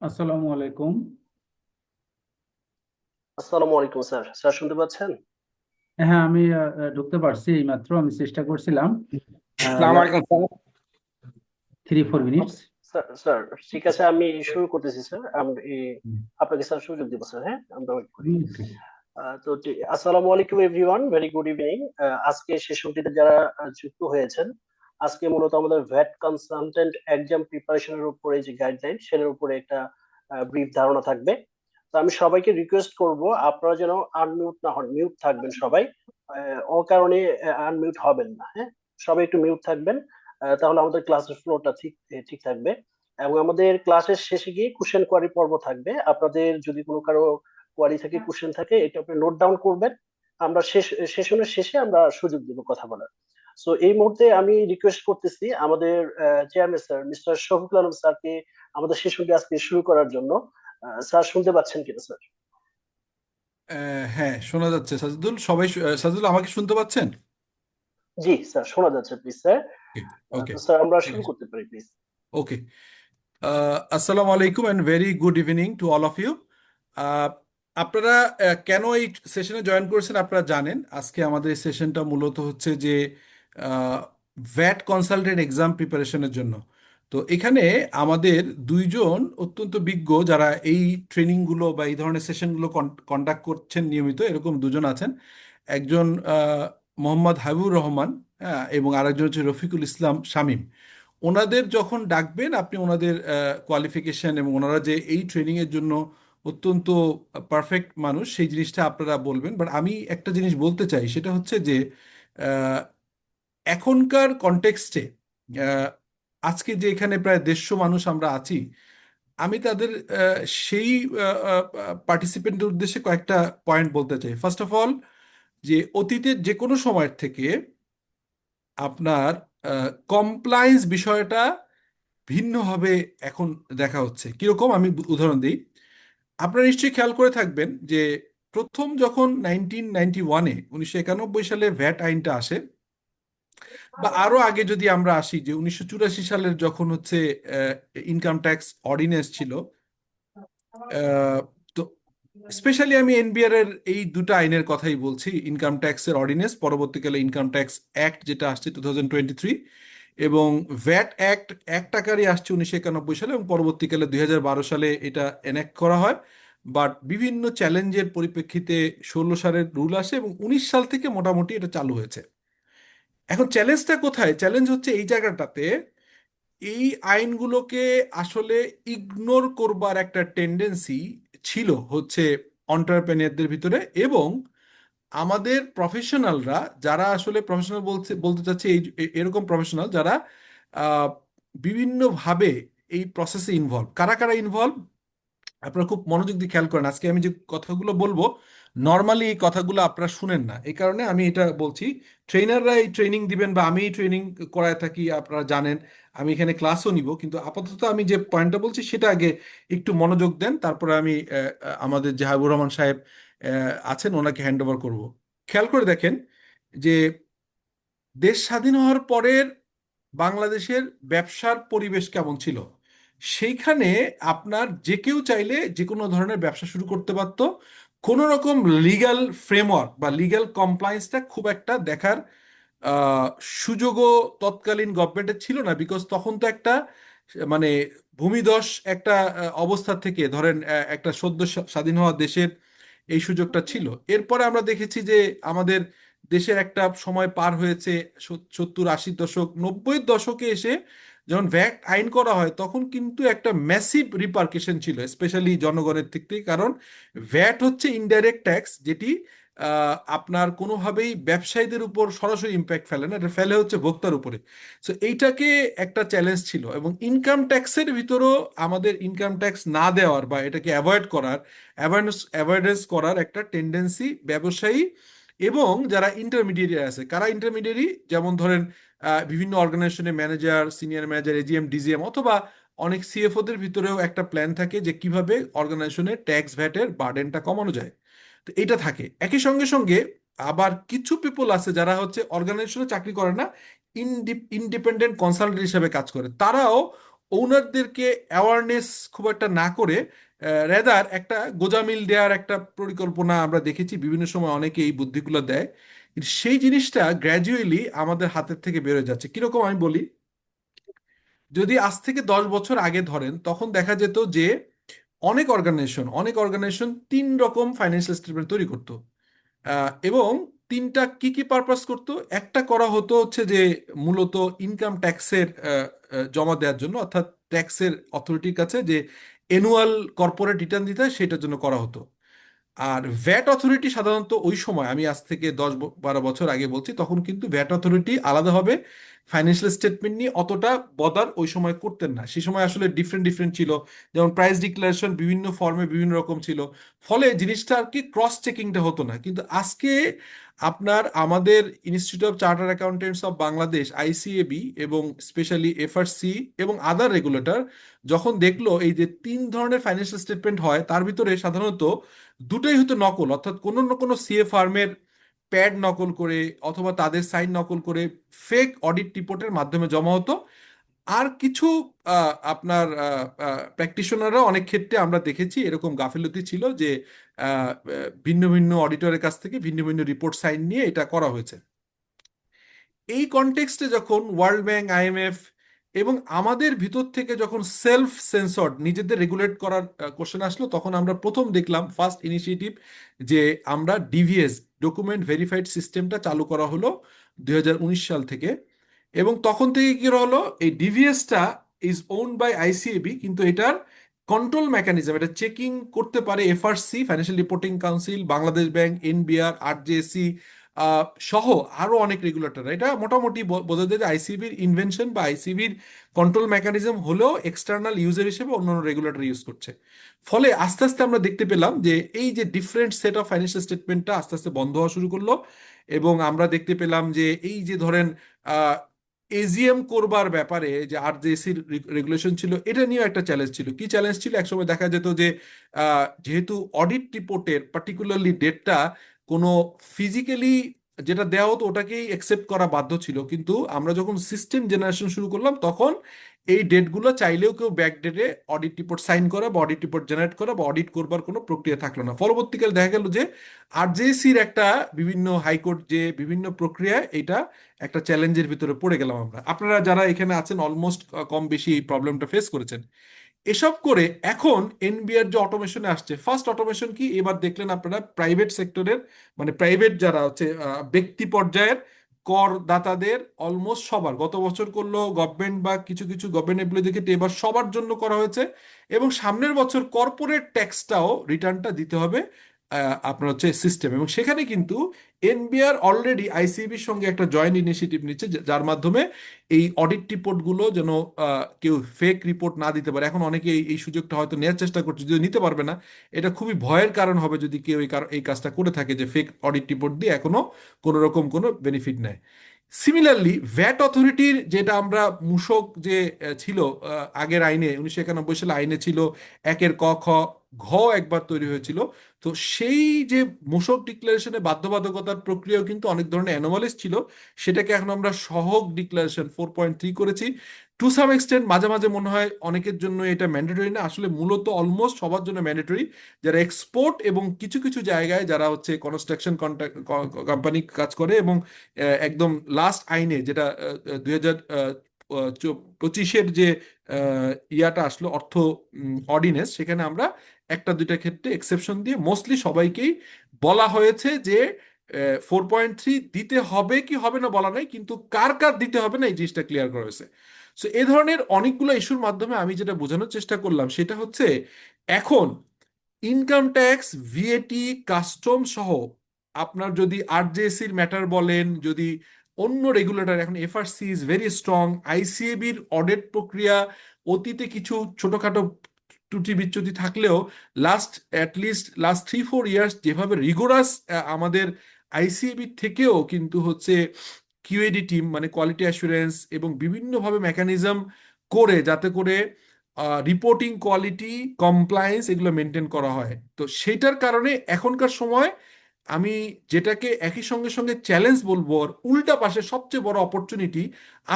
আসসালামু আলাইকুম। আসসালামু আলাইকুম স্যার। স্যার শুনতে পাচ্ছেন? হ্যাঁ, আমি ঢুকতে পারছি এইমাত্র। আমি চেষ্টা করছিলাম আসসালামু আলাইকুম স্যার। 3-4 মিনিটস। স্যার স্যার ঠিক আছে, আমি শুরু করতেছি স্যার। আমি আপনাকে স্যার সুযোগ দিব স্যার। হ্যাঁ, আমরা ওয়েট করি। আসসালামু আলাইকুম এভরিওয়ান, ভেরি গুড ইভিনিং। আজকে সেশনটিতে যারা যুক্ত হয়েছেন, আজকে মূলত আমাদের ভ্যাট কনসালটেন্ট এক্সাম প্রিপারেশনের উপরে যে গাইডলাইন সেটার উপরে একটা ব্রিফ ধারণা থাকবে। তো আমি সবাইকে রিকোয়েস্ট করব আপনারা যেন আনমিউট না হন, মিউট থাকবেন সবাই। ও কারণে আনমিউট হবেন না। হ্যাঁ, সবাই একটু মিউট থাকবেন। তাহলে আমাদের ক্লাসের ফ্লোটা ঠিক থাকবে। এবং আমাদের ক্লাসের শেষে গিয়ে কোশ্চেন কোয়ারি পর্ব থাকবে। আপনাদের যদি কোনো কারো কোয়ারি থাকে, কোশ্চেন থাকে, এটা আপনি নোট ডাউন করবেন। আমরা সেশনের শেষে আমরা সুযোগ দিব কথা বলার। সো এই মুহূর্তে আমি রিকোয়েস্ট করতেছি আমাদের chairman sir mister Shafiqul Alam স্যারকে আমাদের সেশনটি আজকে শুরু করার জন্য। স্যার শুনতে পাচ্ছেন কিনা স্যার? হ্যাঁ, শোনা যাচ্ছে সাজিদুল। সাজিদুল, আমাকে শুনতে পাচ্ছেন? জি স্যার, শোনা যাচ্ছে। Please sir. ওকে, তো স্যার আমরা ঠিক শুরু আছে। করতে পারি প্লিজ। ওকে, আসসালামু আলাইকুম and very good evening to all of you. আপনারা কেন এই সেশনে জয়েন করেছেন আপনারা জানেন। আজকে আমাদের এই সেশনটা মূলত হচ্ছে যে ভ্যাট কনসালটেন্ট এক্সাম প্রিপারেশনের জন্য। তো এখানে আমাদের দুইজন অত্যন্ত বিজ্ঞ যারা এই ট্রেনিংগুলো বা এই ধরনের সেশনগুলো কন্ডাক্ট করছেন নিয়মিত, এরকম দুজন আছেন। একজন মোহাম্মদ হাবিবুর রহমান, হ্যাঁ, এবং আরেকজন হচ্ছে রফিকুল ইসলাম শামীম। ওনাদের যখন ডাকবেন আপনি ওনাদের কোয়ালিফিকেশন এবং ওনারা যে এই ট্রেনিংয়ের জন্য অত্যন্ত পারফেক্ট মানুষ সেই জিনিসটা আপনারা বলবেন। বাট আমি একটা জিনিস বলতে চাই, সেটা হচ্ছে যে আহ, এখনকার কনটেক্সটে আজকে যে এখানে প্রায় 150 মানুষ আমরা আছি, আমি তাদের সেই পার্টিসিপেন্টের উদ্দেশ্যে কয়েকটা পয়েন্ট বলতে চাই। ফার্স্ট অফ অল, যে অতীতের যে কোনো সময়ের থেকে আপনার কমপ্লায়েন্স বিষয়টা ভিন্নভাবে এখন দেখা হচ্ছে। কিরকম, আমি উদাহরণ দিই। আপনারা নিশ্চয়ই খেয়াল করে থাকবেন যে প্রথম যখন 1991-এ 1991 সালে ভ্যাট আইনটা আসে, বা আরো আগে যদি আমরা আসি যে 1984 সালের যখন হচ্ছে ইনকাম ট্যাক্স অর্ডিন্যান্স ছিল। তো স্পেশালি আমি এনবিআর এর এই দুটো আইনের কথাই বলছি, ইনকাম ট্যাক্সের অর্ডিন্যান্স, পরবর্তীকালে ইনকাম ট্যাক্স অ্যাক্ট যেটা আসছে 2023, এবং ভ্যাট অ্যাক্ট এক টাকারই আসছে 1991 সালে, এবং পরবর্তীকালে 2012 সালে এটা এনাক্ট করা হয়। বাট বিভিন্ন চ্যালেঞ্জের পরিপ্রেক্ষিতে 16 সালের রুল আসে এবং 19 সাল থেকে মোটামুটি এটা চালু হয়েছে। এখন চ্যালেঞ্জটা কোথায়? চ্যালেঞ্জ হচ্ছে এই জায়গাটাতে, এই আইনগুলোকে আসলে ইগনোর করবার একটা টেন্ডেন্সি ছিল হচ্ছে অন্টারপ্রেনিয়ারদের ভিতরে। এবং আমাদের প্রফেশনালরা যারা আসলে প্রফেশনাল বলতে চাচ্ছি এরকম প্রফেশনাল যারা আহ, বিভিন্নভাবে এই প্রসেসে ইনভলভ। কারা কারা ইনভলভ আপনারা খুব মনোযোগ দিয়ে খেয়াল করেন। আজকে আমি যে কথাগুলো বলবো, নর্মালি এই কথাগুলো আপনারা শুনেন না, এই কারণে আমি এটা বলছি। ট্রেনাররা এই ট্রেনিং দিবেন বা আমি এই ট্রেনিং করায় থাকি, আপনারা জানেন। আমি এখানে ক্লাসও নিব, কিন্তু আপাতত আমি যে পয়েন্টটা বলছি সেটা আগে একটু মনোযোগ দেন, তারপরে আমি আমাদের যে হাবিবুর রহমান সাহেব আছেন ওনাকে হ্যান্ড ওভার করবো। খেয়াল করে দেখেন যে দেশ স্বাধীন হওয়ার পরের বাংলাদেশের ব্যবসার পরিবেশ কেমন ছিল। সেইখানে আপনার যে কেউ চাইলে যে কোনো ধরনের ব্যবসা শুরু করতে পারতো। কোনো রকম লিগ্যাল ফ্রেমওয়ার্ক বা লিগ্যাল কমপ্লায়েন্সটা খুব একটা দেখার আহ, সুযোগও তৎকালীন গভর্নমেন্টের ছিল না। বিকজ তখন তো একটা মানে ভূমিধস একটা অবস্থা থেকে ধরেন একটা সদ্য স্বাধীন হওয়া দেশের এই সুযোগটা ছিল। এরপরে আমরা দেখেছি যে আমাদের দেশের একটা সময় পার হয়েছে, 70, 80 দশক, 90-এর দশকে এসে যখন ভ্যাট আইন করা হয় তখন কিন্তু একটা ম্যাসিভ রিপার্কেশন ছিল, স্পেশালি জনগণের দিক থেকে। কারণ ভ্যাট হচ্ছে ইনডাইরেক্ট ট্যাক্স, যেটি আপনার কোনোভাবেই ব্যবসায়ীদের উপর সরাসরি ইম্প্যাক্ট ফেলে না, এটা ফেলে হচ্ছে ভোক্তার উপরে। সো এইটাকে একটা চ্যালেঞ্জ ছিল। এবং ইনকাম ট্যাক্সের ভিতরও আমাদের ইনকাম ট্যাক্স না দেওয়ার বা এটাকে অ্যাভয়েড করার, অ্যাভয়েডেন্স করার একটা টেন্ডেন্সি ব্যবসায়ী এবং যারা ইন্টারমিডিয়েরি আছে। কারা ইন্টারমিডিয়েরি? যেমন ধরেন বিভিন্ন অর্গানাইজেশনের manager, senior manager, AGM, DGM, অথবা অনেক সিএফওদের ভিতরেও একটা প্ল্যান থাকে যে কিভাবে অর্গানাইজেশনের ট্যাক্স ভ্যাটের বার্ডেনটা কমানো যায়। তো এটা থাকে। একই সঙ্গে সঙ্গে আবার কিছু পিপল আছে যারা হচ্ছে অর্গানাইজেশনে চাকরি করে না, ইন্ডিপেন্ডেন্ট কনসালটেন্ট হিসেবে কাজ করে। তারাও ওনারদেরকে অ্যাওয়ারনেস খুব একটা না করে রেদার একটা গোজামিল দেওয়ার একটা পরিকল্পনা আমরা দেখেছি বিভিন্ন সময় অনেকে এই বুদ্ধিগুলো দেয়, কিন্তু সেই জিনিসটা গ্র্যাজুয়ালি আমাদের হাতের থেকে বেরোয় যাচ্ছে। কিরকম আমি বলি, যদি আজ থেকে 10 বছর আগে ধরেন তখন দেখা যেত যে অনেক অর্গানাইজেশন 3 রকম ফাইন্যান্সিয়াল স্টেটমেন্ট তৈরি করতো। এবং তিনটা কি কি পারপাস করতো, একটা করা হতো হচ্ছে যে মূলত ইনকাম ট্যাক্সের জমা দেওয়ার জন্য, অর্থাৎ ট্যাক্সের অথরিটির কাছে যে অ্যানুয়াল কর্পোরেট রিটার্ন দিতে হয় সেটার জন্য করা হতো। আর ভ্যাট অথরিটি সাধারণত ওই সময়, আমি আজ থেকে 10-12 বছর আগে বলছি, তখন কিন্তু ভ্যাট অথরিটি আলাদাভাবে ফাইন্যান্সিয়াল স্টেটমেন্ট নিয়ে অতটা বদার ওই সময় করতেন না। সেই সময় আসলে ডিফারেন্ট ডিফারেন্ট ছিল, যেমন প্রাইস ডিক্লারেশন বিভিন্ন ফর্মে বিভিন্ন রকম ছিল, ফলে জিনিসটা আর কি ক্রস চেকিংটা হতো না। কিন্তু আজকে আপনার আমাদের institute of charter accountants of Bangladesh ICAB এবং স্পেশালি এফআরসি এবং আদার রেগুলেটর যখন দেখলো এই যে 3 ধরনের ফাইন্যান্সিয়াল স্টেটমেন্ট হয়, তার ভিতরে সাধারণত দুটোই হতো নকল, অর্থাৎ কোনো না কোনো সিএ ফার্মের প্যাড নকল করে অথবা তাদের সাইন নকল করে ফেক অডিট রিপোর্টের মাধ্যমে জমা হতো। আর কিছু আপনার প্র্যাকটিশনাররা অনেক ক্ষেত্রে আমরা দেখেছি এরকম গাফিলতি ছিল যে ভিন্ন ভিন্ন অডিটরের কাছ থেকে ভিন্ন ভিন্ন রিপোর্ট সাইন নিয়ে এটা করা হয়েছে। এই কনটেক্সটে যখন ওয়ার্ল্ড ব্যাংক, আইএমএফ এবং আমাদের ভিতর থেকে যখন সেলফ সেন্সর্ড নিজেদের রেগুলেট করার কোশ্চেন আসলো, তখন আমরা প্রথম দেখলাম ফার্স্ট ইনিশিয়েটিভ যে আমরা ডিভিএস, ডকুমেন্ট ভেরিফাইড সিস্টেমটা চালু করা হলো 2019 সাল থেকে। এবং তখন থেকে কি হলো, এই ডিভিএসটা ইজ ওন্ড বাই আইসিএবি, কিন্তু এটার কন্ট্রোল মেকানিজম, এটা চেকিং করতে পারে FRC, financial reporting council, Bangladesh bank, NBR, RJSC সহ আরো অনেক রেগুলেটর। এটা মোটামুটি বোঝা যায় যে আইসিবির ইনভেনশন বা আইসিবির কন্ট্রোল মেকানিজম হলেও এক্সটার্নাল ইউজার হিসেবে অন্যান্য রেগুলেটর ইউজ করছে। ফলে আস্তে আস্তে আমরা দেখতে পেলাম যে এই যে ডিফারেন্ট সেট অফ ফাইন্যান্সিয়াল স্টেটমেন্টটা আস্তে আস্তে বন্ধ হওয়া শুরু করলো। এবং আমরা দেখতে পেলাম যে এই যে ধরেন এজিএম করবার ব্যাপারে যে আরজেএসির রেগুলেশন ছিল, এটা নিয়েও একটা চ্যালেঞ্জ ছিল। কি চ্যালেঞ্জ ছিল, একসময় দেখা যেত যে যেহেতু অডিট রিপোর্টের পার্টিকুলারলি ডেটটা কোনো ফিজিক্যালি যেটা দেওয়া হতো ওটাকেই অ্যাকসেপ্ট করা বাধ্য ছিল, কিন্তু আমরা যখন সিস্টেম জেনারেশন শুরু করলাম তখন এই ডেটগুলো চাইলেও কেউ ব্যাক ডেটে অডিট রিপোর্ট সাইন করা বা অডিট রিপোর্ট জেনারেট করা বা অডিট করবার কোনো প্রক্রিয়া থাকলো না। পরবর্তীকালে দেখা গেল যে আরজেএসির একটা বিভিন্ন হাইকোর্ট যে বিভিন্ন প্রক্রিয়ায় এটা একটা চ্যালেঞ্জের ভিতরে পড়ে গেলাম আমরা। আপনারা যারা এখানে আছেন অলমোস্ট কম বেশি এই প্রবলেমটা ফেস করেছেন। এসব করে এখন এনবিআর যে অটোমেশনে আসছে, ফার্স্ট অটোমেশন কি এবার দেখলেন আপনারা, প্রাইভেট সেক্টরের মানে প্রাইভেট যারা হচ্ছে ব্যক্তি পর্যায়ের করদাতাদের অলমোস্ট সবার, গত বছর করলো গভর্নমেন্ট বা কিছু কিছু গভর্নমেন্ট এমপ্লয়ীদেরকে, এবার সবার জন্য করা হয়েছে। এবং সামনের বছর কর্পোরেট ট্যাক্সটাও রিটার্নটা দিতে হবে আপনার হচ্ছে সিস্টেম। এবং সেখানে কিন্তু এনবিআর অলরেডি আইসিবির সঙ্গে একটা জয়েন্ট ইনিশিয়েটিভ নিচ্ছে, যার মাধ্যমে এই অডিট রিপোর্টগুলো যেন কেউ ফেক রিপোর্ট না দিতে পারে। এখন অনেকে এই সুযোগটা হয়তো নেওয়ার চেষ্টা করছে, যদি নিতে পারবে না। এটা খুবই ভয়ের কারণ হবে যদি কেউ এই কাজটা করে থাকে, যে ফেক অডিট রিপোর্ট দিয়ে এখনো কোনো রকম কোনো বেনিফিট নেয়। সিমিলারলি ভ্যাট অথরিটির যেটা আমরা মূসক যে ছিল আগের আইনে 1991 সালে আইনে ছিল 1 ক খ ঘ একবার তৈরি হয়েছিল। তো সেই যে মূসক ডিক্লারেশনে বাধ্যবাধকতার প্রক্রিয়াও কিন্তু অনেক ধরনের অ্যানোমালিস ছিল, সেটাকে এখন আমরা সহগ ডিক্লারেশন 4.3 করেছি। টু সাম এক্সটেন্ট মাঝে মাঝে মনে হয় অনেকের জন্য এটা ম্যান্ডেটরি না, আসলে মূলত অলমোস্ট সবার জন্য ম্যান্ডেটরি, যারা এক্সপোর্ট এবং কিছু কিছু জায়গায় যারা হচ্ছে কনস্ট্রাকশন কোম্পানি কাজ করে। এবং একদম লাস্ট আইনে যেটা 2025-এর যে ইয়াটা আসলো অর্থ অর্ডিনেন্স, সেখানে আমরা একটা দুইটা ক্ষেত্রে এক্সেপশন দিয়ে মোস্টলি সবাইকেই বলা হয়েছে যে 4.3 দিতে হবে কি হবে না বলা নাই, কিন্তু কার কার দিতে হবে না এই জিনিসটা ক্লিয়ার করা হয়েছে। সো এই ধরনের অনেকগুলো ইস্যুর মাধ্যমে আমি যেটা বোঝানোর চেষ্টা করলাম সেটা হচ্ছে এখন ইনকাম ট্যাক্স, ভিএটি, কাস্টম সহ আপনার যদি আরজেএসির ম্যাটার বলেন, যদি অন্য রেগুলেটর, এখন এফআরসি ইজ ভেরি স্ট্রং, আইসিএবির অডিট প্রক্রিয়া অতীতে কিছু ছোটখাটো ত্রুটি বিচ্যুতি থাকলেও লাস্ট 3-4 ইয়ার্স যেভাবে রিগোরাস আমাদের আইসিএবি থেকেও কিন্তু হচ্ছে কিউএডি টিম মানে কোয়ালিটি অ্যাসুরেন্স এবং বিভিন্নভাবে মেকানিজম করে যাতে করে রিপোর্টিং কোয়ালিটি, কমপ্লায়েন্স এগুলো মেনটেন করা হয়। তো সেটার কারণে এখনকার সময় আমি যেটাকে একই সঙ্গে সঙ্গে চ্যালেঞ্জ বলবো, আর উল্টা পাশে সবচেয়ে বড় অপরচুনিটি,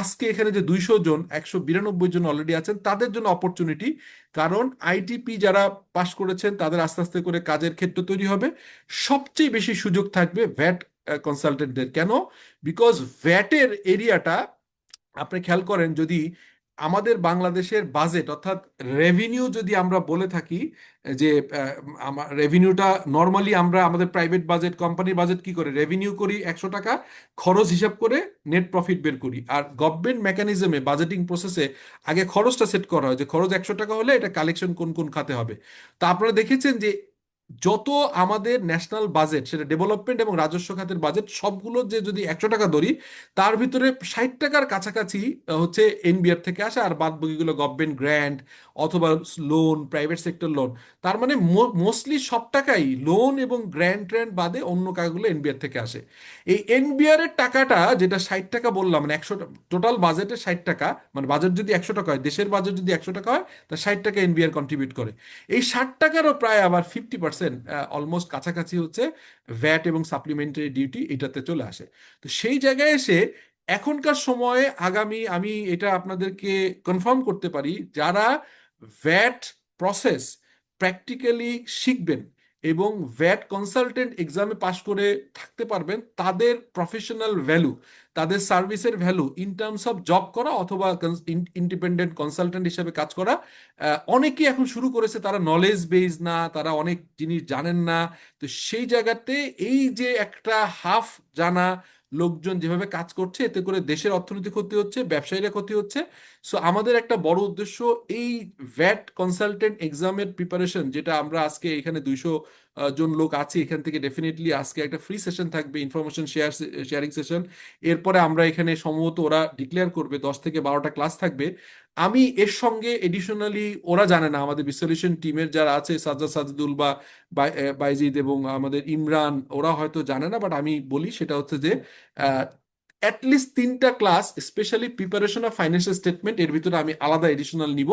আজকে এখানে যে 200 জন 192 জন অলরেডি আছেন তাদের জন্য অপরচুনিটি। কারণ আইটিপি যারা পাশ করেছেন তাদের আস্তে আস্তে করে কাজের ক্ষেত্র তৈরি হবে। সবচেয়ে বেশি সুযোগ থাকবে ভ্যাট কনসালটেন্টদের। কেন? বিকজ ভ্যাটের এরিয়াটা আপনি খেয়াল করেন, যদি আমাদের বাংলাদেশের বাজেট অর্থাৎ রেভিনিউ যদি আমরা বলে থাকি যে আমার রেভিনিউটা নর্মালি আমরা আমাদের প্রাইভেট বাজেট কোম্পানির বাজেট কি করে, রেভিনিউ করি 100 টাকা, খরচ হিসাব করে নেট প্রফিট বের করি। আর গভর্নমেন্ট মেকানিজমে বাজেটিং প্রসেসে আগে খরচটা সেট করা হয় যে খরচ 100 টাকা হলে এটা কালেকশন কোন কোন খাতে হবে। তা আপনারা দেখেছেন যে যত আমাদের ন্যাশনাল বাজেট, সেটা ডেভেলপমেন্ট এবং রাজস্ব খাতের বাজেট সবগুলো যে যদি 100 টাকা ধরি, তার ভিতরে 60 টাকার কাছাকাছি হচ্ছে এনবিআর থেকে আসে, আর বাদ বাকিগুলো গভর্নমেন্ট গ্র্যান্ট অথবা লোন, প্রাইভেট সেক্টর লোন। তার মানে মোস্টলি সব টাকাই লোন এবং গ্র্যান্ট ট্র্যান্ট বাদে অন্য টাকাগুলো এনবিআর থেকে আসে। এই এনবিআর এর টাকাটা যেটা 60 টাকা বললাম, মানে 100, টোটাল বাজেটে 60 টাকা, মানে বাজেট যদি 100 টাকা হয়, দেশের বাজেট যদি 100 টাকা হয়, তা 60 টাকা এনবিআর কন্ট্রিবিউট করে। এই 60 টাকারও প্রায় আবার 50% অলমোস্ট কাছাকাছি হচ্ছে ভ্যাট এবং সাপ্লিমেন্টারি ডিউটি এটাতে চলে আসে। তো সেই জায়গায় এসে এখনকার সময়ে আগামী, আমি এটা আপনাদেরকে কনফার্ম করতে পারি, যারা ভ্যাট প্রসেস প্র্যাকটিক্যালি শিখবেন এবং ভ্যাট কনসালটেন্ট এক্সামে পাশ করে থাকতে পারবেন, তাদের প্রফেশনাল ভ্যালু, তাদের সার্ভিসের value in terms of job করা অথবা ইন্ডিপেন্ডেন্ট কনসালটেন্ট হিসেবে কাজ করা, অনেকেই এখন শুরু করেছে, তারা নলেজ বেজ না, তারা অনেক জিনিস জানেন না। তো সেই জায়গাতে এই যে একটা হাফ জানা লোকজন যেভাবে কাজ করছে, এতে করে দেশের অর্থনীতি ক্ষতি হচ্ছে, ব্যবসায়ীরা ক্ষতি হচ্ছে। সো আমাদের একটা বড় উদ্দেশ্য এই ভ্যাট কনসালটেন্ট এক্সামের প্রিপারেশন, যেটা আমরা আজকে এখানে 200 জন লোক আছি, এখান থেকে ডেফিনেটলি আজকে একটা ফ্রি সেশন থাকবে, ইনফরমেশন শেয়ারিং সেশন। এরপরে আমরা এখানে সম্ভবত ওরা ডিক্লেয়ার করবে 10 থেকে 12টা ক্লাস থাকবে। আমি এর সঙ্গে এডিশনালি, ওরা জানে না, আমাদের বিসলিউশন টিমের যারা আছে সাজ্জাদ, সাজিদুল বা বাইজিদ এবং আমাদের ইমরান, ওরা হয়তো জানে না, বাট আমি বলি সেটা হচ্ছে যে অ্যাটলিস্ট 3টা class specially preparation of financial statement, এর ভিতরে আমি আলাদা এডিশনাল নিব,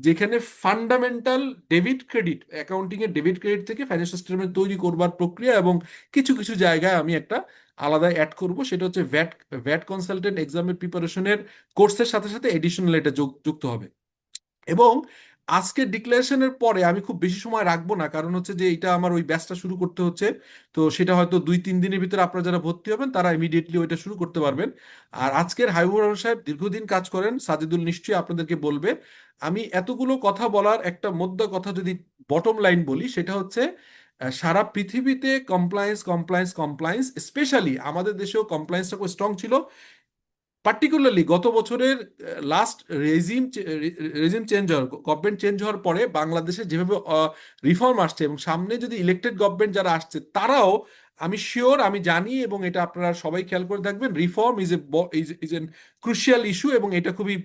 যেখানে ফান্ডামেন্টাল ডেবিট ক্রেডিট, অ্যাকাউন্টিং এর ডেবিট ক্রেডিট থেকে ফাইন্যান্সিয়াল স্টেটমেন্ট তৈরি করবার প্রক্রিয়া, এবং কিছু কিছু জায়গায় আমি একটা আলাদা অ্যাড করব, সেটা হচ্ছে ভ্যাট ভ্যাট কনসালটেন্ট এক্সামের প্রিপারেশনের কোর্সের সাথে সাথে এডিশনাল এটা যুক্ত হবে। এবং আজকের ডিক্লারেশনের পরে আমি খুব বেশি সময় রাখবো না, কারণ হচ্ছে যে এটা আমার ওই ব্যাচটা শুরু করতে হচ্ছে। তো সেটা হয়তো 2-3 দিনের ভিতরে আপনারা যারা ভর্তি হবেন তারা ইমিডিয়েটলি ওইটা শুরু করতে পারবেন। আর আজকের হাবিবুর রহমান সাহেব দীর্ঘদিন কাজ করেন, সাজিদুল নিশ্চয়ই আপনাদেরকে বলবে। আমি এতগুলো কথা বলার একটা মোদ্দা কথা যদি বটম লাইন বলি, সেটা হচ্ছে সারা পৃথিবীতে কমপ্লায়েন্স কমপ্লায়েন্স কমপ্লায়েন্স, স্পেশালি আমাদের দেশেও কমপ্লায়েন্সটা খুব স্ট্রং ছিল। পার্টিকুলারলি গত বছরের লাস্ট রেজিম চেঞ্জ হওয়ার, গভর্নমেন্ট চেঞ্জ হওয়ার পরে বাংলাদেশে যেভাবে রিফর্ম আসছে, এবং সামনে যদি ইলেক্টেড গভর্নমেন্ট যারা আসছে তারাও, আমি শিওর, আমি জানি, এবং এটা আপনারা সবাই খেয়াল করে থাকবেন, reform is an crucial issue, এবং এটা খুবই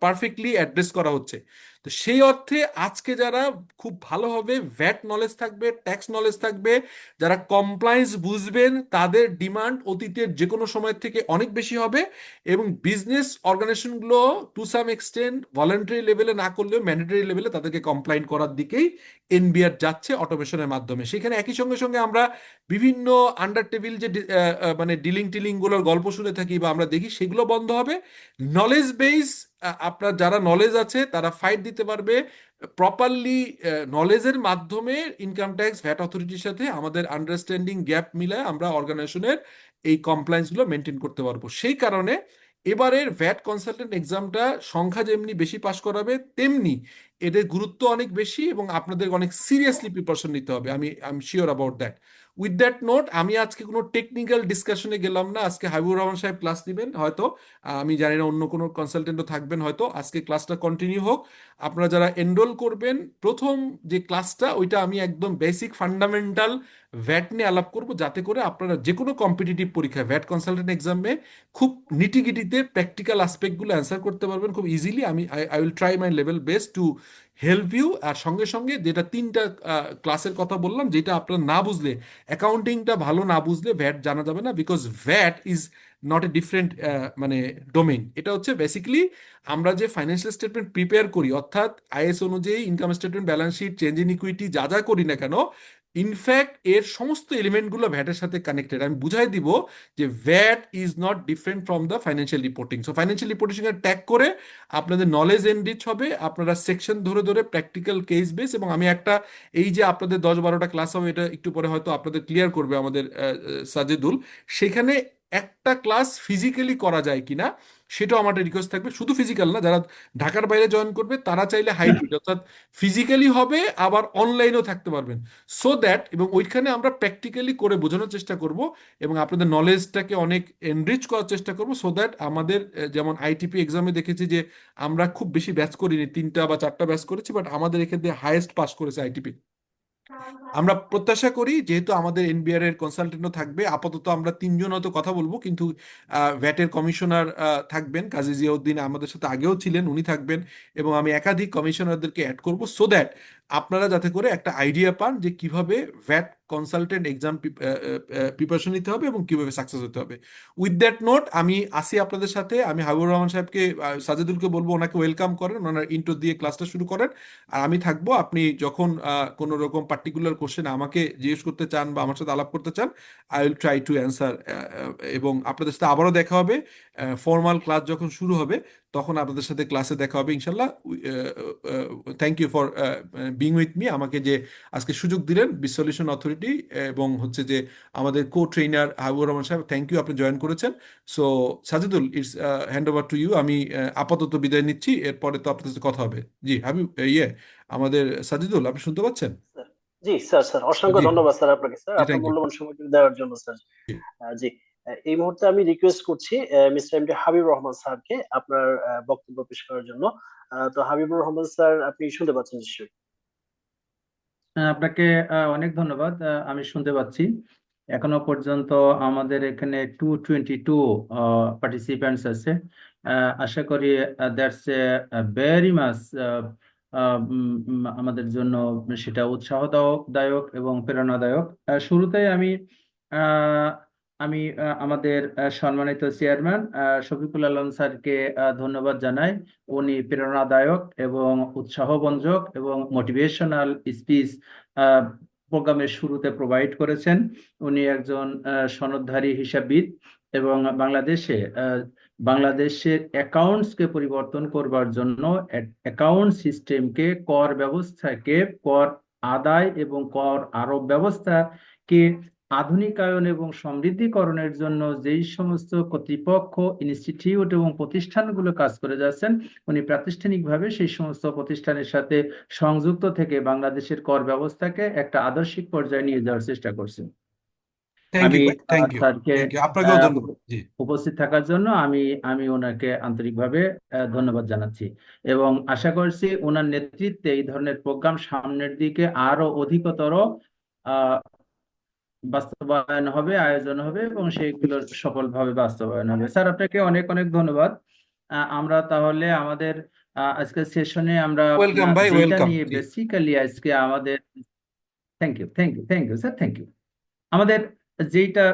পারফেক্টলি অ্যাড্রেস করা হচ্ছে। তো সেই অর্থে আজকে যারা খুব ভালোভাবে ভ্যাট নলেজ থাকবে, ট্যাক্স নলেজ থাকবে, যারা কমপ্লায়েন্স বুঝবেন, তাদের ডিমান্ড অতীতের যে কোনো সময় থেকে অনেক বেশি হবে। এবং বিজনেস অর্গানাইজেশনগুলো টু সাম এক্সটেন্ট ভলান্টারি লেভেলে না করলেও ম্যান্ডেটরি লেভেলে তাদেরকে কমপ্লাইন করার দিকেই এনবিআর যাচ্ছে অটোমেশনের মাধ্যমে। সেখানে একই সঙ্গে সঙ্গে আমরা বিভিন্ন আন্ডার টেবিল যে মানে ডিলিং টিলিং গুলোর গল্প শুনে থাকি বা আমরা দেখি, সেগুলো বন্ধ হবে। নলেজ বেস, আপনার যারা নলেজ আছে তারা ফাইট দিতে পারবে প্রপারলি। নলেজের মাধ্যমে ইনকাম ট্যাক্স ভ্যাট অথরিটির সাথে আমাদের আন্ডারস্ট্যান্ডিং গ্যাপ মিলায় আমরা অর্গানাইজেশনের এই কমপ্লায়েন্স গুলো মেনটেন করতে পারবো। সেই কারণে এবারের ভ্যাট কনসালটেন্ট এক্সামটা সংখ্যা যেমনি বেশি পাশ করাবে, তেমনি এদের গুরুত্ব অনেক বেশি, এবং আপনাদের অনেক সিরিয়াসলি প্রিপারেশন নিতে হবে। I am sure about that. With that note, আমি আজকে কোনো টেকনিক্যাল ডিসকাশনে গেলাম না। আজকে হাবিবুর রহমান সাহেব ক্লাস দিবেন হয়তো, আমি জানি না অন্য কোনো কনসালটেন্টও থাকবেন হয়তো। আজকে ক্লাসটা কন্টিনিউ হোক। আপনারা যারা এনরোল করবেন, প্রথম যে ক্লাসটা ওইটা আমি একদম বেসিক ফান্ডামেন্টাল ভ্যাট নিয়ে আলাপ করবো, যাতে করে আপনারা যে কোনো কম্পিটিটিভ পরীক্ষায় ভ্যাট কনসালটেন্ট এক্সামে খুব নিটিগিটিতে প্র্যাকটিক্যাল অ্যাসপেক্টগুলো অ্যান্সার করতে পারবেন খুব easily. I will try my level best to help you. আর সঙ্গে সঙ্গে যেটা 3টা ক্লাসের কথা বললাম, যেটা আপনারা না বুঝলে, অ্যাকাউন্টিংটা ভালো না বুঝলে ভ্যাট জানা যাবে না, because VAT is not a different মানে ডোমেইন। এটা হচ্ছে বেসিক্যালি আমরা যে ফাইন্যান্সিয়াল স্টেটমেন্ট প্রিপেয়ার করি, অর্থাৎ আইএস অনুযায়ী income statement, balance sheet, change in equity যা যা করি না কেন, ইনফ্যাক্ট এর সমস্ত এলিমেন্টগুলো ভ্যাটের সাথে কানেক্টেড। আমি বুঝাই দিব যে VAT is not different from the financial reporting. So financial reporting এর ট্যাগ করে আপনাদের নলেজ এনরিচ হবে, আপনারা সেকশন ধরে ধরে প্র্যাকটিক্যাল কেস বেস, এবং আমি একটা এই যে আপনাদের 10-12টা ক্লাস হবে, এটা একটু পরে হয়তো আপনাদের ক্লিয়ার করবে আমাদের সাজেদুল, সেখানে একটা ক্লাস ফিজিক্যালি করা যায় কিনা সেটাও আমার রিকোয়েস্ট থাকবে। শুধু ফিজিক্যাল না, যারা ঢাকার বাইরে জয়েন করবে তারা চাইলে হাইব্রিড, অর্থাৎ ফিজিক্যালি হবে আবার অনলাইনেও থাকতে পারবেন, সো দ্যাট, এবং ওইখানে আমরা প্র্যাকটিক্যালি করে বোঝানোর চেষ্টা করব এবং আপনাদের নলেজটাকে অনেক এনরিচ করার চেষ্টা করব, সো দ্যাট আমাদের যেমন আইটিপি এক্সামে দেখেছি যে আমরা খুব বেশি ব্যাচ করিনি, 3টা বা 4টা ব্যাচ করেছি, বাট আমাদের এক্ষেত্রে হাইয়েস্ট পাস করেছে আইটিপি। আমরা প্রত্যাশা করি, যেহেতু আমাদের এনবিআর এর কনসালটেন্টও থাকবে, আপাতত আমরা 3জন হয়তো কথা বলবো, কিন্তু ভ্যাটের কমিশনার থাকবেন, কাজী জিয়াউদ্দিন আমাদের সাথে আগেও ছিলেন, উনি থাকবেন, এবং আমি একাধিক কমিশনারদেরকে অ্যাড করব, সো দ্যাট আপনারা যাতে করে একটা আইডিয়া পান যে কিভাবে ভ্যাট কনসালটেন্ট এক্সাম প্রিপারেশন নিতে হবে এবং কিভাবে সাকসেস হতে হবে। উইথ দ্যাট নোট আমি আসি আপনাদের সাথে, আমি হাবিবুর রহমান সাহেবকে, সাজেদুলকে বলবো ওনাকে ওয়েলকাম করেন, ওনার ইন্ট্রো দিয়ে ক্লাসটা শুরু করেন, আর আমি থাকবো। আপনি যখন কোনো রকম পার্টিকুলার কোশ্চেন আমাকে জিজ্ঞেস করতে চান বা আমার সাথে আলাপ করতে চান, I will try to answer. এবং আপনাদের সাথে আবারও দেখা হবে ফর্মাল ক্লাস যখন শুরু হবে, তখন আপনাদের সাথে ক্লাসে দেখা হবে ইনশাল্লাহ। Thank you for being with me, আমাকে যে আজকে সুযোগ দিলেন বিসলিউশন অথরিটি, এবং হচ্ছে যে আমাদের কো ট্রেনার হাবিবুর রহমান সাহেব, থ্যাংক ইউ, আপনি জয়েন করেছেন। So Sajidul, it's hand over to you. আমি আপাতত বিদায় নিচ্ছি, এরপরে তো আপনাদের সাথে কথা হবে। জি হাবিব, আমাদের সাজিদুল, আপনি শুনতে পাচ্ছেন? স্যার, জি স্যার, স্যার অসংখ্য জি, ধন্যবাদ স্যার আপনাকে, স্যার জি, আপনার থ্যাংক ইউ। মূল্যবান সময়টি দেওয়ার জন্য স্যার। জি, এই মুহূর্তে আমি রিকোয়েস্ট করছি মিস্টার এমডি হাবিবুর রহমান স্যারকে আপনার বক্তব্য পেশ করার জন্য। তো হাবিবুর রহমান স্যার, আপনি শুনতে পাচ্ছেন নিশ্চয়ই? আপনাকে অনেক ধন্যবাদ। আমি শুনতে পাচ্ছি। এখনো পর্যন্ত আমাদের এখানে 222 পার্টিসিপেন্টস আছে। আশা করি দ্যাটস এ ভেরি মাচ আমাদের জন্য সেটা উৎসাহদায়ক এবং প্রেরণাদায়ক। শুরুতেই আহ, আমাদের সম্মানিত চেয়ারম্যান শফিকুল আলম স্যারকে ধন্যবাদ জানাই। উনি প্রেরণাদায়ক এবং উৎসাহবঞ্জক এবং মোটিভেশনাল স্পিচ প্রোগ্রামের শুরুতে প্রোভাইড করেছেন। উনি একজন সনদধারী হিসাববিদ এবং বাংলাদেশের অ্যাকাউন্টসকে পরিবর্তন করবার জন্য অ্যাকাউন্ট সিস্টেমকে, কর ব্যবস্থাকে, কর আদায় এবং কর আরোপ ব্যবস্থাকে আধুনিকায়ন এবং সমৃদ্ধিকরণের জন্য যেই সমস্ত কর্তৃপক্ষ, ইনস্টিটিউট এবং প্রতিষ্ঠানগুলো কাজ করে যাচ্ছেন, উনি প্রাতিষ্ঠানিকভাবে সেই সমস্ত প্রতিষ্ঠানের সাথে সংযুক্ত থেকে বাংলাদেশের কর ব্যবস্থাকে একটা আদর্শিক পর্যায়ে নিয়ে যাওয়ার চেষ্টা করছেন। থ্যাংক আমি ইউ ভাই, থ্যাংক ইউ, স্যারকে থ্যাংক ইউ, আপনাকেও আহ, ধন্যবাদ। জি, উপস্থিত থাকার জন্য আমি আমি ওনাকে আন্তরিকভাবে ধন্যবাদ জানাচ্ছি এবং আশা করছি ওনার নেতৃত্বে এই ধরনের প্রোগ্রাম সামনের দিকে আরো অধিকতর আহ, বাস্তবায়ন হবে, আয়োজন হবে এবং সেগুলো সফলভাবে বাস্তবায়ন হবে। স্যার, আপনাকে অনেক অনেক ধন্যবাদ। আমরা তাহলে আমাদের আজকের সেশনে আমরা ওয়েলকাম ভাই, যেটা ওয়েলকাম। নিয়ে জি, বেসিক্যালি আজকে আমাদের, thank you sir, thank you. আমাদের যেইটা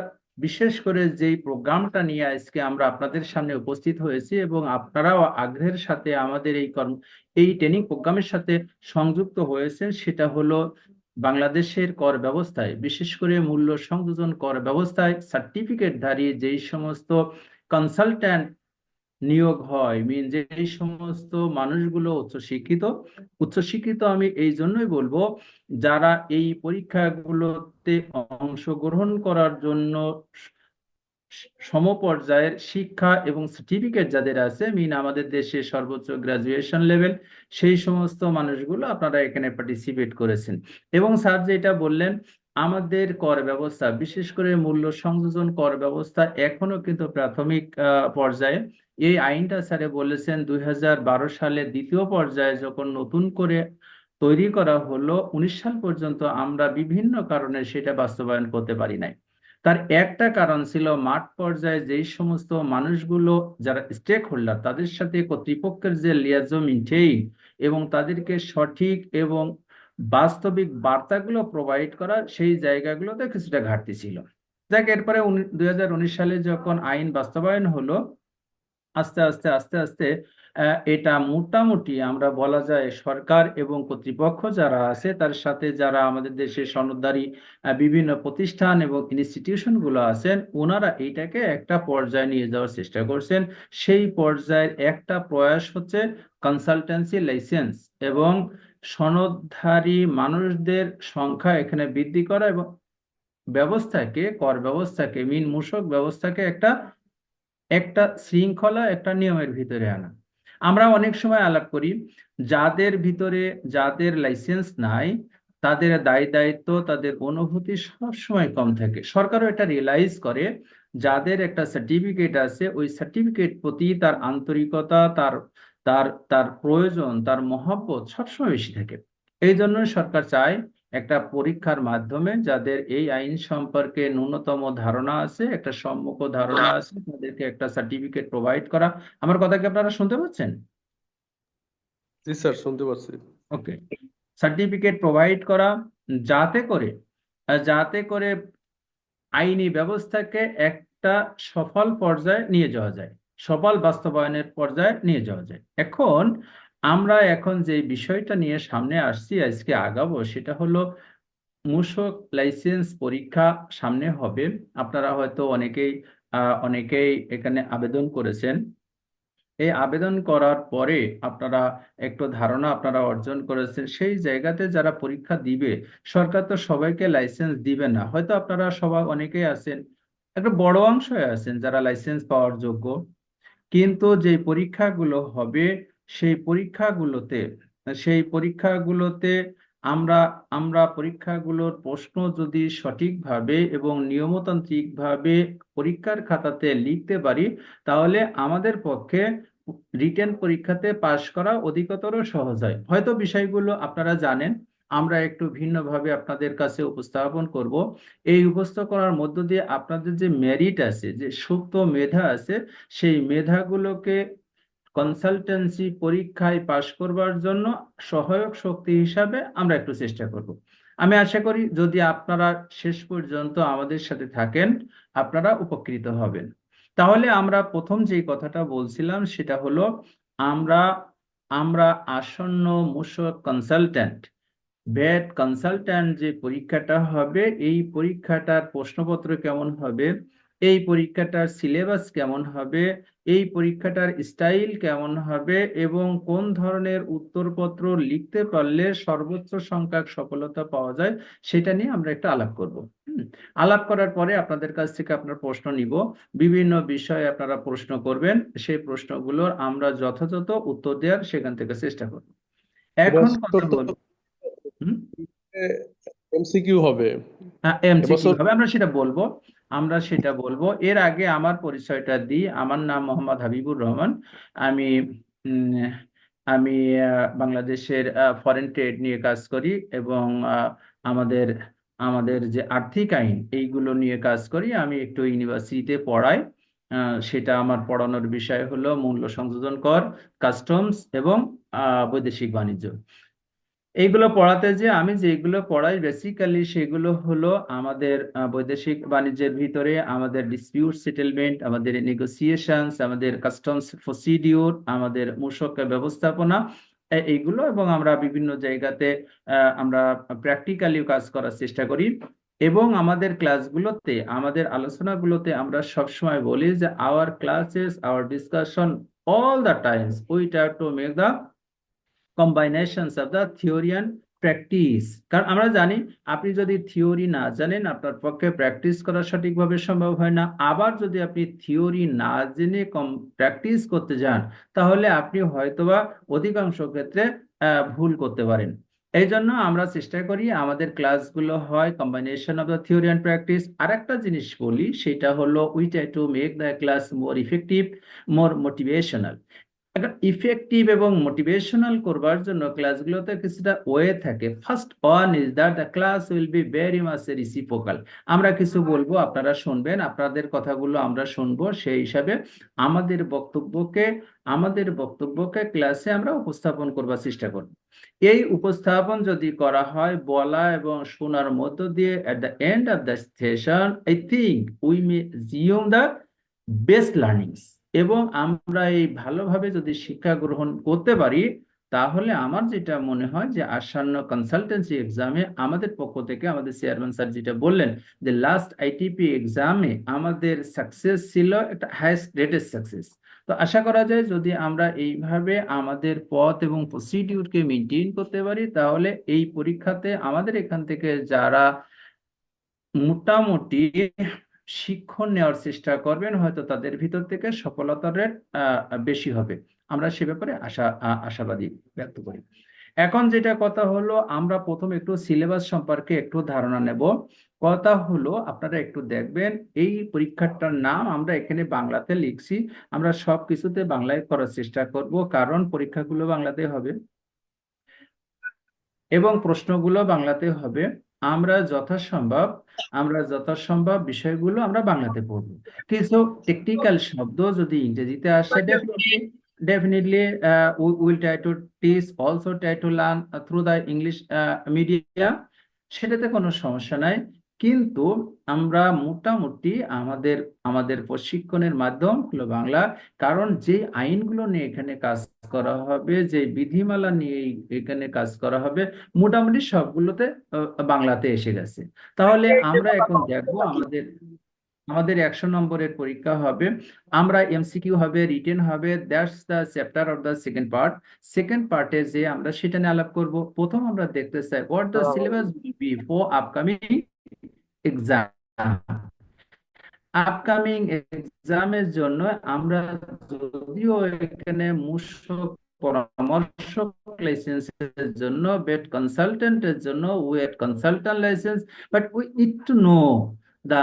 বিশেষ করে যেই প্রোগ্রামটা নিয়ে আজকে আমরা আপনাদের সামনে উপস্থিত হয়েছি এবং আপনারাও আগ্রহের সাথে আমাদের এই ট্রেনিং প্রোগ্রামের সাথে সংযুক্ত হয়েছে, সেটা হলো বাংলাদেশের কর ব্যবস্থায়, বিশেষ করে মূল্য সংযোজন কর ব্যবস্থায় সার্টিফিকেটধারী যেই সমস্ত কনসালট্যান্ট নিয়োগ হয়, মিন যে এই সমস্ত মানুষগুলো উচ্চশিক্ষিত আমি এই জন্যই বলবো, যারা এই পরীক্ষাগুলোতে অংশগ্রহণ করার জন্য সমপর্যায়ের শিক্ষা এবং সার্টিফিকেট যাদের আছে, মিন আমাদের দেশে সর্বোচ্চ গ্রাজুয়েশন লেভেল, সেই সমস্ত মানুষগুলো আপনারা এখানে পার্টিসিপেট করেছেন। এবং স্যার যেটা বললেন, আমাদের কর ব্যবস্থা, বিশেষ করে মূল্য সংযোজন কর ব্যবস্থা এখনো কিন্তু প্রাথমিক পর্যায়ে। এই আইনটা স্যারে বলেছেন 2012 সালে দ্বিতীয় পর্যায়ে যখন নতুন করে তৈরি করা হলো, 19 সাল পর্যন্ত আমরা বিভিন্ন কারণে সেটা বাস্তবায়ন করতে পারি নাই। তার একটা কারণ ছিল মাঠ পর্যায়ে যেই সমস্ত মানুষগুলো যারা স্টেক হোল্ডার, তাদের সাথে কর্তৃপক্ষের যে লিয়াজো মেইনটেইন এবং তাদেরকে সঠিক এবং বাস্তবিক বার্তাগুলো প্রোভাইড করা, সেই জায়গাগুলোতে কিছুটা ঘাটতি ছিল। যাক, এরপরে 2019 সালে যখন আইন বাস্তবায়ন হলো, আস্তে আস্তে আস্তে আস্তে এটা মোটামুটি আমরা বলা যায় সরকার এবং কর্তৃপক্ষ যারা আছে তার সাথে যারা আমাদের দেশের সনদধারী বিভিন্ন প্রতিষ্ঠান এবং ইনস্টিটিউশন গুলো আছেন, ওনারা এইটাকে একটা পর্যায়ে নিয়ে যাওয়ার চেষ্টা করছেন। সেই পর্যায়ের একটা প্রয়াস হচ্ছে কনসালটেন্সি লাইসেন্স এবং সনদধারী মানুষদের সংখ্যা এখানে বৃদ্ধি করা এবং ব্যবস্থাকে, কর ব্যবস্থাকে, মূসক ব্যবস্থাকে একটা একটা শৃঙ্খলা, একটা নিয়মের ভিতরে আনা। আমরা অনেক সময় আলাপ করি যাদের ভিতরে, যাদের লাইসেন্স নাই, তাদের দায় দায়িত্ব, তাদের অনুভূতি সবসময় কম থাকে। সরকারও এটা রিয়েলাইজ করে, যাদের একটা সার্টিফিকেট আছে ওই সার্টিফিকেট প্রতি তার আন্তরিকতা, তার তার তার প্রয়োজন, তার মহব্বত সবসময় বেশি থাকে। এই জন্য সরকার চায় একটা পরীক্ষার মাধ্যমে যাদের এই আইন সম্পর্কে ন্যূনতম ধারণা আছে, একটা সম্মুখ ধারণা আছে, তাদেরকে একটা সার্টিফিকেট প্রোভাইড করা। আমার কথা কি আপনারা শুনতে পাচ্ছেন? জি স্যার, শুনতে পাচ্ছি। ওকে, সার্টিফিকেট প্রোভাইড করা যাতে করে যাতে করে আইনি ব্যবস্থাকে একটা সফল পর্যায়ে নিয়ে যাওয়া যায়, সফল বাস্তবায়নের পর্যায়ে নিয়ে যাওয়া যায়। আমরা এখন যে বিষয়টা নিয়ে সামনে আসছি, আজকে আগাবো, সেটা হলো মূসক লাইসেন্স পরীক্ষা সামনে হবে। আপনারা হয়তো অনেকেই এখানে আবেদন করেছেন। এই আবেদন করার পরে আপনারা একটু ধারণা আপনারা অর্জন করেছেন। সেই জায়গাতে যারা পরীক্ষা দিবে, সরকার তো সবাইকে লাইসেন্স দিবে না। হয়তো আপনারা সবাই অনেকেই আছেন, একটা বড় অংশ আছেন যারা লাইসেন্স পাওয়ার যোগ্য, কিন্তু যে পরীক্ষাগুলো হবে সেই পরীক্ষাগুলোতে সেই পরীক্ষাগুলোতে আমরা আমরা পরীক্ষাগুলোর প্রশ্ন যদি সঠিকভাবে এবং নিয়মতান্ত্রিকভাবে পরীক্ষার খাতাতে লিখতে পারি, তাহলে আমাদের পক্ষে রিটেন পরীক্ষাতে পাশ করা অধিকতর সহজ হয়। হয়তো বিষয়গুলো আপনারা জানেন, আমরা একটু ভিন্নভাবে আপনাদের কাছে উপস্থাপন করব। এই উপস্থাপন করার মধ্য দিয়ে আপনাদের যে মেরিট আছে, যে সুপ্ত মেধা আছে, সেই মেধাগুলোকে কনসালটেন্সি পরীক্ষায় পাশ করবার জন্য সহায়ক শক্তি হিসাবে আমরা একটু চেষ্টা করব। আমি আশা করি যদি আপনারা শেষ পর্যন্ত আমাদের সাথে থাকেন, আপনারা উপকৃত হবেন। তাহলে আমরা প্রথম যে কথাটা বলছিলাম সেটা হলো, আমরা আমরা আসন্ন মূসক কনসালটেন্ট, ভ্যাট কনসালট্যান্ট যে পরীক্ষাটা হবে, এই পরীক্ষাটার প্রশ্নপত্র কেমন হবে, এই পরীক্ষাটার সিলেবাস কেমন হবে, এই পরীক্ষাটার স্টাইল কেমন হবে এবং কোন ধরনের উত্তরপত্র লিখতে পারলে সর্বোচ্চ সংখ্যক সফলতা পাওয়া যায়, সেটা নিয়ে আমরা একটা আলাপ করব। আলাপ করার পরে আপনাদের কাছ থেকে আপনার প্রশ্ন নিব, বিভিন্ন বিষয়ে আপনারা প্রশ্ন করবেন, সেই প্রশ্নগুলোর আমরা যথাযথ উত্তর দেওয়ার সেখান থেকে চেষ্টা করব। এখন কথা বলবো। এমসিকিউ হবে। হ্যাঁ, এমসিকিউ এবছর হবে, আমরা সেটা বলবো। এর আগে আমার পরিচয়টা দিই। আমার নাম মোহাম্মদ হাবিবুর রহমান। আমি উম, আমি বাংলাদেশের ফরেন ট্রেড নিয়ে কাজ করি এবং আমাদের আমাদের যে আর্থিক আইন এইগুলো নিয়ে কাজ করি। আমি একটু ইউনিভার্সিটিতে পড়াই। সেটা আমার পড়ানোর বিষয় হলো মূল্য সংযোজন কর, কাস্টমস এবং বৈদেশিক বাণিজ্য। এইগুলো পড়াতে যে আমি যেগুলো পড়াই বেসিক্যালি সেগুলো হলো আমাদের বৈদেশিক বাণিজ্যের ভিতরে আমাদের ডিসপিউট সেটেলমেন্ট, আমাদের নেগোসিয়েশনস, আমাদের কাস্টমস প্রসিডিউর, আমাদের মূসক ব্যবস্থাপনা, এইগুলো। এবং আমরা বিভিন্ন জায়গাতে আমরা প্র্যাকটিক্যালি কাজ করার চেষ্টা করি। এবং আমাদের ক্লাসগুলোতে, আমাদের আলোচনাগুলোতে আমরা সবসময় বলি যে our classes, our discussion, all the times we try to make the কম্বাইনেশনস of the theory and practice. কারণ আমরা জানি আপনি যদি থিওরি না জানেন, আপনার পক্ষে প্র্যাকটিস করা সঠিকভাবে সম্ভব হয় না। আবার যদি আপনি থিওরি না জেনে প্র্যাকটিস করতে যান, তাহলে আপনি হয়তোবা অধিকাংশ ক্ষেত্রে ভুল করতে পারেন। এই জন্য আমরা চেষ্টা করি আমাদের ক্লাসগুলো হয় combination of the theory and practice. আর একটা জিনিস বলি, সেটা হলো we try to make the class more effective, more motivational. Effective এবং মোটিভেশনাল করবার জন্য ক্লাসগুলোতে কিছুটা ওয়ে থাকে। First one is that the class will be very much reciprocal. আমরা কিছু বলবো, আপনারা শুনবেন, আপনাদের কথাগুলো আমরা শুনবো। সেই হিসাবে আমাদের বক্তব্যকে ক্লাসে আমরা উপস্থাপন করবার চেষ্টা করব। এই উপস্থাপন যদি করা হয় বলা এবং শোনার মধ্য দিয়ে, at the end of the session I think we may assume the best learnings. এবং আমরা এই ভালোভাবে যদি শিক্ষা গ্রহণ করতে পারি, তাহলে আমার যেটা মনে হয় যে আসন্ন কনসালটেন্সি এক্সামে আমাদের পক্ষ থেকে, আমাদের চেয়ারম্যান স্যার যেটা বললেন যে লাস্ট আইটিপি এক্সামে আমাদের সাকসেস ছিল একটা হাইয়েস্ট রেটেড সাকসেস। তো আশা করা যায় যদি আমরা এইভাবে আমাদের পথ এবং প্রসিডিউরকে মেনটেন করতে পারি, তাহলে এই পরীক্ষাতে আমাদের এখান থেকে যারা মোটামুটি শিক্ষণ নেওয়ার চেষ্টা করবেন, হয়তো তাদের ভিতর থেকে সফলতার রেট বেশি হবে। আমরা সে ব্যাপারে আশাবাদী ব্যক্ত করি। এখন যেটা কথা হলো, আমরা প্রথম একটু সিলেবাস সম্পর্কে একটু ধারণা নেব। কথা হলো, আপনারা একটু দেখবেন এই পরীক্ষাটার নাম আমরা এখানে বাংলাতে লিখছি। আমরা সব কিছুতে বাংলায় করার চেষ্টা করব, কারণ পরীক্ষাগুলো বাংলাতে হবে এবং প্রশ্নগুলো বাংলাতে হবে। আমরা যথাসম্ভব বিষয়গুলো আমরা বাংলাতে পড়বো। কিছু টেকনিক্যাল শব্দ যদি ইংরেজিতে আসে, definitely we will try to teach, also try to learn through the English media, সেটাতে কোনো সমস্যা নাই। কিন্তু আমরা মোটামুটি আমাদের আমাদের প্রশিক্ষণের মাধ্যম হলো বাংলা, কারণ যে আইনগুলো নিয়ে এখানে কাজ করা হবে, যে বিধিমালা নিয়ে এখানে কাজ করা হবে, মোটামুটি সবগুলোতে বাংলাতে এসে গেছে। তাহলে আমরা এখন দেখবো আমাদের আমাদের 100 নম্বরের পরীক্ষা হবে। আমরা এমসিকিউ হবে, রিটেন হবে, that's the chapter of the second part. Second পার্টে যে আমরা সেটা নিয়ে আলাপ করব। প্রথম আমরা দেখতে চাই what the syllabus will be for upcoming exam. Upcoming এক্সামের জন্য আমরা যদিও এখানে মূসক পরামর্শক লাইসেন্সের জন্য, বেড কনসালটেন্টের জন্য VAT consultant license, but we need to know the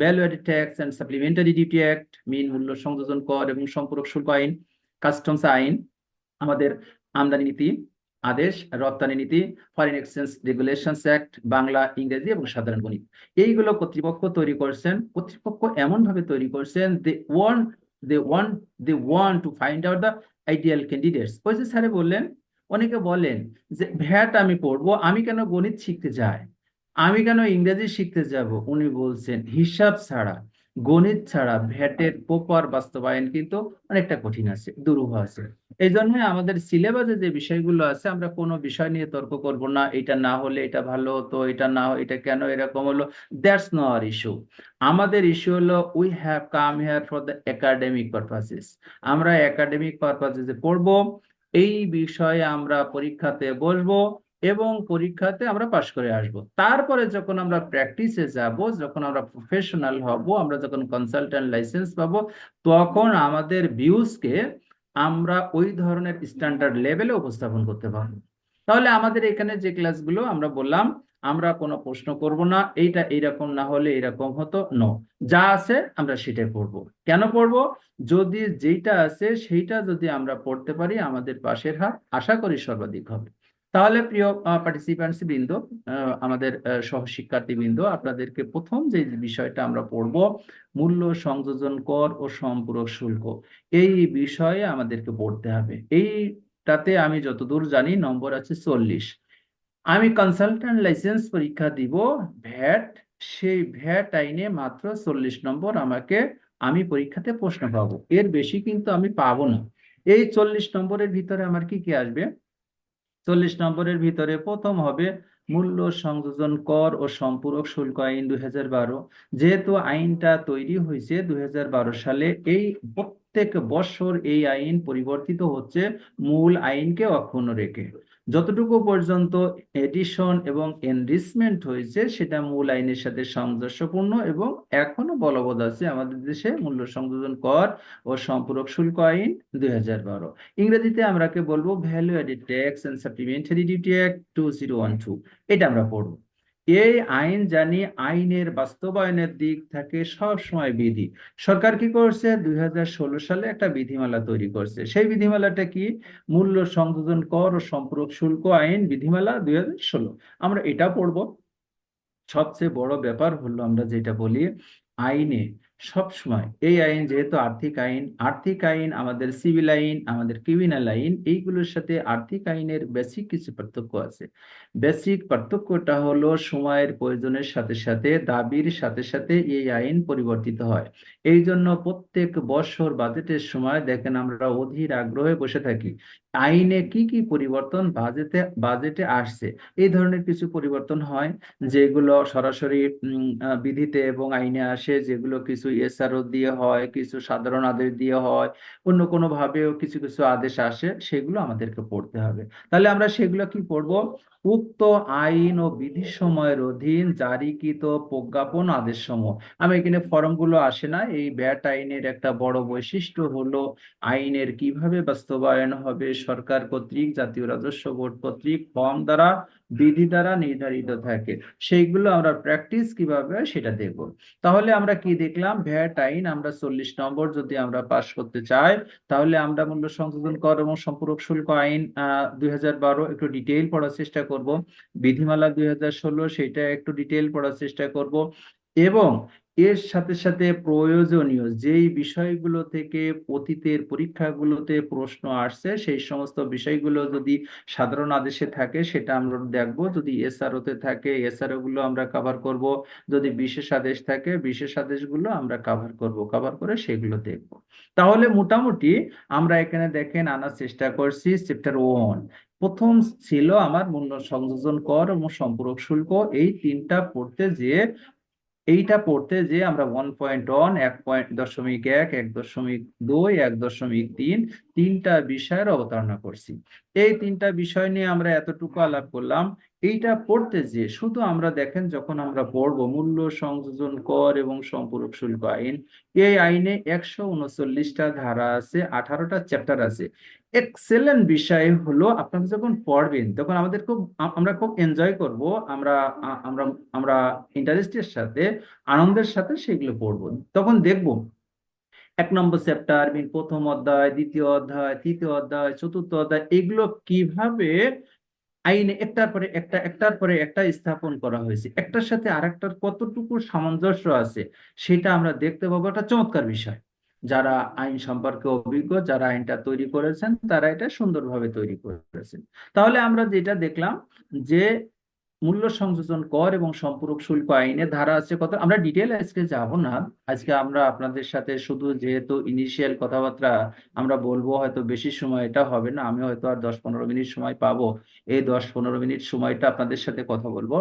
value added tax and supplementary duty act, mean মূল্য সংযোজন কর এবং সম্পূরক শুল্ক আইন, কাস্টমস আইন, আমাদের আমদানি নীতি আদেশ, রপ্তানি নীতি, foreign exchange regulations act, Bangla, ইংরেজি এবং সাধারণ গণিত। এইগুলো কর্তৃপক্ষ তৈরি করছেন। কর্তৃপক্ষ এমন ভাবে তৈরি করছেন, they want to find out the ideal candidates. ওই যে স্যারে বললেন, অনেকে বলেন যে ভ্যাট আমি পড়বো, আমি কেন গণিত শিখতে যাই, আমি কেন ইংরেজি শিখতে যাব। উনি বলছেন হিসাব ছাড়া, গণিত ছাড়া ভ্যাটের প্রপার বাস্তবায়ন কিন্তু অনেকটা কঠিন আছে, দুরূহ আছে। এই জন্যই আমাদের সিলেবাসে যে বিষয়গুলো আছে, আমরা কোনো বিষয় নিয়ে তর্ক করব না, এটা না হলে এটা ভালো হতো, এটা না এটা কেন এরকম হলো, দ্যাটস নো আওয়ার ইস্যু। আমাদের ইস্যু হলো we have come here for the academic purposes. আমরা একাডেমিক পারপাসেসে পড়বো, এই বিষয়ে আমরা পরীক্ষাতে বসবো এবং পরীক্ষাতে আমরা পাশ করে আসব। তারপরে যখন আমরা প্র্যাকটিসে যাব, যখন আমরা প্রফেশনাল হব, আমরা যখন কনসালটেন্ট লাইসেন্স পাবো, তখন আমাদের ভিউজকে আমরা ওই ধরনের স্ট্যান্ডার্ড লেভেলে উপস্থাপন করতে পারবো। তাহলে আমাদের এখানে যে ক্লাসগুলো আমরা বললাম, আমরা কোনো প্রশ্ন করব না, এইটা এইরকম না হলে এরকম হতো, নো, যা আছে আমরা সেটাই পড়বো। কেন পড়বো? যদি যেটা আছে সেইটা যদি আমরা পড়তে পারি, আমাদের পাশের হাত আশা করি সর্বাধিক হবে। তাহলে প্রিয় পার্টিসিপ্যান্টস বৃন্দ, আমাদের সহশিক্ষার্থী বৃন্দ, আপনাদেরকে প্রথম যে বিষয়টা আমরা পড়ব, মূল্য সংযোজন কর ও সম্পূরক শুল্ক, এই বিষয়ে আমাদেরকে পড়তে হবে। এইটাতে আমি যতদূর জানি নম্বর আছে 40। আমি কনসালটেন্ট লাইসেন্স পরীক্ষা দিব, ভ্যাট, সেই ভ্যাট আইনে মাত্র 40 নম্বর আমি পরীক্ষাতে প্রশ্ন পাবো, এর বেশি কিন্তু আমি পাবো না। এই 40 নম্বরের ভিতরে আমার কি কি আসবে? 40 নম্বরের ভিতরে প্রথম হবে মূল্য সংযোজন কর ও সম্পূরক শুল্ক আইন 2012। যেহেতু আইনটা তৈরি হয়েছে 2012 সালে, এই প্রত্যেক বছর এই আইন পরিবর্তিত হচ্ছে মূল আইনকে অক্ষুণ্ণ রেখে। যতটুকু পর্যন্ত এডিশন এবং এনরিচমেন্ট হয়েছে সেটা মূল আইনের সাথে সামঞ্জস্যপূর্ণ এবং এখনো বলবৎ আছে আমাদের দেশে মূল্য সংযোজন কর ও সম্পূরক শুল্ক আইন 2012। ইংরেজিতে আমরাকে বলবো value added tax and supplementary duty act 2012। এটা আমরা পড়বো। এই আইন জানি আইনের বাস্তবায়নের দিক থেকে সব সময় বিধি। সরকার কি করছে? 2016 সালে একটা বিধিমালা তৈরি করছে। সেই বিধিমালাটা কি? মূল্য সংযোজন কর ও সম্পূরক শুল্ক আইন বিধিমালা 2016। আমরা এটা পড়বো। সবচেয়ে বড় ব্যাপার হলো আমরা যেটা বলি, আইনে সবসময় এই আইন যেহেতু আর্থিক আইন আমাদের সিভিল আইন, আমাদের ক্রিমিনাল আইন, এইগুলোর সাথে আর্থিক আইনের বেসিক কিছু পার্থক্য আছে। বেসিক পার্থক্যটা হলো সময়ের প্রয়োজনের সাথে সাথে, দাবির সাথে সাথে এই আইন পরিবর্তিত হয়। এই জন্য প্রত্যেক বছর বাজেটের সময় দেখেন আমরা অধীর আগ্রহে বসে থাকি আইনে কি কি পরিবর্তন বাজেটে আসছে। এই ধরনের কিছু পরিবর্তন হয় যেগুলো সরাসরি বিধিতে এবং আইনে আসে, যেগুলো কিছু এসআরও দিয়ে হয়, কিছু সাধারণ আদেশ দিয়ে হয়, অন্য কোনো ভাবেও কিছু কিছু আদেশ আসে, সেগুলো আমাদেরকে পড়তে হবে। তাহলে আমরা সেগুলো কি পড়বো? উক্ত আইন ও বিধি সময়ের অধীন জারিকৃত প্রজ্ঞাপন আদেশসমূহ। আমি এখানে ফর্মগুলো আসে না। এই ভ্যাট আইনের একটা বড় বৈশিষ্ট্য হলো আইনের কিভাবে বাস্তবায়ন হবে সরকার কর্তৃক, জাতীয় রাজস্ব বোর্ড কর্তৃক ফর্ম দ্বারা, বিধি দ্বারা নির্ধারিত থাকে। সেইগুলো আমরা প্র্যাকটিস কিভাবে হয় সেটা দেখব। তাহলে আমরা কি দেখলাম? ভ্যাট আইন আমরা 40 নম্বর যদি আমরা পাশ করতে চাই, তাহলে আমরা মূল্য সংযোজন কর এবং সম্পূরক শুল্ক আইন 2012 একটু ডিটেইল পড়ার চেষ্টা করব। বিধিমালা 2016 সেটা একটু ডিটেইল পড়ার চেষ্টা করব। এবং এর সাথে সাথে প্রয়োজনীয় যেই বিষয়গুলো থেকে অতীতের পরীক্ষাগুলোতে প্রশ্ন আসছে, সেই সমস্ত বিষয়গুলো যদি সাধারণ আদেশে থাকে সেটা আমরা দেখব, যদি এসআরওতে থাকে এসআরও গুলো আমরা কভার করব, যদি বিশেষ আদেশ থাকে বিশেষ আদেশগুলো আমরা কভার করে সেগুলো দেখব। তাহলে মোটামুটি আমরা এখানে দেখেন আনার চেষ্টা করছি চ্যাপ্টার 1। প্রথম ছিল আমার মূল্য সংযোজন কর এবং সম্পূরক শুল্ক। এই তিনটা পড়তে যে আমরা 1.1, 1.1, 1.2, 1.3 তিনটা বিষয়ের অবতারণা করছি। এই তিনটা বিষয় নিয়ে আমরা এতটুকু আলাপ করলাম। এইটা পড়তে যে শুধু আমরা দেখেন যখন আমরা পড়বো মূল্য সংযোজন কর এবং সম্পূরক শুল্ক আইন, এই আইনে 139টা ধারা আছে, 18টা চ্যাপ্টার আছে। এক্সেলেন্ট বিষয় হলো আপনারা যখন পড়বেন তখন আমরা খুব এনজয় করব। আমরা আমরা আমরা ইন্টারেস্টের সাথে, আনন্দের সাথে সেগুলো পড়বো। তখন দেখব 1 নম্বর চ্যাপ্টার, প্রথম অধ্যায়, দ্বিতীয় অধ্যায়, তৃতীয় অধ্যায়, চতুর্থ অধ্যায়, এগুলো কিভাবে আইনে একটার পরে একটা স্থাপন করা হয়েছে, একটার সাথে আরেকটার কতটুকু সামঞ্জস্য আছে সেটা আমরা দেখতে পাবো। একটা চমৎকার বিষয়। যারা আইন সম্পর্কে অভিজ্ঞ, যারা আইনটা তৈরি করেছেন, তারা এটা সুন্দরভাবে তৈরি করেছেন। তাহলে আমরা যেটা দেখলাম যে মূল্য সংযোজন কর এবং সম্পূরক শুল্ক আইনে ধারা আছে কত, আমরা ডিটেল আজকে যাব না। আজকে আমরা আপনাদের সাথে শুধু যেহেতু ইনিশিয়াল কথাবার্তা আমরা বলবো, হয়তো বেশি সময় এটা হবে না, আমি হয়তো আর 10-15 মিনিট সময় পাবো। এই 10-15 মিনিট সময়টা আপনাদের সাথে কথা বলবো।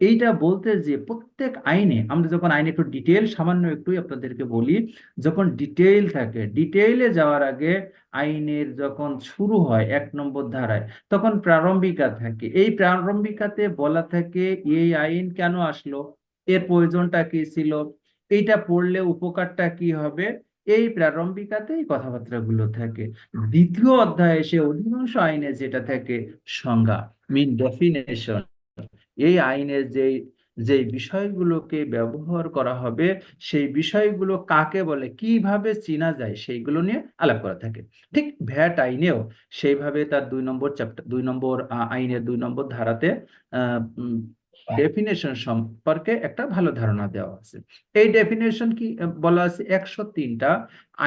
এইটা বলতে যে প্রত্যেক আইনে আমরা যখন আইনে একটু ডিটেল সামান্য একটু আপনাদেরকে বলি, যখন ডিটেইল থাকে, ডিটেইলে যাওয়ার আগে আইনের যখন শুরু হয় 1 নম্বর ধারায়, তখন প্রারম্ভিকা থাকে। এই প্রারম্ভিকাতে বলা থাকে এই আইন কেন আসলো, এর প্রয়োজনটা কি ছিল, এইটা পড়লে উপকারটা কি হবে, এই প্রারম্ভিকাতে এই কথাবার্তাগুলো থাকে। দ্বিতীয় অধ্যায়ে এসে অধিকাংশ আইনে যেটা থাকে সংজ্ঞা, ডেফিনেশন, এই আইনের যে যে বিষয়গুলোকে ব্যবহার করা হবে সেই বিষয়গুলো কাকে বলে, কিভাবে চেনা যায়, সেইগুলো নিয়ে আলাপ করা থাকে। ঠিক ভ্যাট আইনেও সেইভাবে তার 2 নম্বর চ্যাপ্টার, 2 নম্বর আইনের 2 নম্বর ধারাতে ডেফিনেশন সম্পর্কে একটা ভালো ধারণা দেওয়া আছে। এই ডেফিনেশন কি বলা আছে? 103টা,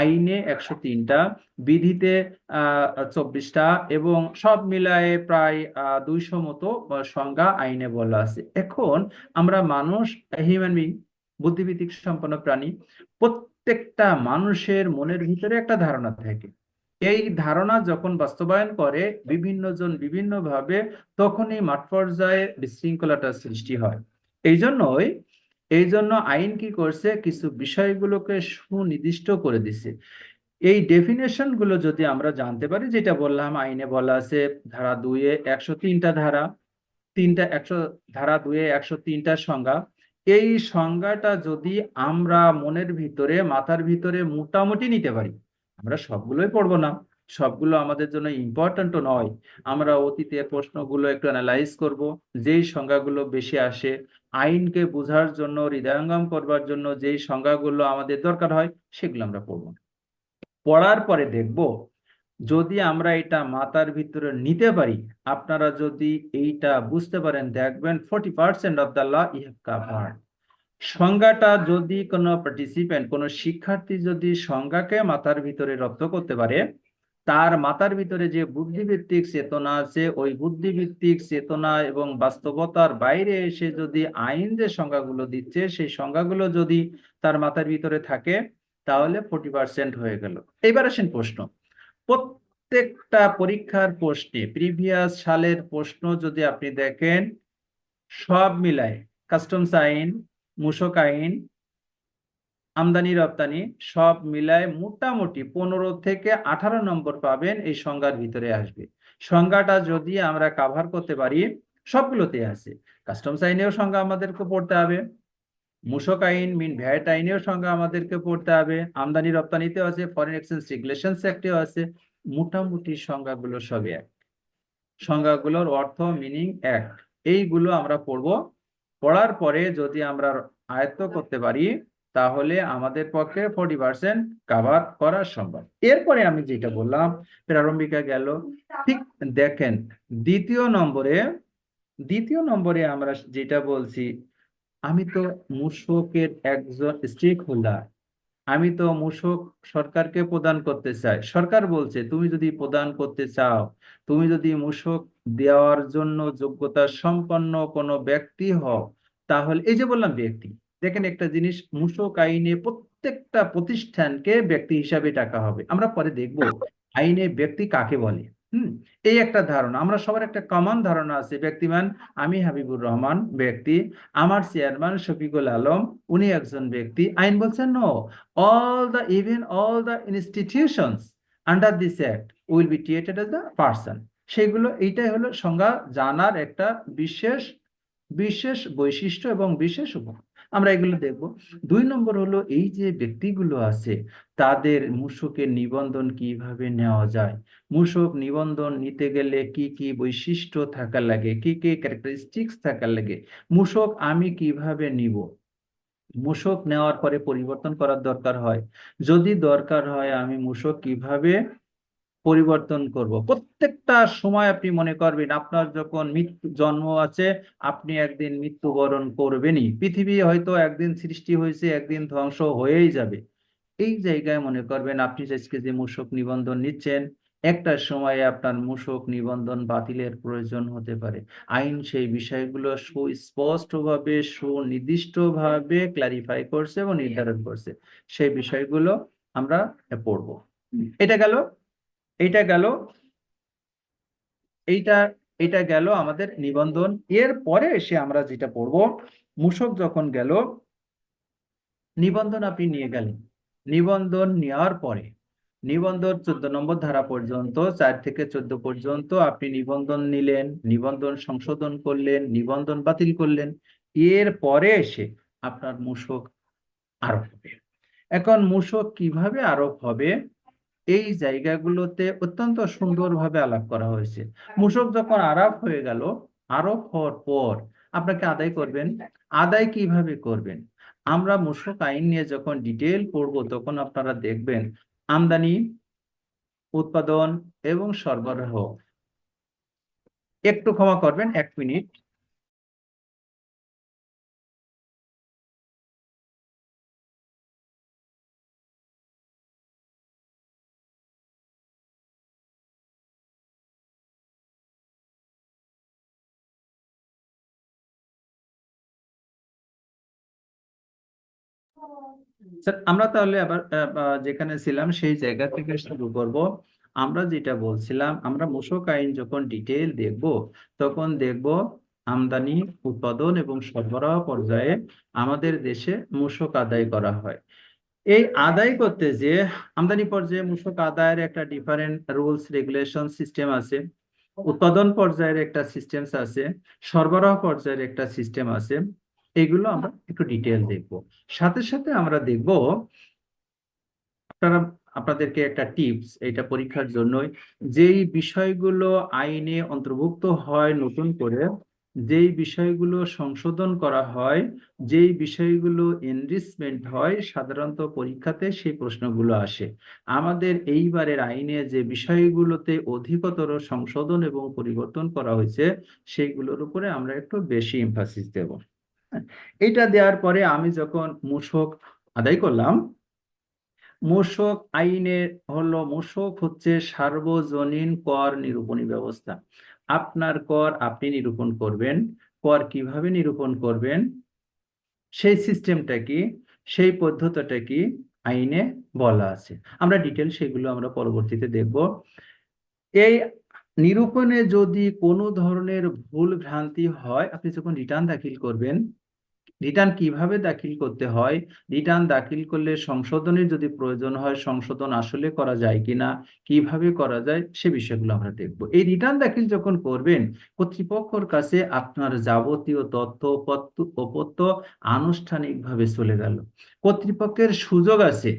আইনে 103টা, বিধিতে 24টা, এবং সব মিলায়ে প্রায় 200 মতো সংজ্ঞা আইনে বলা আছে। এখন আমরা মানুষ, হিউম্যান বিং, বুদ্ধিভিত্তিক সম্পন্ন প্রাণী, প্রত্যেকটা মানুষের মনের ভিতরে একটা ধারণা থাকে। এই ধারণা যখন বাস্তবায়ন করে বিভিন্ন জন বিভিন্ন ভাবে, তখনই মাঠ পর্যায়ে বিশৃঙ্খলাটার সৃষ্টি হয়। এই জন্য আইন কি করছে, কিছু বিষয়গুলোকে সুনির্দিষ্ট করে দিছে। এই ডেফিনেশন গুলো যদি আমরা জানতে পারি, যেটা বললাম আইনে বলা আছে ধারা 2-এ 103টা ধারা, ধারা 2-এ 103টা সংজ্ঞা। এই সংজ্ঞাটা যদি আমরা মনের ভিতরে, মাথার ভিতরে মোটামুটি নিতে পারি, আমরা সবগুলোই পড়বো না, সবগুলো আমাদের জন্য ইম্পর্ট্যান্টও নয়, আমরা অতীতের প্রশ্নগুলো একটু অ্যানালাইজ করব, যেই সংজ্ঞাগুলো বেশি আসে, আইনকে বোঝার জন্য, হৃদয়ঙ্গম করবার জন্য যেই সংজ্ঞাগুলো আমাদের দরকার হয়, সেগুলো আমরা পড়বো। পড়ার পরে দেখব যদি আমরা এটা মাথার ভিতরে নিতে পারি, আপনারা যদি এইটা বুঝতে পারেন, দেখবেন 40% of the law you have covered. সংজ্ঞাটা যদি কোনো পার্টিসিপেন্ট, কোনো শিক্ষার্থী যদি সংজ্ঞাকে মাথার ভিতরে রপ্ত করতে পারে, তার মাথার ভিতরে যে বুদ্ধিভিত্তিক চেতনা আছে, ওই বুদ্ধিভিত্তিক চেতনা এবং বাস্তবতার বাইরে এসে যদি আইন যে সংজ্ঞাগুলো দিচ্ছে সেই সংজ্ঞাগুলো যদি তার মাথার ভিতরে থাকে, তাহলে 40% হয়ে গেল। এবার আসেন প্রশ্ন। প্রত্যেকটা পরীক্ষার প্রশ্নে প্রিভিয়াস সালের প্রশ্ন যদি আপনি দেখেন, সব মিলায় কাস্টমস আইন, মূসক আইন, আমদানি রপ্তানি সব মিলায় মোটামুটি 15 থেকে 18 নম্বর পাবেন, এই সংজ্ঞার ভিতরে আসবে। সংজ্ঞাটা যদি আমরা কাভার করতে পারি, সবগুলোতে আছে। কাস্টমস আইনেও সংজ্ঞা আমাদেরকে পড়তে হবে, মূসক আইন মিন ভ্যাট আইনেও সংজ্ঞা আমাদেরকে পড়তে হবে, আমদানি রপ্তানিতেও আছে, ফরেন এক্সচেঞ্জ রেগুলেশনস অ্যাক্টেও আছে। মোটামুটি সংজ্ঞাগুলো সবই এক, সংজ্ঞাগুলোর অর্থ মিনিং এক। এইগুলো আমরা পড়বো। পড়ার পরে যদি আমরা আয়ত্ত করতে পারি, তাহলে আমাদের পক্ষে 40% কভার করা সম্ভব। এরপরে আমি যেটা বললাম, প্রারম্ভিকা গেল। ঠিক দেখেন, দ্বিতীয় নম্বরে আমরা যেটা বলছি, আমি তো মূসকের একজন স্টেক হোল্ডার, আমি তো মূসক সরকারকে প্রদান করতে চাই। সরকার বলছে তুমি যদি প্রদান করতে চাও, তুমি যদি মূসক দেওয়ার জন্য যোগ্যতা সম্পন্ন কোনো ব্যক্তি হও, তাহলে এই যে বললাম ব্যক্তি, দেখেন একটা জিনিস, মূসক আইনে প্রত্যেকটা প্রতিষ্ঠানকে ব্যক্তি হিসাবে ডাকা হবে। আমরা পরে দেখব আইনে ব্যক্তি কাকে বলে। এই একটা ধারণা, আমরা সবার একটা কমন ধারণা আছে, ব্যক্তিমান আমি হাবিবুর রহমান ব্যক্তি, আমার চেয়ারম্যান শফিকুল আলম উনি একজন ব্যক্তি। আইন বলছে no, even all the institutions under this act will be treated as the person। সেগুলো, এইটাই হলো সংজ্ঞা জানার একটা বিশেষ বিশেষ বৈশিষ্ট্য এবং বিশেষ উপকার। আমরা এগুলো দেখব। 2 নম্বর হলো, এই যে ব্যক্তিগুলো আছে তাদের মূসকের নিবন্ধন কিভাবে নেওয়া যায়, মূসক নিবন্ধন নিতে গেলে কি কি বৈশিষ্ট্য থাকা লাগে, কি কি ক্যারেক্টারিস্টিক্স থাকা লাগে, মূসক আমি কিভাবে নিব, মূসক নেওয়ার পরে পরিবর্তন করার দরকার হয়, যদি দরকার হয় আমি মূসক কিভাবে পরিবর্তন করব। প্রত্যেকটা সময় আপনি মনে করবেন আপনার যখন জন্ম আছে, আপনি একদিন মৃত্যুবরণ করবেনই। পৃথিবী হয়তো একদিন সৃষ্টি হয়েছে, একদিন ধ্বংস হয়েই যাবে। এই জায়গায় মনে করবেন আপনি আজকে যে মূসক নিবন্ধন নিচ্ছেন, একটা সময়ে আপনার মূসক নিবন্ধন বাতিলের প্রয়োজন হতে পারে। আইন সেই বিষয়গুলো সুস্পষ্টভাবে সুনির্দিষ্টভাবে ক্লারিফাই করছে এবং নির্ধারণ করছে। সেই বিষয়গুলো আমরা পড়বো। এটা গেল, এইটা গেল, এইটা এটা গেল আমাদের নিবন্ধন। এর পরে এসে আমরা যেটা পড়বো, মূসক যখন গেল, নিবন্ধন আপনি নিয়ে গেলেন, নিবন্ধন নেওয়ার পরে নিবন্ধন 14 নম্বর ধারা পর্যন্ত, 4 থেকে 14 পর্যন্ত আপনি নিবন্ধন নিলেন, নিবন্ধন সংশোধন করলেন, নিবন্ধন বাতিল করলেন। এর পরে এসে আপনার মূসক আরোপ হবে। এখন মূসক কিভাবে আরোপ হবে, এই জায়গাগুলোতে অত্যন্ত সুন্দরভাবে আলাপ করা হয়েছে। মূসক যখন আরোপ হয়ে গেল, আরোপ হওয়ার পর আপনাকে আদায় করবেন। আদায় কিভাবে করবেন, আমরা মূসক আইন নিয়ে যখন ডিটেল পড়বো, তখন আপনারা দেখবেন আমদানি, উৎপাদন এবং সরবরাহ। একটু ক্ষমা করবেন, 1 মিনিট। স্যার, আমরা তাহলে আবার যেখানে ছিলাম সেই জায়গা থেকে শুরু করব। আমরা যেটা বলছিলাম, আমরা মূসক আইন যখন ডিটেইল দেখব, তখন দেখব আমদানি, উৎপাদন এবং সরবরাহ পর্যায়ে আমাদের দেশে মূসক আদায় করা হয়। এই আদায় করতে যে আমদানি পর্যায়ে মূসক আদায়ের একটা ডিফারেন্ট রুলস রেগুলেশন সিস্টেম আছে, উৎপাদন পর্যায়ের একটা সিস্টেম আছে, সরবরাহ পর্যায়ের একটা সিস্টেম আছে। এগুলো আমরা একটু ডিটেল দেখব। সাথে সাথে আমরা দেখব, আপনারা আপনাদেরকে একটা টিপস, এটা পরীক্ষার জন্যই, যেই বিষয়গুলো আইনে অন্তর্ভুক্ত হয় নতুন করে, যেই বিষয়গুলো সংশোধন করা হয়, যেই বিষয়গুলো এনরিচমেন্ট হয়, সাধারণত পরীক্ষাতে সেই প্রশ্নগুলো আসে। আমাদের এইবারের আইনে যে বিষয়গুলোতে অধিকতর সংশোধন এবং পরিবর্তন করা হয়েছে, সেইগুলোর উপরে আমরা একটু বেশি এমফাসিস দেব। এটা দেওয়ার পরে আমি যখন মূসক আদায় করলাম, মূসক আইনের মূসক হচ্ছে সার্বজনীন কর নিরূপণী ব্যবস্থা। আপনার কর আপনি নিরূপণ করবেন, কর কিভাবে নিরূপণ করবেন সেই সিস্টেমটা কি, সেই পদ্ধতিটা কি আইনে বলা আছে। আমরা ডিটেল সেগুলো আমরা পরবর্তীতে দেখব। এই নিরূপণে যদি কোনো ধরনের ভুল ভ্রান্তি হয়, আপনি যখন রিটার্ন দাখিল করবেন, রিটার্ন কিভাবে দাখিল করতে হয়, রিটার্ন দাখিল করলে সংশোধনের যদি প্রয়োজন হয় সংশোধন আসলে করা যায় কিনা, কিভাবে করা যায়, সে বিষয়গুলো আমরা দেখব। এই রিটার্ন দাখিল যখন করবেন, কর্তৃপক্ষের কাছে আপনার যাবতীয় তথ্য উপত্য আনুষ্ঠানিকভাবে চলে গেল। কর্তৃপক্ষের সুযোগ আছে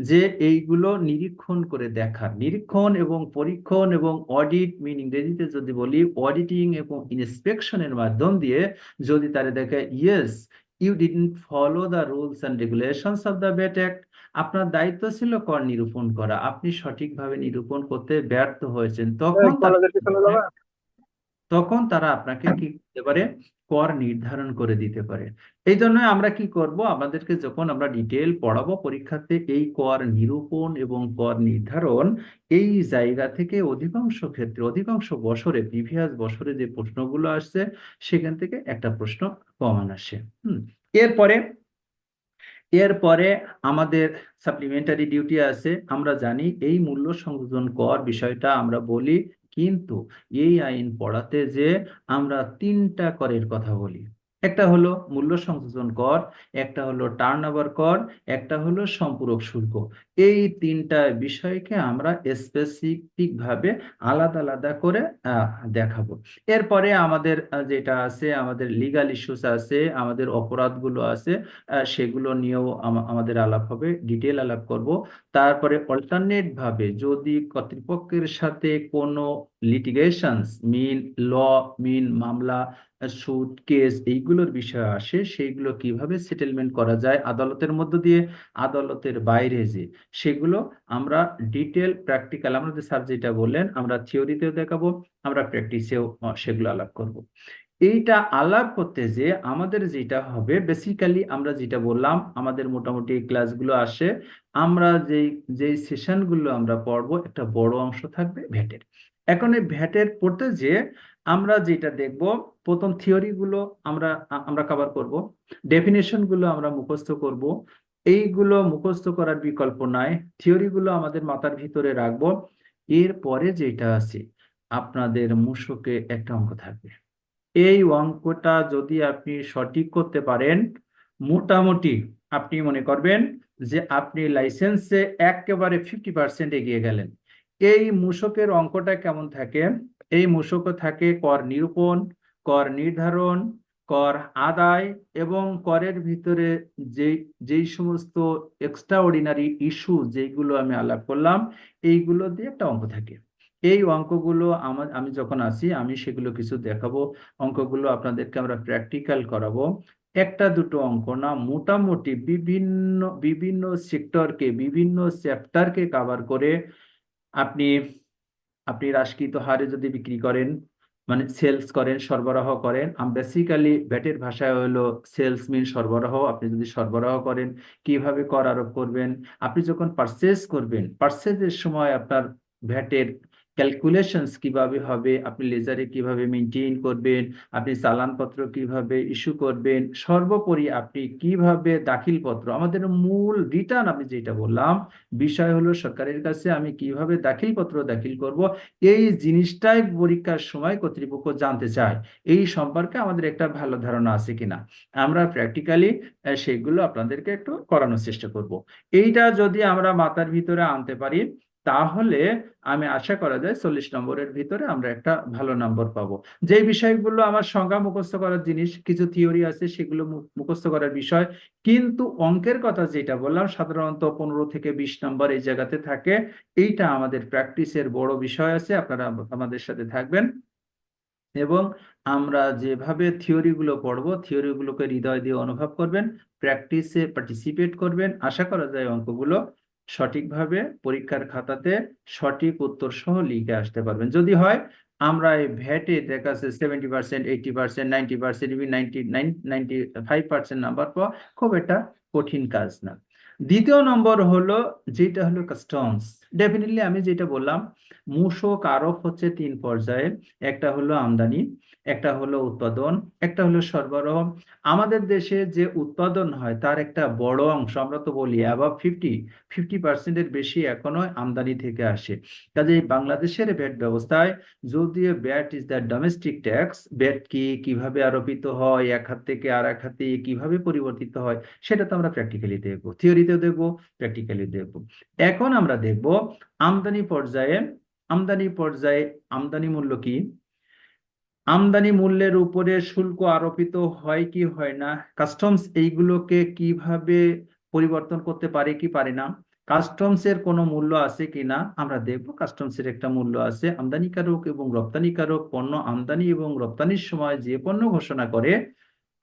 যে এইগুলো নিরীক্ষণ করে দেখার, নিরীক্ষণ এবং পরীক্ষণ এবং অডিট, ইংরেজিতে যদি বলি অডিটিং এবং ইন্সপেকশনের মাধ্যম দিয়ে যদি তারা দেখে yes you didn't follow the rules and regulations of the VAT Act, আপনার দায়িত্ব ছিল কর নিরূপণ করা, আপনি সঠিকভাবে নিরূপণ করতে ব্যর্থ হয়েছেন, তখন তারা আপনাকে কি করতে পারে, কর নির্ধারণ করে দিতে পারে। এই জন্য আমরা কি করব, আমাদেরকে যখন আমরা ডিটেল পড়াবো পরীক্ষাতে, এই কর নিরূপণ এবং কর নির্ধারণ এই জায়গা থেকে অধিকাংশ ক্ষেত্রে, অধিকাংশ বছরে, প্রিভিয়াস বছরে যে প্রশ্নগুলো আসছে সেখান থেকে একটা প্রশ্ন কমন আসে। এরপরে এরপরে আমাদের সাপ্লিমেন্টারি ডিউটি আছে। আমরা জানি এই মূল্য সংযোজন কর বিষয়টা আমরা বলি, কিন্তু এই আইন পড়াতে যে আমরা তিনটা করের কথা বলি। একটা হলো মূল্য সংযোজন কর, একটা হলো টার্নওভার কর, একটা হলো সম্পূরক শুল্ক। এই তিনটা বিষয়কে আমরা স্পেসিফিক ভাবে আলাদা আলাদা করে দেখাবো। এরপরে আমাদের যেটা আছে, আমাদের লিগাল ইস্যুস আছে, আমাদের অপরাধগুলো আছে, সেগুলো নিয়েও আমাদের আলাপ হবে, ডিটেল আলাপ করব। তারপরে অল্টারনেট ভাবে যদি কর্তৃপক্ষের সাথে কোনো লিটিগেশনস মামলা, সুদ, কেস এইগুলোর বিষয় আসে, সেইগুলো কিভাবে সেটেলমেন্ট করা যায় আদালতের মধ্য দিয়ে, আদালতের বাইরে যে, সেগুলো আমরা ডিটেল প্র্যাকটিক্যাল, আমাদের স্যার যেটা বললেন আমরা থিওরিতেও দেখাবো, আমরা প্র্যাকটিসেও সেগুলো আলাপ করব। এইটা আলাপ করতে যে আমাদের যেটা হবে, বেসিক্যালি আমরা যেটা বললাম, আমাদের মোটামুটি ক্লাসগুলো আসে, আমরা যেই সেশনগুলো আমরা পড়বো একটা বড় অংশ থাকবে ভ্যাটের। এখন এই ভ্যাটের পড়তে যে আমরা যেটা দেখব, প্রথম থিওরিগুলো আমরা আমরা কভার করব, ডেফিনেশন গুলো আমরা মুখস্থ করব। এইগুলো মুখস্থ করার বিকল্প নাই, থিওরিগুলো আমাদের মাথার ভিতরে রাখবো। এরপরে যেটা আছে, আপনাদের মূসকে একটা অঙ্ক থাকবে। এই অঙ্কটা যদি আপনি সঠিক করতে পারেন, মোটামুটি আপনি মনে করবেন যে আপনি লাইসেন্সে একেবারে 50% এগিয়ে গেলেন। এই মূসকের অঙ্কটা কেমন থাকে, এই মূসক থাকে কর নিরূপণ, কর নির্ধারণ, কর আদায় এবং করের ভিতরে যেই সমস্ত এক্সট্রা অর্ডিনারি ইস্যু যেগুলো আমি আলাপ করলাম, এইগুলো দিয়ে একটা অঙ্ক থাকে। এই অঙ্কগুলো আমি যখন আসি আমি সেগুলো কিছু দেখাবো, অঙ্কগুলো আপনাদেরকে আমরা প্র্যাকটিক্যাল করাবো। একটা দুটো অঙ্ক না, মোটামুটি বিভিন্ন বিভিন্ন সেক্টরকে, বিভিন্ন চ্যাপ্টারকে কভার করে আপনি আপনি হ্রাসকৃত হারে যদি বিক্রি করেন, সেলস করেন, সরবরাহ করেন, বেসিক্যালি ব্যাটের ভাষায় হলো সেলস মিন সরবরাহ। আপনি যদি সরবরাহ করেন কিভাবে কর আরোপ করবেন, আপনি যখন পারচেজ করবেন পারচেজের সময় আপনার ভ্যাটের ক্যালকুলেশনস কিভাবে হবে, আপনি লেজারে কিভাবে মেনটেন করবেন, আপনি চালানপত্র কিভাবে ইস্যু করবেন, সর্বোপরি আপনি কিভাবে দাখিলপত্র, আমাদের মূল রিটার্ন আমি যেটা বললাম বিষয় হলো সরকারের কাছে আমি কিভাবে দাখিলপত্র দাখিল করব, এই জিনিসটাই পরীক্ষার সময় কর্তৃপক্ষ জানতে চায়। এই সম্পর্কে আমাদের একটা ভালো ধারণা আছে কিনা, আমরা প্র্যাকটিক্যালি সেগুলো আপনাদেরকে একটু করানোর চেষ্টা করব। এইটা যদি আমরা মাথার ভিতরে আনতে পারি, তাহলে আমি আশা করা যায় 40 নম্বরের ভিতরে আমরা একটা ভালো নম্বর পাবো। যে বিষয়গুলো আমার সংজ্ঞা মুখস্থ করার জিনিস, কিছু থিওরি আছে সেগুলো মুখস্থ করার বিষয়, কিন্তু অঙ্কের কথা যেটা বললাম সাধারণত 15 থেকে 20 নম্বর এই জায়গাতে থাকে। এইটা আমাদের প্র্যাকটিসের বড় বিষয় আছে, আপনারা আমাদের সাথে থাকবেন এবং আমরা যেভাবে থিওরিগুলো পড়বো থিওরিগুলোকে হৃদয় দিয়ে অনুভব করবেন, প্র্যাকটিসে পার্টিসিপেট করবেন। আশা করা যায় অঙ্কগুলো সঠিকভাবে পরীক্ষার খাতাতে সঠিক উত্তর সহ লিখে আসতে পারবেন। যদি হয় আমরা এই ভ্যাটে দেখা যাচ্ছে 70%, 80%, 90%, ইভেন 95% নাম্বার পাওয়া খুব একটা কঠিন কাজ না। দ্বিতীয় নম্বর হলো যেটা হলো কাস্টমস। ডেফিনেটলি আমি যেটা বললাম, মূসক আরোপ হচ্ছে 3 পর্যায়ে। একটা হলো আমদানি, একটা হলো উৎপাদন, একটা হলো সরবরাহ। আমাদের দেশে যে উৎপাদন হয় তার একটা বড় অংশ, আমরা তো বলি অ্যাবাভ 50% বেশি এখনো আমদানি থেকে আসে। কাজে বাংলাদেশের ভ্যাট ব্যবস্থায়, যদিও VAT is the domestic tax, VAT কিভাবে আরোপিত হয়, এক হাত থেকে আর এক হাতে কিভাবে পরিবর্তিত হয়, সেটা তো আমরা প্র্যাকটিক্যালি দেখবো, থিওরিতেও দেখবো, প্র্যাকটিক্যালি দেখবো। এখন আমরা দেখব আমদানি পর্যায়ে। আমদানি পর্যায়ে আমদানি মূল্য কি, আমদানি মূল্যের উপরে শুল্ক আরোপিত হয় কি হয় না, কাস্টমস এইগুলোকে কিভাবে পরিবর্তন করতে পারে কি পারে না, কাস্টমস এর কোনো মূল্য আছে কিনা আমরা দেখব। কাস্টমস এর একটা মূল্য আছে। আমদানিকারক এবং রপ্তানিকারক পণ্য আমদানি এবং রপ্তানির সময় যে পণ্য ঘোষণা করে,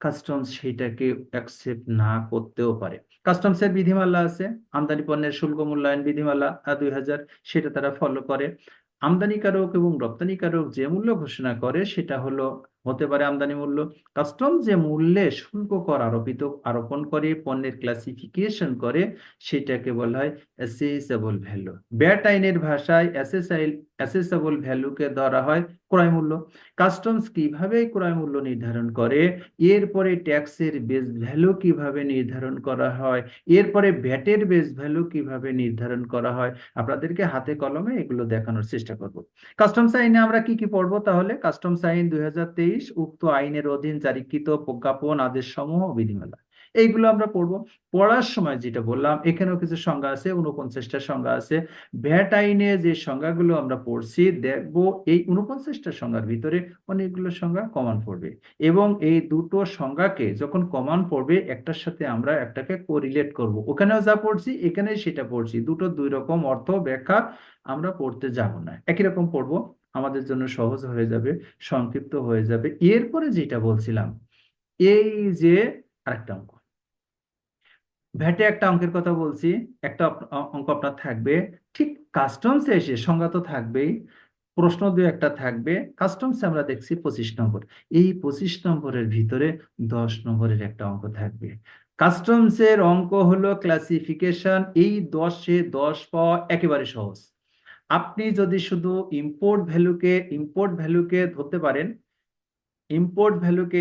কাস্টমস সেটাকে অ্যাকসেপ্ট না করতেও পারে। কাস্টমস এর বিধিমালা আছে, আমদানি পণ্যের শুল্ক মূল্যায়ন বিধিমালা 2000, সেটা তারা ফলো করে। আমদানিকারক এবং রপ্তানিকারক যে মূল্য ঘোষণা করে সেটা হতে পারে আমদানি মূল্য। কাস্টম যে মূল্যে শুল্ক কর আরোপন করে, পণ্যের ক্লাসিফিকেশন করে, সেটাকে বলা হয় অ্যাসেসেবল ভ্যালু। ভ্যাট আইনের ভাষায় অ্যাসেসেবল ভ্যালুকে ধরা হয় ক্রয় মূল্য। কাস্টমস কিভাবে ক্রয় মূল্য নির্ধারণ করে, এরপরে ট্যাক্সের বেস ভ্যালু কিভাবে নির্ধারণ করা হয়, এরপরে ভ্যাটের বেস ভ্যালু কিভাবে নির্ধারণ করা হয়, আপনাদেরকে হাতে কলমে এগুলো দেখানোর চেষ্টা করব। কাস্টমস আইনে আমরা কি কি পড়বো তাহলে? কাস্টমস আইন 2023, উক্ত আইনের অধীন জারিকৃত প্রজ্ঞাপন, আদেশ সমূহ ও বিধিমালা, এইগুলো আমরা পড়বো। পড়ার সময় যেটা বললাম, এখানেও কিছু সংজ্ঞা আছে, 49টা সংজ্ঞা আছে। ভ্যাট আইনে যে সংজ্ঞাগুলো আমরা পড়ছি, দেখবো এই 49টা সংজ্ঞার ভিতরে অনেকগুলো সংজ্ঞা কমন পড়বে, এবং এই দুটো সংজ্ঞাকে যখন কমন পড়বে, একটার সাথে আমরা একটাকে কোরিলেট করব। ওখানেও যা পড়ছি এখানে সেটা পড়ছি, দুটো দুই রকম অর্থ ব্যাখ্যা আমরা পড়তে যাব না, একই রকম পড়বো, আমাদের জন্য সহজ হয়ে যাবে, সংক্ষিপ্ত হয়ে যাবে। এরপরে যেটা বলছিলাম, এই যে আরেকটা অঙ্ক, ভ্যাটে একটা অঙ্কের কথা বলছি, একটা অঙ্ক আপনার থাকবে, ঠিক কাস্টমস এসে সংজ্ঞা তো থাকবেই, প্রশ্ন দু একটা থাকবে। কাস্টমসে আমরা দেখছি 25 নম্বর, এই 25 নম্বরের ভিতরে 10 নম্বরের একটা অঙ্ক থাকবে। কাস্টমসের অঙ্ক হলো ক্লাসিফিকেশন। এই 10-এ 10 পাওয়া একেবারে সহজ। আপনি যদি শুধু ইম্পোর্ট ভ্যালুকে ধরতে পারেন, ইম্পোর্ট ভ্যালুকে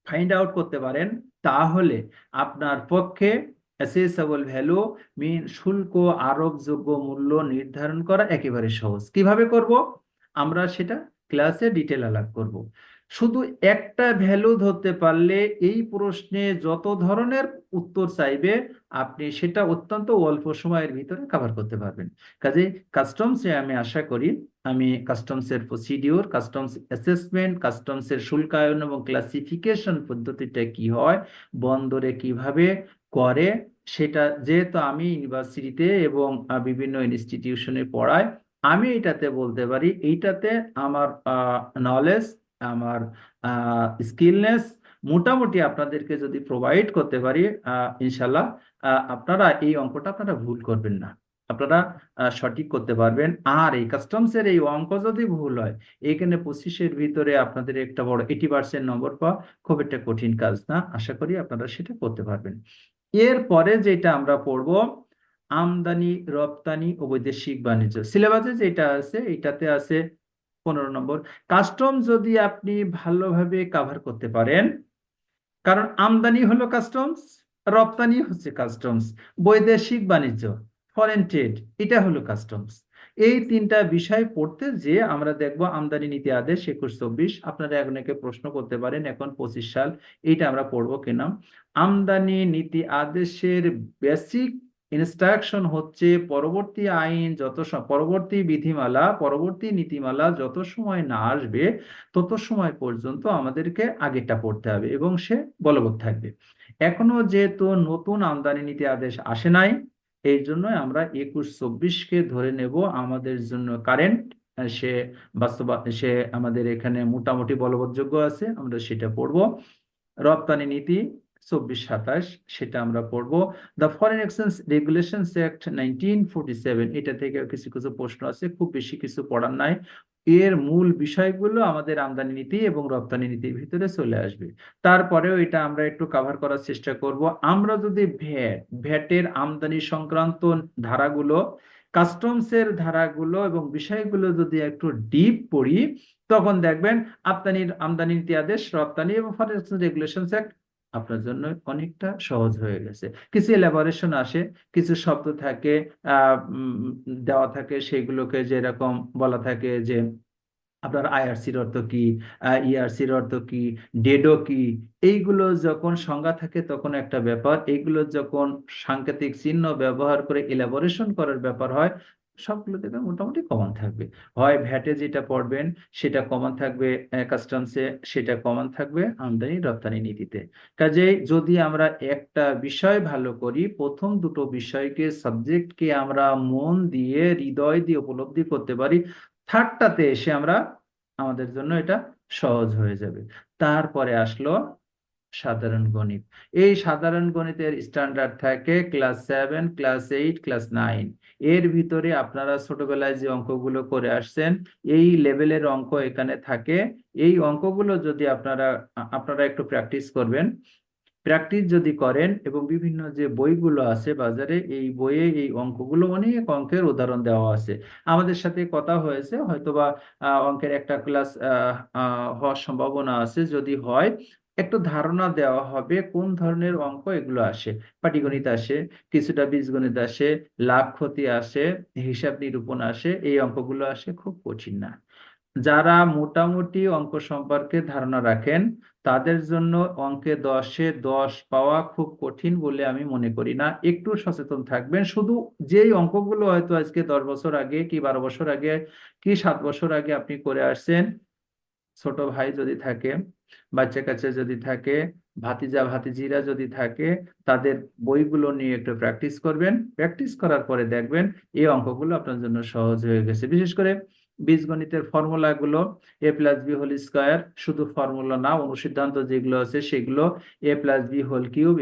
ফাইন্ড আউট করতে পারেন, তাহলে আপনার পক্ষে অ্যাসেসেবল ভ্যালু মিন শুল্ক আরোপযোগ্য মূল্য নির্ধারণ করা একেবারে সহজ। কিভাবে করব আমরা সেটা ক্লাসে ডিটেল আলাপ করব। শুধু একটা ভ্যালু ধরতে পারলে এই প্রশ্নে যত ধরনের উত্তর চাইবে আপনি সেটা অত্যন্ত অল্প সময়ের ভিতরে কভার করতে পারবেন। কাজে কাস্টমসে আমি আশা করি আমি কাস্টমসের প্রসিডিওর, কাস্টমস অ্যাসেসমেন্ট, কাস্টমসের শুল্কায়ন এবং ক্লাসিফিকেশন পদ্ধতিটা কি হয়, বন্দরে কিভাবে করে, সেটা যেহেতু আমি ইউনিভার্সিটিতে এবং বিভিন্ন ইনস্টিটিউশনে পড়াই, আমি এটাতে বলতে পারি, এইটাতে আমার নলেজ, আমার স্কিলনেস মোটামুটি আপনাদেরকে যদি প্রোভাইড করতে পারি, ইনশাল্লাহ আপনারা এই অঙ্কটা আপনারা ভুল করবেন না, আপনারা সঠিক করতে পারবেন। আর এই কাস্টমসের এই অঙ্ক যদি ভুল হয়, এখানে 25-এর ভিতরে আপনাদের একটা বড় 80% নম্বর পাওয়া খুব একটা কঠিন কাজ না, আশা করি আপনারা সেটা করতে পারবেন। এরপরে যেটা আমরা পড়বো, আমদানি রপ্তানি ও বৈদেশিক বাণিজ্য। সিলেবাসে যেটা আছে এটাতে আছে 15 নম্বর। কাস্টম যদি আপনি ভালোভাবে কভার করতে পারেন, কারণ আমদানি হলো কাস্টমস, রপ্তানি হচ্ছে কাস্টমস, বৈদেশিক বাণিজ্য ফরেন ট্রেড এটা হলো কাস্টমস। এই তিনটা বিষয় পড়তে যে আমরা দেখব আমদানি নীতি আদেশ 21-24, আপনারা অনেকে প্রশ্ন করতে পারেন এখন 25 সাল, এইটা আমরা পড়বো কিনা। আমদানি নীতি আদেশের বেসিক ইনস্ট্রাকশন হচ্ছে পরবর্তী আইন পরবর্তী বিধিমালা, পরবর্তী নীতিমালা যত সময় না আসবে তত সময় পর্যন্ত আমাদেরকে আগেরটা পড়তে হবে এবং সে বলবৎ থাকবে। এখনো যেহেতু নতুন আমদানি নীতি আদেশ আসে নাই, এই জন্য আমরা 21-24-কে ধরে নেব আমাদের জন্য কারেন্ট, সে সে আমাদের এখানে মোটামুটি বলবৎযোগ্য আছে, আমরা সেটা পড়ব। রপ্তানি নীতি 24-27 সেটা আমরা পড়বো। The foreign exchange regulations act 1947, এটা থেকে কিছু কিছু প্রশ্ন আছে, খুব বেশি কিছু পড়ার নাই। এর মূল বিষয়গুলো আমাদের আমদানি নীতি এবং রপ্তানি নীতির ভিতরে চলে আসবে। তারপরেও এটা আমরা একটু কভার করার চেষ্টা করব। আমরা যদি ভ্যাটের আমদানি সংক্রান্ত ধারাগুলো, কাস্টমসের ধারাগুলো এবং বিষয়গুলো যদি একটু ডিপ পড়ি, তখন দেখবেন আমদানি নীতি আদেশ, রপ্তানি এবং ফরেন এক্সচেঞ্জ রেগুলেশনস অ্যাক্ট আপনার জন্য অনেকটা সহজ হয়ে গেছে। কিছু এলাবোরেশন আসে, কিছু শব্দ থাকে দেওয়া থাকে, সেগুলোকে যেরকম বলা থাকে যে আপনার আইআরসির অর্থ কি, ইআরসির অর্থ কি, ডেডো কি, এইগুলো যখন সংজ্ঞা থাকে তখন একটা ব্যাপার, এইগুলো যখন সাংকেতিক চিহ্ন ব্যবহার করে এলাবোরেশন করার ব্যাপার হয়, সবগুলো দেখবেন মোটামুটি কমন থাকবে। হয় ভ্যাটে যেটা পড়বেন সেটা কমন থাকবে, কাস্টমসে সেটা কমন থাকবে, আমদানি রপ্তানি নীতিতে। কাজেই যদি আমরা একটা বিষয় ভালো করি, প্রথম দুটো বিষয়কে, সাবজেক্টকে আমরা মন দিয়ে, হৃদয় দিয়ে উপলব্ধি করতে পারি, থার্ডটাতে এসে আমাদের জন্য এটা সহজ হয়ে যাবে। তারপরে আসলো সাধারণ গণিত। এই সাধারণ গণিতের স্ট্যান্ডার্ড থাকে ক্লাস 7, ক্লাস 8, ক্লাস 9। এর ভিতরে আপনারা ছোটবেলায় যে অঙ্কগুলো করে আসছেন, এই লেভেলের অঙ্ক এখানে থাকে। এই অঙ্কগুলো যদি আপনারা একটু প্র্যাকটিস করবেন, প্র্যাকটিস যদি করেন এবং বিভিন্ন যে বইগুলো আছে বাজারে, এই বইয়ে এই অঙ্কগুলো, অনেক অঙ্কের উদাহরণ দেওয়া আছে। আমাদের সাথে কথা হয়েছে, হয়তোবা অঙ্কের একটা ক্লাস হওয়ার সম্ভাবনা আছে। যদি হয়, একটু ধারণা দেওয়া হবে কোন ধরনের অঙ্ক এগুলো আসে। পাটিগণিত আসে, কিছুটা বীজগণিত আসে, লাভ ক্ষতি আসে, হিসাব নিরূপণ আসে। এই অঙ্কগুলো আসে, খুব কঠিন না। যারা মোটামুটি অঙ্ক সম্পর্কে ধারণা রাখেন, তাদের জন্য অঙ্কে 10-এ 10 পাওয়া খুব কঠিন বলে আমি মনে করি না। একটু সচেতন থাকবেন। শুধু যেই অঙ্কগুলো হয়তো আজকে 10 বছর আগে কি 12 বছর আগে কি 7 বছর আগে আপনি করে আসছেন, ছোট ভাই যদি থাকে, বাচ্চা কাচ্চা যদি থাকে, ভাতিজা ভাতিজিরা যদি থাকে, তাদের বইগুলো নিয়ে একটু প্র্যাকটিস করবেন। প্র্যাকটিস করার পরে দেখবেন এই অঙ্কগুলো আপনার জন্য সহজ হয়ে গেছে। বিশেষ করে বীজগণিতের ফর্মুলাগুলো, a+b² শুধু ফর্মুলা না, অনুসিদ্ধান্ত যেগুলো আছে সেগুলো, a+b³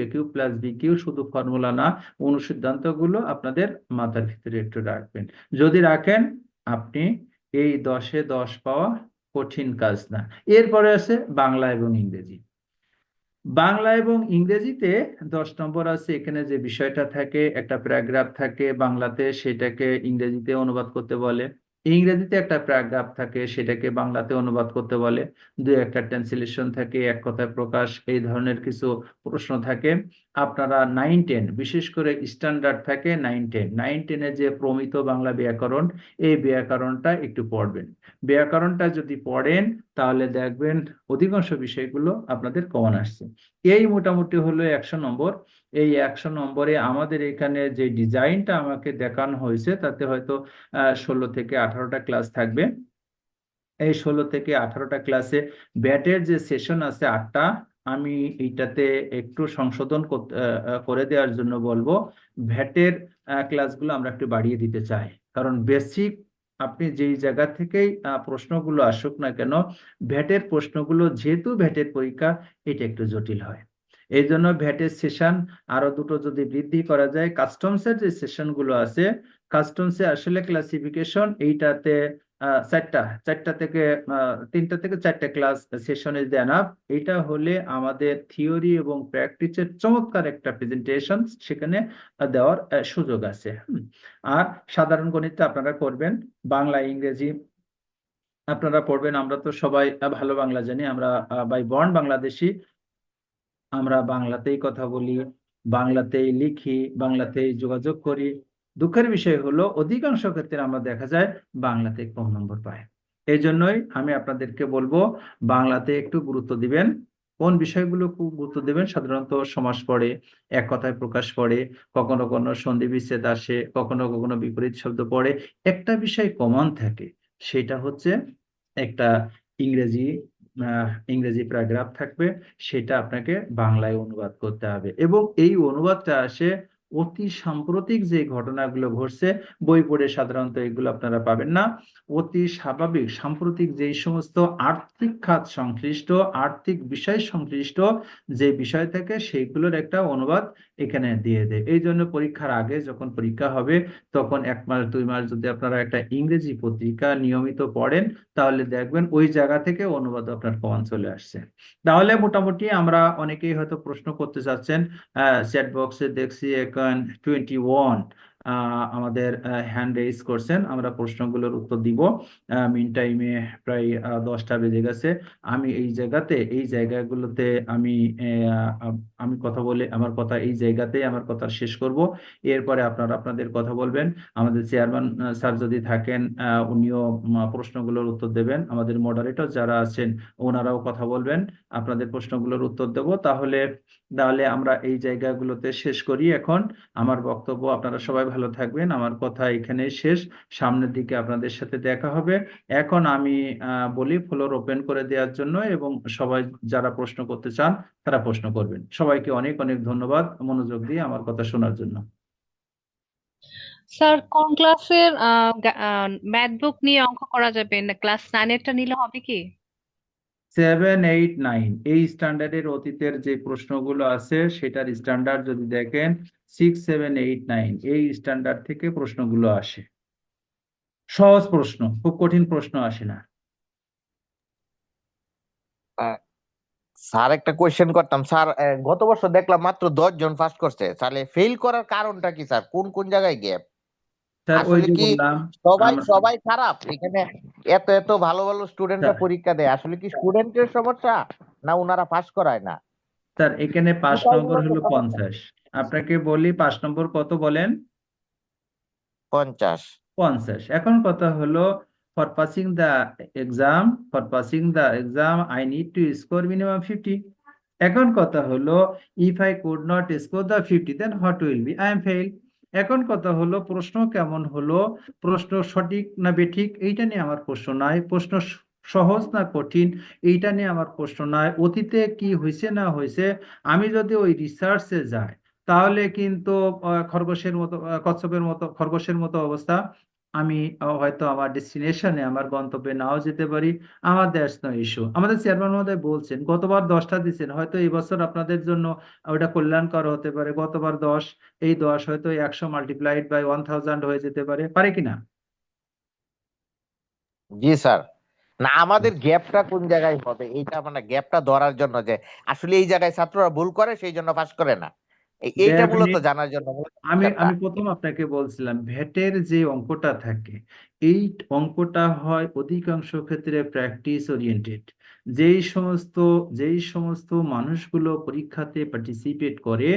a³ + b³ শুধু ফর্মুলা না, অনুসিদ্ধান্তগুলো আপনাদের মাথার ভিতরে একটু রাখবেন। যদি রাখেন, আপনি এই 10-এ 10 পাওয়া কঠিন কাজ না। এরপরে আছে বাংলা এবং ইংরেজি। বাংলা এবং ইংরেজিতে 10 নম্বর আছে। এখানে যে বিষয়টা থাকে, একটা প্যারাগ্রাফ থাকে বাংলাতে, সেটাকে ইংরেজিতে অনুবাদ করতে বলে। ইংরেজিতে একটা প্যারাগ্রাফ থাকে, সেটাকে বাংলাতে অনুবাদ করতে বলে। দুই একটা ট্রান্সলেশন থাকে, এক কথায় প্রকাশ, এই ধরনের কিছু প্রশ্ন থাকে। আপনারা 9-10, বিশেষ করে স্ট্যান্ডার্ড থাকে 9-10। 9-10-এ যে প্রমিত বাংলা ব্যাকরণ, এই ব্যাকরণটা একটু পড়বেন। ব্যাকরণটা যদি পড়েন, তাহলে দেখবেন অধিকাংশ বিষয়গুলো আপনাদের কমন আসছে। এই মোটামুটি হলো 100 নম্বর। এই 100 নম্বরে আমাদের এখানে যে ডিজাইনটা আমাকে দেখানো হয়েছে, তাতে হয়তো 16 থেকে 18টা ক্লাস থাকবে। এই 16 থেকে 18টা ক্লাসে ব্যাটের যে সেশন আছে 8টা, আমি এইটাতে একটু সংশোধন করে দেওয়ার জন্য বলবো। ভ্যাটের ক্লাসগুলো আমরা একটু বাড়িয়ে দিতে চাই, কারণ বেসিক আপনি যেই জায়গা থেকেই প্রশ্নগুলো আসুক না কেন, ভ্যাটের প্রশ্নগুলো, যেহেতু ভ্যাটের পরীক্ষা, এটা একটু জটিল হয়। এই জন্য ভ্যাটের সেশন আরো দুটো যদি বৃদ্ধি করা যায়। কাস্টমসের যে সেশনগুলো আছে, কাস্টমসে আসলে ক্লাসিফিকেশন, এইটাতে চারটা থেকে 3টা থেকে 4টা ক্লাস সেশন ইজ এনাফ। এটা হলে আমাদের থিওরি এবং প্র্যাকটিসের চমৎকার একটা প্রেজেন্টেশন সেখানে দেওয়ার সুযোগ আছে। আর সাধারণ গণিত আপনারা করবেন, বাংলা ইংরেজি আপনারা পড়বেন। আমরা তো সবাই ভালো বাংলা জানি, আমরা বাই বর্ন বাংলাদেশি, আমরা বাংলাতেই কথা বলি, বাংলাতেই লিখি, বাংলাতেই যোগাযোগ করি। দুঃখের বিষয় হলো অধিকাংশ ক্ষেত্রে আমরা দেখা যায় বাংলাতে কম নম্বর পাই। এই জন্যই আমি আপনাদেরকে বলবো বাংলাতে একটু গুরুত্ব দিবেন। কোন বিষয়গুলো খুব গুরুত্ব দেবেন? সাধারণত সমাস পড়ে, এক কথায় প্রকাশ পড়ে, কখনো কখনো সন্ধি বিচ্ছেদ আসে, কখনো কখনো বিপরীত শব্দ পড়ে। একটা বিষয় কমন থাকে, সেটা হচ্ছে একটা ইংরেজি প্যারাগ্রাফ থাকবে, সেটা আপনাকে বাংলায় অনুবাদ করতে হবে এবং এই অনুবাদটা আসে অতি সাম্প্রতিক যে ঘটনাগুলো ঘটছে, বই পড়ে সাধারণত এগুলো আপনারা পাবেন না। অতি স্বাভাবিক সাম্প্রতিক যেই সমস্ত আর্থিক খাত সংশ্লিষ্ট, আর্থিক বিষয় সংশ্লিষ্ট যে বিষয় থাকে সেইগুলোর একটা অনুবাদ এখানে দিয়ে দেয়। এই জন্য পরীক্ষার আগে যখন পরীক্ষা হবে তখন 1 মাস 2 মাস যদি আপনারা একটা ইংরেজি পত্রিকা নিয়মিত পড়েন, তাহলে দেখবেন ওই জায়গা থেকে অনুবাদ আপনার প্রমাণ চলে আসছে। তাহলে মোটামুটি আমরা অনেকেই হয়তো প্রশ্ন করতে চাচ্ছেন, চ্যাট বক্সে দেখছি এখন 21 আমাদের হ্যান্ড রেজ করছেন, আমরা প্রশ্নগুলোর উত্তর দিব। মিন টাইমে প্রায় 10টা বেজে গেছে। আমি এই জায়গাগুলোতে আমি আমি কথা বলে আমার কথা এই জায়গাতেই আমার কথা শেষ করব। এরপরে আপনারা আপনাদের কথা বলবেন। আমাদের চেয়ারম্যান স্যার যদি থাকেন, উনিও প্রশ্নগুলোর উত্তর দেবেন। আমাদের মডারেটর যারা আছেন ওনারাও কথা বলবেন, আপনাদের প্রশ্নগুলোর উত্তর দেব। তাহলে তাহলে আমরা এই জায়গাগুলোতে শেষ করি এখন আমার বক্তব্য। আপনারা সবাই ভালো থাকবেন, আমার কথা এখানে শেষ। সামনের দিকে আপনাদের সাথে দেখা হবে। এখন আমি বলি ফ্লোর ওপেন করে দেওয়ার জন্য, এবং সবাই যারা প্রশ্ন করতে চান তারা প্রশ্ন করবেন। সবাইকে অনেক অনেক ধন্যবাদ মনোযোগ দিয়ে আমার কথা শোনার জন্য। স্যার কোন ক্লাসের ম্যাথ বুক নিয়ে অঙ্ক করা যাবে না, ক্লাস 9-এরটা নিলে হবে কি? 7, 8, 9 এই স্ট্যান্ডার্ডের অতীতের যে প্রশ্নগুলো আছে সেটার স্ট্যান্ডার্ড যদি দেখেন 6, 7, 8, 9 এই স্ট্যান্ডার্ড থেকে প্রশ্নগুলো আসে। সহজ প্রশ্ন, খুব কঠিন প্রশ্ন আসে না। আহ, স্যার একটা কোয়েশ্চেন করতাম স্যার, গত বছর দেখলাম মাত্র 10 জন পাস করছে, তাহলে ফেল করার কারণটা কি স্যার? কোন কোন জায়গায় গ্যাপ? স্যার ওই আসলে যে কি বললাম সবাই আমরা, সবাই খারাপ এখানে? এত এত ভালো ভালো স্টুডেন্টরা স্যার পরীক্ষা দেয়, আসলে কি স্টুডেন্টের সমস্যা না ওনারা পাস করায় না? স্যার এখানে 5 কোথায় নম্বর মূলত হলো সমস্যা? 50। আপনাকে বলি 5 নম্বর কত বলেন? 50। 50। এখন কথা হলো, for passing the exam I need to score minimum 50। এখন কথা হলো, if I could not score the 50 then what will be? I am fail. এখন কথা হলো প্রশ্ন কেমন হলো, প্রশ্ন সঠিক না বেঠিক এইটা নিয়ে আমার প্রশ্ন নাই, প্রশ্ন সহজ না কঠিন এইটা নিয়ে আমার প্রশ্ন নাই, অতীতে কি হয়েছে না হয়েছে আমি যদি ওই রিসার্চে যাই তাহলে কিন্তু খরগোশের মতো কচ্ছপের মতো খরগোশের মতো অবস্থা। আমি হয়তো আমার ডেস্টিনেশনে আমার গন্তব্যে নাও যেতে পারি। আমার দ্যাটস নো ইস্যু। আমাদের চেয়ারম্যান মহোদয় বলছেন গতবার 10টা দিচ্ছেন, হয়তো এই বছর আপনাদের জন্য ওটা কল্যাণকর হতে পারে। গতবার 10, এই 10 হয়তো 100 মাল্টিপ্লাইড বাই 1000 হয়ে যেতে পারে, পারে কিনা? জি স্যার। না আমাদের গ্যাপটা কোন জায়গায় হবে এইটা মানে গ্যাপটা ধরার জন্য, যে আসলে এই জায়গায় ছাত্ররা ভুল করে সেই জন্য পাস করে না, এইটা মূলত ডেফিনিট জানার জন্য মূলত আমি answerটা। আমি প্রথম আপনাকে বলছিলাম ভ্যাটের যে অঙ্কটা থাকে, এই অঙ্কটা হয় অধিকাংশ ক্ষেত্রে প্র্যাকটিস ওরিয়েন্টেড। যেই সমস্ত মানুষগুলো পরীক্ষাতে পার্টিসিপেট করে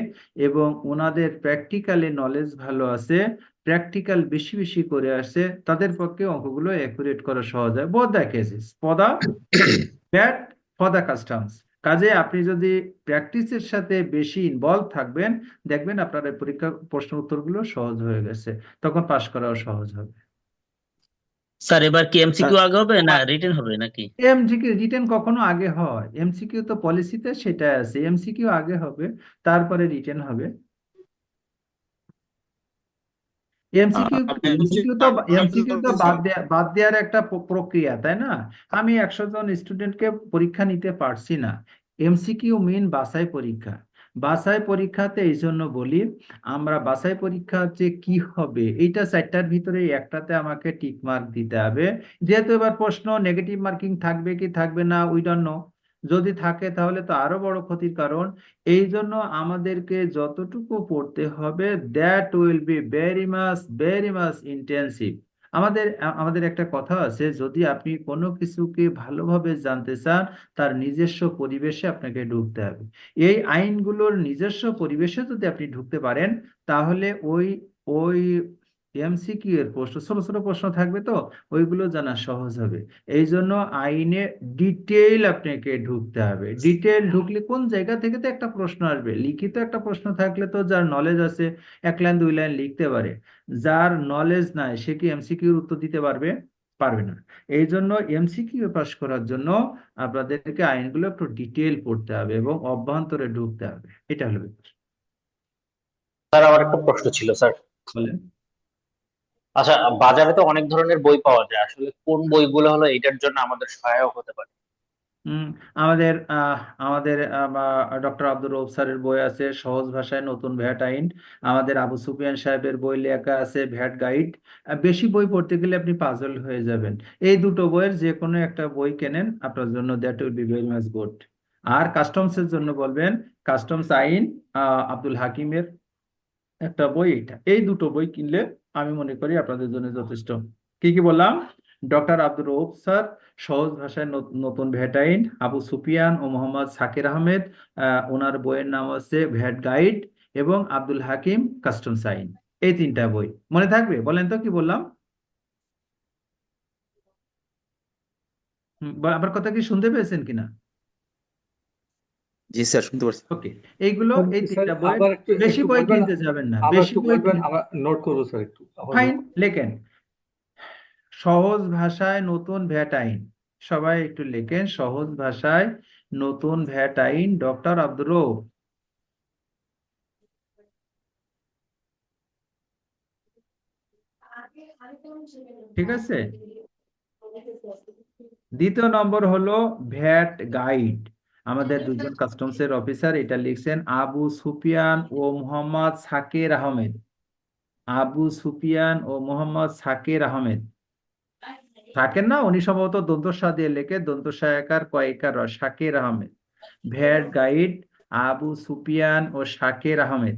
এবং ওনাদের প্র্যাকটিক্যালে নলেজ ভালো আছে, প্র্যাকটিক্যাল বেশি বেশি করে আসে, তাদের পক্ষে অঙ্কগুলো অ্যাকুরেট করা সহজ হয়। Both the cases, for the bat, for the customs. কাজে আপনি যদি প্র্যাকটিসের সাথে বেশি ইনভলভ থাকবেন, দেখবেন আপনার এই পরীক্ষা প্রশ্ন উত্তরগুলো সহজ হয়ে গেছে, তখন পাশ করাও সহজ হবে। স্যার এবার কি এমসিকিউ আগে হবে না রিটেন হবে নাকি? এমসিকিউ রিটেন কখনো আগে হয়? এমসিকিউ তো পলিসিতে সেটা আছে, এমসিকিউ আগে হবে, তারপরে রিটেন হবে। এমসিকিউ এমসিকিউ তো বাদ দেওয়ার একটা প্রক্রিয়া, তাই না? আমি 100 জন স্টুডেন্টকে পরীক্ষা নিতে পারছি না। এমসিকিউ মিন বাছাই পরীক্ষা। বাছাই পরীক্ষাতে এই জন্য বলি, আমরা বাছাই পরীক্ষা যে কি হবে এইটা 4টার ভিতরে একটাতে আমাকে টিক মার্ক দিতে হবে। যেহেতু এবার প্রশ্ন নেগেটিভ মার্কিং থাকবে কি থাকবে না উই ডোন্ট নো, যদি থাকে তাহলে তো আরো বড় ক্ষতির কারণ। এই জন্য আমাদেরকে যতটুকু পড়তে হবে that will be very much intensive. আমাদের একটা কথা আছে, যদি আপনি কোনো কিছুকে ভালোভাবে জানতে চান তার নিজস্ব পরিবেশে আপনাকে ঢুকতে হবে। এই আইনগুলোর নিজস্ব পরিবেশে যদি আপনি ঢুকতে পারেন, তাহলে ওই ওই এমসিকিউ এর প্রশ্ন, ছোট ছোট প্রশ্ন থাকবে তো ওইগুলো জানা সহজ হবে। এই জন্য আইনে ডিটেইল আপনাকে ঢুকতে হবে। ডিটেইল ঢুকলে কোন জায়গা থেকে তো একটা প্রশ্ন আসবে, লিখিত একটা প্রশ্ন থাকলে তো যার নলেজ আছে 1 লাইন 2 লাইন লিখতে পারে, যার নলেজ নাই সে কি এমসিকিউর উত্তর দিতে পারবে? পারবে না। এই জন্য এমসিকিউ পাস করার জন্য আপনাদেরকে আইনগুলো একটু ডিটেইল পড়তে হবে এবং অভ্যন্তরে ঢুকতে হবে, এটা হলো ব্যাপার। স্যার আমার একটা প্রশ্ন ছিল স্যার। বলেন। আচ্ছা, বাজারে তো অনেক ধরনের বই পাওয়া যায়, আসলে কোন বইগুলো হলো এটার জন্য আমাদের সহায়ক হতে পারে? হুম, আমাদের আমাদের ডক্টর আব্দুর রউফ স্যারের বই আছে সহজ ভাষায় নতুন ভ্যাট আইন। আমাদের আবু সুফিয়ান সাহেবের বই লেখা আছে ভ্যাট গাইড। বেশি বই পড়তে গেলে আপনি পাজল হয়ে যাবেন। এই দুটো বইয়ের যে কোনো একটা বই কেনেন আপনার জন্য, that will be very much good. আর কাস্টমসের জন্য বলবেন কাস্টমস আইন, আব্দুল হাকিমের একটা বই, এটা এই দুটো বই কিনলে আমি মনে করি আপনাদের জন্য যথেষ্ট। কি কি বললাম? ডক্টর আব্দুর রউফ স্যার সহজ ভাষায় নতুন ভ্যাট আইন, আবু সুফিয়ান ও মোহাম্মদ সাকির আহমেদ ওনার বইয়ের নাম হচ্ছে ভ্যাট গাইড, এবং আব্দুল হাকিম কাস্টমস আইন। এই তিনটা বই মনে থাকবে? বলেন তো কি বললাম। আমার কথা কি শুনতে পেয়েছেন কিনা? জি স্যার, শুনতে পারছি। ওকে, এইগুলো এই স্যার তিনটা বই। আবার একটু বেশি একটু বই বলবেন, কিনতে যাবেন না, আবার বেশি একটু বই বলবেন, আমরা নোট করবো স্যার, একটু আবার ফাইন, নোট। লেখেন সহজ ভাষায় নতুন ভ্যাট আইন। সবাই একটু লেখেন সহজ ভাষায় নতুন ভ্যাট আইন, ডক্টর আব্দুর রউফ। ঠিক আছে। দ্বিতীয় নম্বর হলো ভ্যাট গাইড। আমাদের দুজন কাস্টমসের অফিসার এটা লিখছেন আবু সুফিয়ান ও মোহাম্মদ সাকির আহমেদ। আবু সুফিয়ান ও মোহাম্মদ সাকির আহমেদ। সাকির না, উনি সম্ভবত দন্তসা দিয়ে লেখে, দন্তসা একার কয়েকার র, সাকির আহমেদ। ভ্যাট গাইড আবু সুফিয়ান ও সাকির আহমেদ।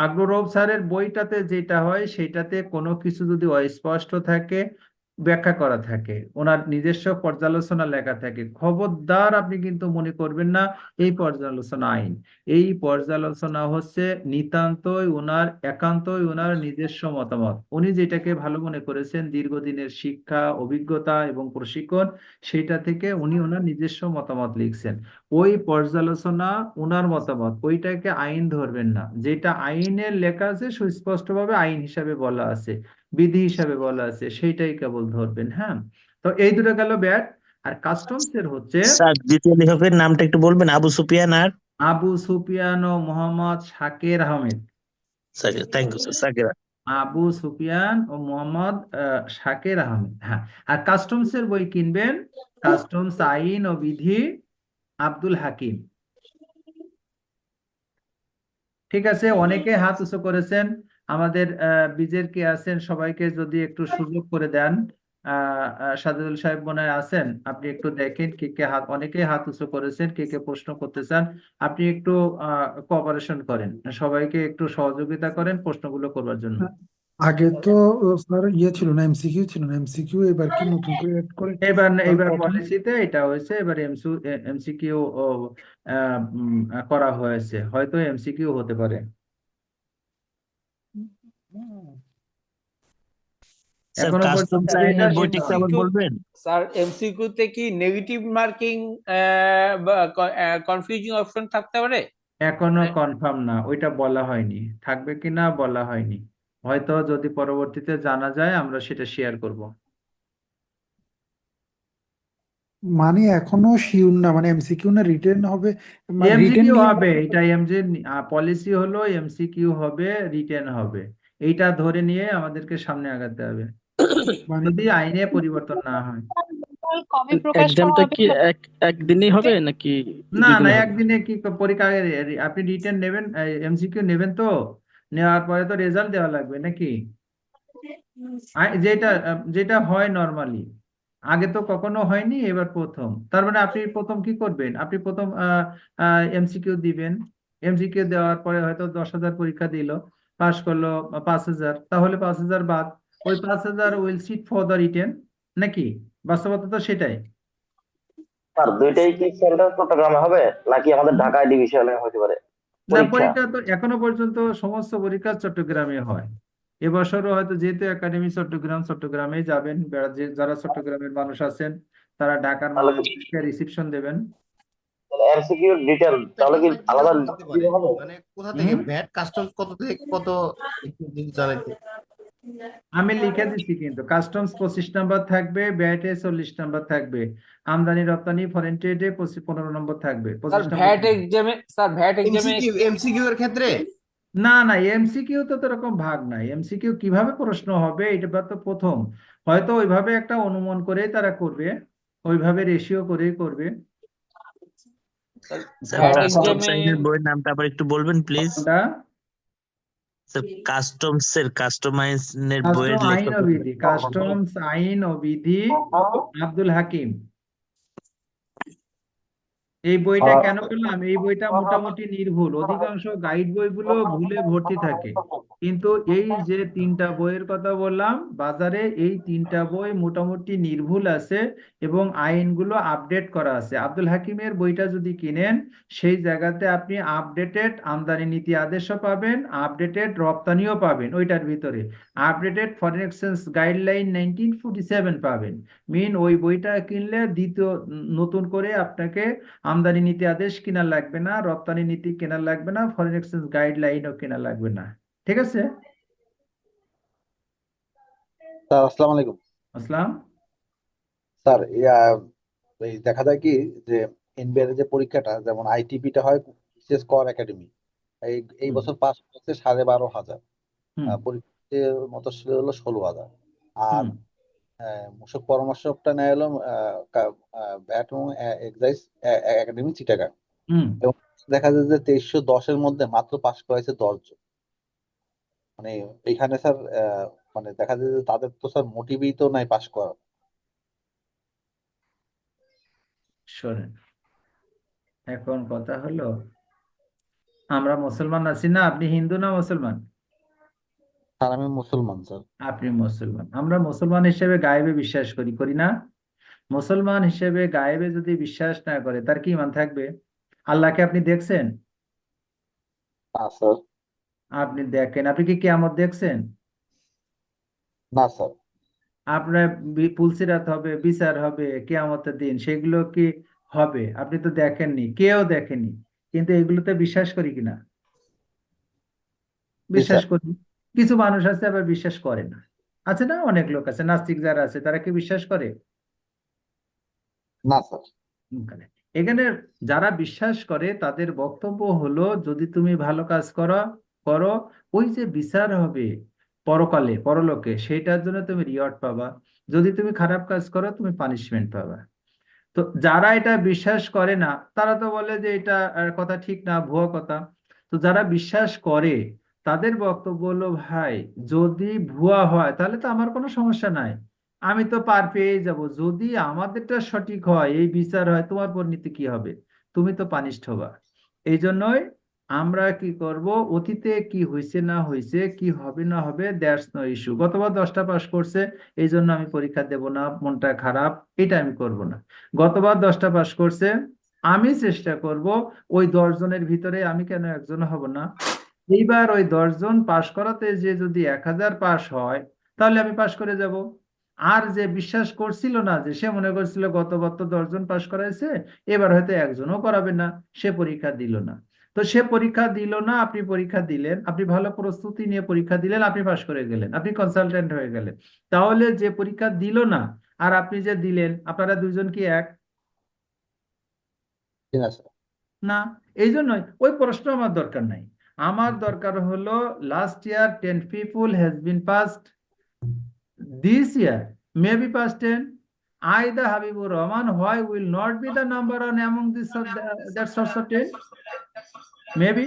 আগ্রহ রব স্যারের বইটাতে যেটা হয় সেটাতে কোনো কিছু যদি অস্পষ্ট থাকে, ব্যাখ্যা করা থাকে, ওনার নিজস্ব পর্যালোচনা লেখা থাকে, খবরদার আপনি কিন্তু মনে করবেন না এই পর্যালোচনা আইন। এই পর্যালোচনা হচ্ছে নিতান্তই ওনার একান্তই ওনার নিজস্ব মতামত। উনি যেটাকে ভালো মনে করেছেন দীর্ঘদিনের শিক্ষা অভিজ্ঞতা এবং প্রশিক্ষণ, সেটা থেকে উনি ওনার নিজস্ব মতামত লিখছেন। ওই পর্যালোচনা ওনার মতামত, ওইটাকে আইন ধরবেন না। যেটা আইনের লেখা আছে সুস্পষ্টভাবে আইন হিসাবে বলা আছে, বিধি হিসাবে বলা আছে, সেইটাই কেবল ধরবেন। হ্যাঁ, তো এই দুটো গেল ব্যাট। আর কাস্টমস এর হচ্ছে স্যার দ্বিতীয় লেখকের নামটা একটু বলবেন, আবু সুফিয়ান আর আবু সুফিয়ান ও Mohammad Sakir Ahmed. Sakir. Thank you sir, Sakir. Abu Sufian ও মোহাম্মদ সাকির আহমেদ। হ্যাঁ, আর কাস্টমস এর বই কিনবেন কাস্টমস আইন ও বিধি, আব্দুল হাকিম। ঠিক আছে, অনেকে হাত উঁচু করেছেন। আমাদের বিজের কে আছেন, সবাইকে যদি একটু সুযোগ করে দেন। সাজেদুল সাহেব মনে হয় আছেন, আপনি একটু দেখেন কে কে হাত, অনেকেই হাত উঁচু করেছেন, কে কে প্রশ্ন করতে চান। আপনি একটু কোঅপারেশন করেন, সবাইকে একটু সহযোগিতা করেন প্রশ্নগুলো করবার জন্য। আগে তো স্যার ইয়ে ছিল না, এমসিকিউ ছিল না, এমসিকিউ এবার কি নতুন করে অ্যাড করে? এবার প্রথম পলিসিতে এটা হয়েছে, এবার এমসিকিউ করা হয়েছে, হয়তো এমসিকিউ হতে পারে। স্যার এখনো কাস্টমস পর্যন্ত আইনের এটা বইটা একটু আবার বলবেন। স্যার এমসিকিউ তে কি নেগেটিভ মার্কিং বা কনফিউজিং অপশন থাকতে পারে? এখনো কনফার্ম না, ওইটা বলা হয়নি, থাকবে কিনা বলা হয়নি। হয়তো যদি পরবর্তীতে জানা যায় আমরা সেটা শেয়ার করব। মানে এখনো শিওর না, মানে এমসিকিউ না রিটেন হবে, মানে রিটেন এমসিকিউ নিয়ে হবে, এটা পলিসি হলো এমসিকিউ হবে, রিটেন হবে। এইটা ধরে নিয়ে আমাদেরকে সামনে আগাতে হবে মানে যদি আইনে পরিবর্তন না হয়। কবে প্রকাশ করা এক্সামটা হবে? কি একদিনই হবে নাকি না দুদিনে না, হবে? একদিনে কি পরীক্ষা, আপনি রিটেন নেবেন, এমসিকিউ নেবেন, তো নেওয়ার পরে তো রেজাল্ট দেওয়া লাগবে নাকি? যেটা যেটা হয় নর্মালি, আগে তো কখনো হয়নি, এবার প্রথম। তার মানে আপনি প্রথম কি করবেন, আপনি প্রথম এমসিকিউ দিবেন। এমসিকিউ দেওয়ার পরে হয়তো 10,000 পরীক্ষা দিল, পাশ করলো 5,000, তাহলে 5,000 বাদ, ওই 5,000 will seat for the written, নাকি? বাস্তবতা তো সেটাই। স্যার দুইটাই কি সেন্টার চট্টগ্রামে হবে নাকি আমাদের ঢাকায় ডিভিশনে হতে পারে না, পরীক্ষা? পরীক্ষা তো এখনো পর্যন্ত সমস্ত পরীক্ষা চট্টগ্রামে হয়। এবছরও হয়তো যেহেতু একাডেমি চট্টগ্রামে যাবেন, যারা চট্টগ্রামের মানুষ আছেন তারা ঢাকার তাহলে মানুষকে রিসিপশন দেবেন। এমসিকিউ ডিটেল তাহলে কি আলাদা দিতে হবে? মানে কোথা থেকে হুম? ভ্যাট কাস্টমস কত থেকে কত একটু যদি জানাই তো। আমি লিখে দিচ্ছি, কিন্তু কাস্টমস 25 নাম্বার থাকবে, ব্যাটে 40 নাম্বার থাকবে, আমদানি রপ্তানি ফরেন ট্রেডে 15 নম্বর থাকবে, স্যার 25 নম্বর ভ্যাট থাকবে। এক্সামে স্যার ভ্যাট এক্সামে এমসিকিউ এর ক্ষেত্রে না না, এমসিকিউ তো এরকম ভাগ নাই। এমসিকিউ কিভাবে প্রশ্ন হবে এটা তো প্রথম, হয়তো ওইভাবে একটা অনুমান করে তারা করবে, ওইভাবে রেশিও করেই করবে। স্যার ভ্যাট কাস্টমস এক্সামে আইনের বইয়ের নামটা আবার একটু বলবেন প্লিজ। কোনটা? স্যার কাস্টমস আইনের বইয়ের কাস্টম আইন লেখক ও বিধি, কাস্টমস আইন ও বিধি, আব্দুল হাকিম। এই বইটা কেন বললাম, এই বইটা মোটামুটি নির্ভুল, অধিকাংশ গাইড বইগুলো ভুলে ভর্তি থাকে, কিন্তু এই যে 3টা বইয়ের কথা বললাম বাজারে, এই 3টা বই মোটামুটি নির্ভুল আছে এবং আইনগুলো আপডেট করা আছে। আব্দুল হাকিমের বইটা যদি কিনেন, সেই জায়গাতে আপনি আপডেটেড আমদানি নীতি আদেশও পাবেন, আপডেটেড রপ্তানিও পাবেন, ওইটার ভিতরে আপডেটেড ফরেন এক্সচেঞ্জ গাইডলাইন 1947 পাবেন। মিন ওই বইটা কিনলে দ্বিতীয় নতুন করে আপনাকে আমদানি নীতি আদেশ কেনা লাগবে না, রপ্তানি নীতি কেনা লাগবে না, ফরেন এক্সচেঞ্জ গাইডলাইনও কেনা লাগবে না। ঠিক আছে? স্যার আসসালামু আলাইকুম। আসলাম। স্যার এই দেখা যায় কি যে এনবিআর যে পরীক্ষাটা, যেমন আইটিপিটা হয় বিশেষ কর একাডেমি, এই বছর পাস হচ্ছে 12,500, হুম পরীক্ষার মতো ছিল হলো 16,000, আর হুম মূসক পরামর্শকটা নেয় হলো ব্যাট এবং এক্সাইজ একাডেমি চিটাগাং, হুম এবং দেখা যায় যে 2310-এর মধ্যে মাত্র পাস করেছে 10 জন। মানে এখানে স্যার মানে দেখা যায় যে তাদের তো স্যার মোটিভই তো নাই পাস করার। শোনেন, এখন কথা হলো, আমরা মুসলমান আছি না? আপনি হিন্দু না মুসলমান? স্যার আমি মুসলমান স্যার। আপনি মুসলমান। আমরা মুসলমান হিসেবে গায়েবে বিশ্বাস করি, করি না? মুসলমান হিসেবে গায়েবে যদি বিশ্বাস না করে, তার কি ইমান থাকবে? আল্লাহকে আপনি দেখছেন? না স্যার। আপনি দেখেন, আপনি কি কিয়ামত দেখছেন? না স্যার। আপনার পুলসিরাত হবে, বিচার হবে কিয়ামতের দিন, সেগুলো কি হবে? আপনি তো দেখেননি, কেউ দেখেনি, কিন্তু এগুলোতে বিশ্বাস করি কিনা? জি বিশ্বাস স্যার। করি। কিছু মানুষ আছে আবার বিশ্বাস করে না, আছে না? অনেক লোক আছে নাস্তিক যারা আছে, তারা কি বিশ্বাস করে? না স্যার। এখানে এখানে যারা বিশ্বাস করে তাদের বক্তব্য হলো, যদি তুমি ভালো কাজ করো করো ওই যে বিচার হবে পরকালে, পরলোকে, সেইটার জন্য তুমি রিওয়ার্ড পাবা। যদি তুমি খারাপ কাজ করো, তুমি পানিশমেন্ট পাবা। তো যারা এটা বিশ্বাস করে না, তারা তো বলে যে এটা কথা ঠিক না, ভুয়া কথা। তো যারা বিশ্বাস করে তাদের বক্তব্য হলো, ভাই যদি ভুয়া হয় তাহলে তো আমার কোনো সমস্যা নাই, আমি তো পার পেয়ে যাব। যদি আমাদেরটা সঠিক হয়, এই বিচার হয়, তোমার পরিণতি কি হবে? তুমি তো পানিশড হবা। এই জন্যই আমরা কি করব, অতীতে কি হয়েছে না হয়েছে, কি হবে না হবে, দ্যাটস নো ইস্যু। গতবার 10টা পাস করছে, এই জন্য আমি পরীক্ষা দেব না, মনটা খারাপ, এটা আমি করব না। গতবার 10টা পাস করছে, আমি চেষ্টা করব ওই 10 জনের ভিতরে আমি কেন একজন হব না। এইবার ওই 10 জন পাশ করাতে যে যদি 1000 পাস হয়, তাহলে আমি পাশ করে যাব। আর যে বিশ্বাস করছিল না, যে সে মনে করছিল গতবার তো 10 জন পাশ করাইছে, এবার হয়তো একজনও করাবে না, সে পরীক্ষা দিল না। তো সে পরীক্ষা দিল না, আপনি পরীক্ষা দিলেন, আপনি ভালো প্রস্তুতি নিয়ে পরীক্ষা দিলেন, আপনি পাশ করে গেলেন, আপনি কনসালটেন্ট হয়ে গেলেন। তাহলে যে পরীক্ষা দিল না আর আপনি যে দিলেন, আপনারা দুইজন কি এক? ঠিক আছে স্যার। না। এই জন্যই ওই প্রশ্ন আমার দরকার নাই। আমার দরকার হলো, last year 10 people has been passed, this year maybe past 10. I the Habibur Rahman, why will not be the number one among this that sorts of 10? Maybe।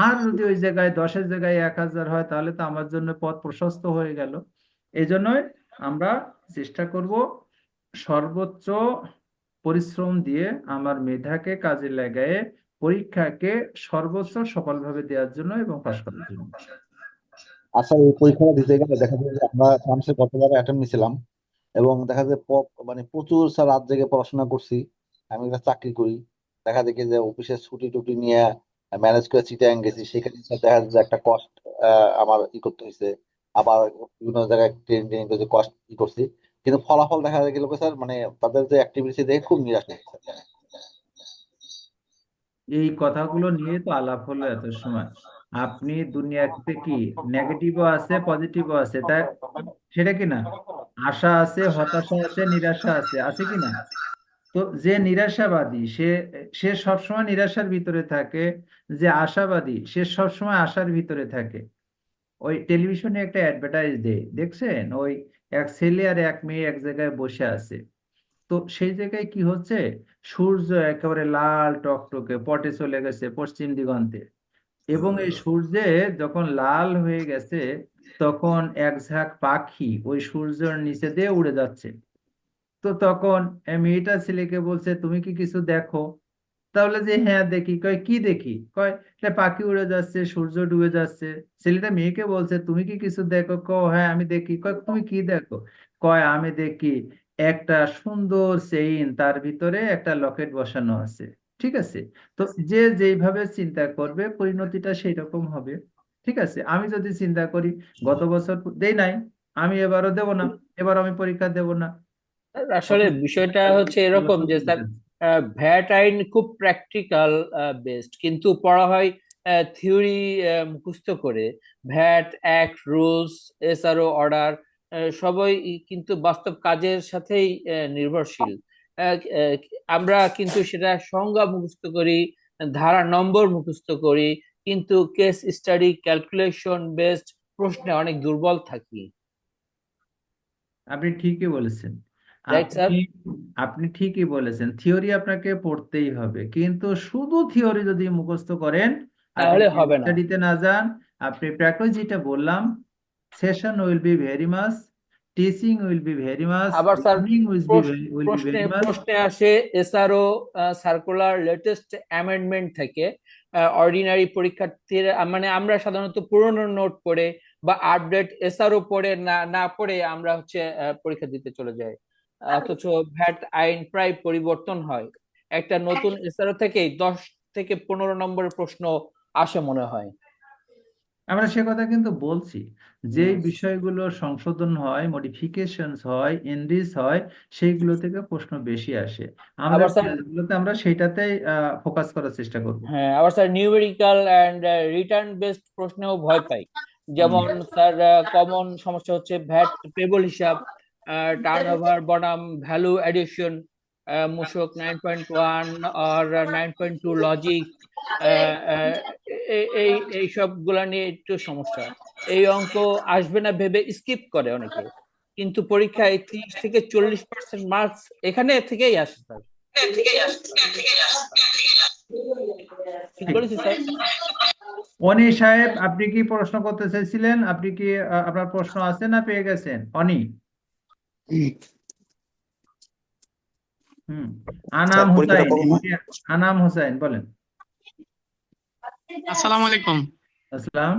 আর যদি ওই জায়গায় 10-এর জায়গায় 1000 হয়, তাহলে তো আমার জন্য পথ প্রশস্ত হয়ে গেল। এই জন্যই আমরা চেষ্টা করব সর্বোচ্চ পরিশ্রম দিয়ে আমার মেধাকে কাজে লাগায়ে পরীক্ষাকে সর্বোচ্চ সফলভাবে দেওয়ার জন্য এবং পাশ করার জন্য। আচ্ছা, এই পরীক্ষাটা দিতে গেলে দেখা যায় যে আমরা চান্সে গতবারে অ্যাটেম্প নিয়েছিলাম, এবং দেখা যায় মানে প্রচুর স্যার রাত জেগে পড়াশোনা করছি। আমি একটা চাকরি করি, দেখা দেখি যে অফিসের ছুটি টুটি নিয়ে ম্যানেজ করে চিটাগাং গেছি, সেখানে স্যার দেখা যায় যে একটা কষ্ট আমার করতে হয়েছে, আবার বিভিন্ন জায়গায় ট্রেনিং ট্রেনিং করে কষ্ট করছি, কিন্তু ফলাফল দেখা গেল স্যার মানে তাদের যে অ্যাক্টিভিটি দেখে খুব নিরাশ হয়েছে। এই কথাগুলো নিয়ে তো আলাপ হলো এত সময়। আপনি দুনিয়াতে কি নেগেটিভও আছে পজিটিভও আছে, তাই সেটা কি না? আশা আছে, হতাশা আছে, নিরাশা আছে, আছে কি না? তো যে নিরাশাবাদী সে সে সবসময় নিরাশার ভিতরে থাকে, যে আশাবাদী সে সবসময় আশার ভিতরে থাকে। ওই টেলিভিশনে একটা অ্যাডভার্টাইজ দেয়, দেখছেন? ওই এক ছেলে আর এক মেয়ে এক জায়গায় বসে আছে। তো সেই জায়গায় কি হচ্ছে, সূর্য একেবারে লাল টকটকে পটে চলে গেছে পশ্চিম দিগন্তে, এবং এই সূর্যে যখন লাল হয়ে গেছে তখন এক ঝাঁক পাখি ওই সূর্যের নিচে দিয়ে উড়ে যাচ্ছে। তো তখন মেয়েটা ছেলেকে বলছে, তুমি কি কিছু দেখো? তাহলে যে হ্যাঁ দেখি। কয় কি দেখি? কয় এটা পাখি উড়ে যাচ্ছে, সূর্য ডুবে যাচ্ছে। ছেলেটা মেয়েকে বলছে, তুমি কি কিছু দেখো? হ্যাঁ আমি দেখি। কয় তুমি কি দেখো? কয় আমি দেখি একটা সুন্দর চেইন, তার ভিতরে একটা লকেট বসানো আছে। ঠিক আছে? তো যে যেইভাবে চিন্তা করবে পরিণতিটা সেই রকম হবে। ঠিক আছে? আমি যদি চিন্তা করি গত বছর দেই নাই, আমি এবারও দেব না, এবার আমি পরীক্ষা দেব না। আসলে বিষয়টা হচ্ছে এরকম যে স্যার, ভ্যাট আইন খুব প্র্যাকটিক্যাল বেসড, কিন্তু পড়া হয় থিওরি মুখস্থ করে। VAT act, rules, SRO order সবই কিন্তু বাস্তব কাজের সাথেই নির্ভরশীল। আমরা কিন্তু সেটা সংজ্ঞা মুখস্থ করি, ধারা নম্বর মুখস্থ করি, কিন্তু কেস স্টাডি ক্যালকুলেশন বেসড প্রশ্নে অনেক দুর্বল থাকি। আপনি ঠিকই বলেছেন। Right sir? আপনি আপনি ঠিকই বলেছেন, থিওরি আপনাকে পড়তেই হবে, কিন্তু শুধু থিওরি যদি মুখস্থ করেন, আপনি তাহলে হবে না। স্টাডিতে না যান, আপনি প্র্যাকটিস যেটা বললাম, session will be very much, teaching will be very much, আবার স্যার লার্নিং উইল বি প্রশ্নে ভেরি মাচ। প্রশ্নে আসে এসআরও সার্কুলার লেটেস্ট অ্যামেন্ডমেন্ট থেকে। অর্ডিনারি পরীক্ষার্থীর মানে আমরা সাধারণত পুরনো নোট পড়ে বা আপডেট এসআরও পড়ে না না পড়ে আমরা হচ্ছে পরীক্ষা দিতে চলে যাই। অথচ ভ্যাট আইন প্রায় পরিবর্তন হয়, একটা নতুন এসআরও থেকেই 10 থেকে 15 নম্বরের প্রশ্ন আসে মনে হয়। আমরা সে কথা কিন্তু বলছি, যে বিষয়গুলো সংশোধন হয়, মডিফিকেশন হয়, এনরিচ হয়, সেইগুলো থেকে প্রশ্ন বেশি আসে। আমাদের আবার স্যার, ক্লাসগুলোতে আমরা সেইটাতেই ফোকাস করার চেষ্টা করব। হ্যাঁ আবার sir numerical and return based প্রশ্নেও ভয় পাই। যেমন স্যার কমন সমস্যা হচ্ছে ভ্যাট পেবল হিসাব, টার্নওভার বনাম ভ্যালু এডিশন, মূসক 9.1 আর 9.2 লজিক, এই এই সবগুলা নিয়ে একটু সমস্যা। এই অঙ্ক আসবে না ভেবে স্কিপ করে অনেকে, কিন্তু পরীক্ষায় 30 থেকে 40% মার্কস এখানে থেকেই আসে স্যার। ঠিক বলেছি স্যার? অনি সাহেব, আপনি কি প্রশ্ন করতে চাইছিলেন? আপনি কি আপনার প্রশ্ন আছে না পেয়ে গেছেন? অনি। আনাম হুসাইন, আনাম হুসাইন বলেন। আসসালামু আলাইকুম আসসালাম।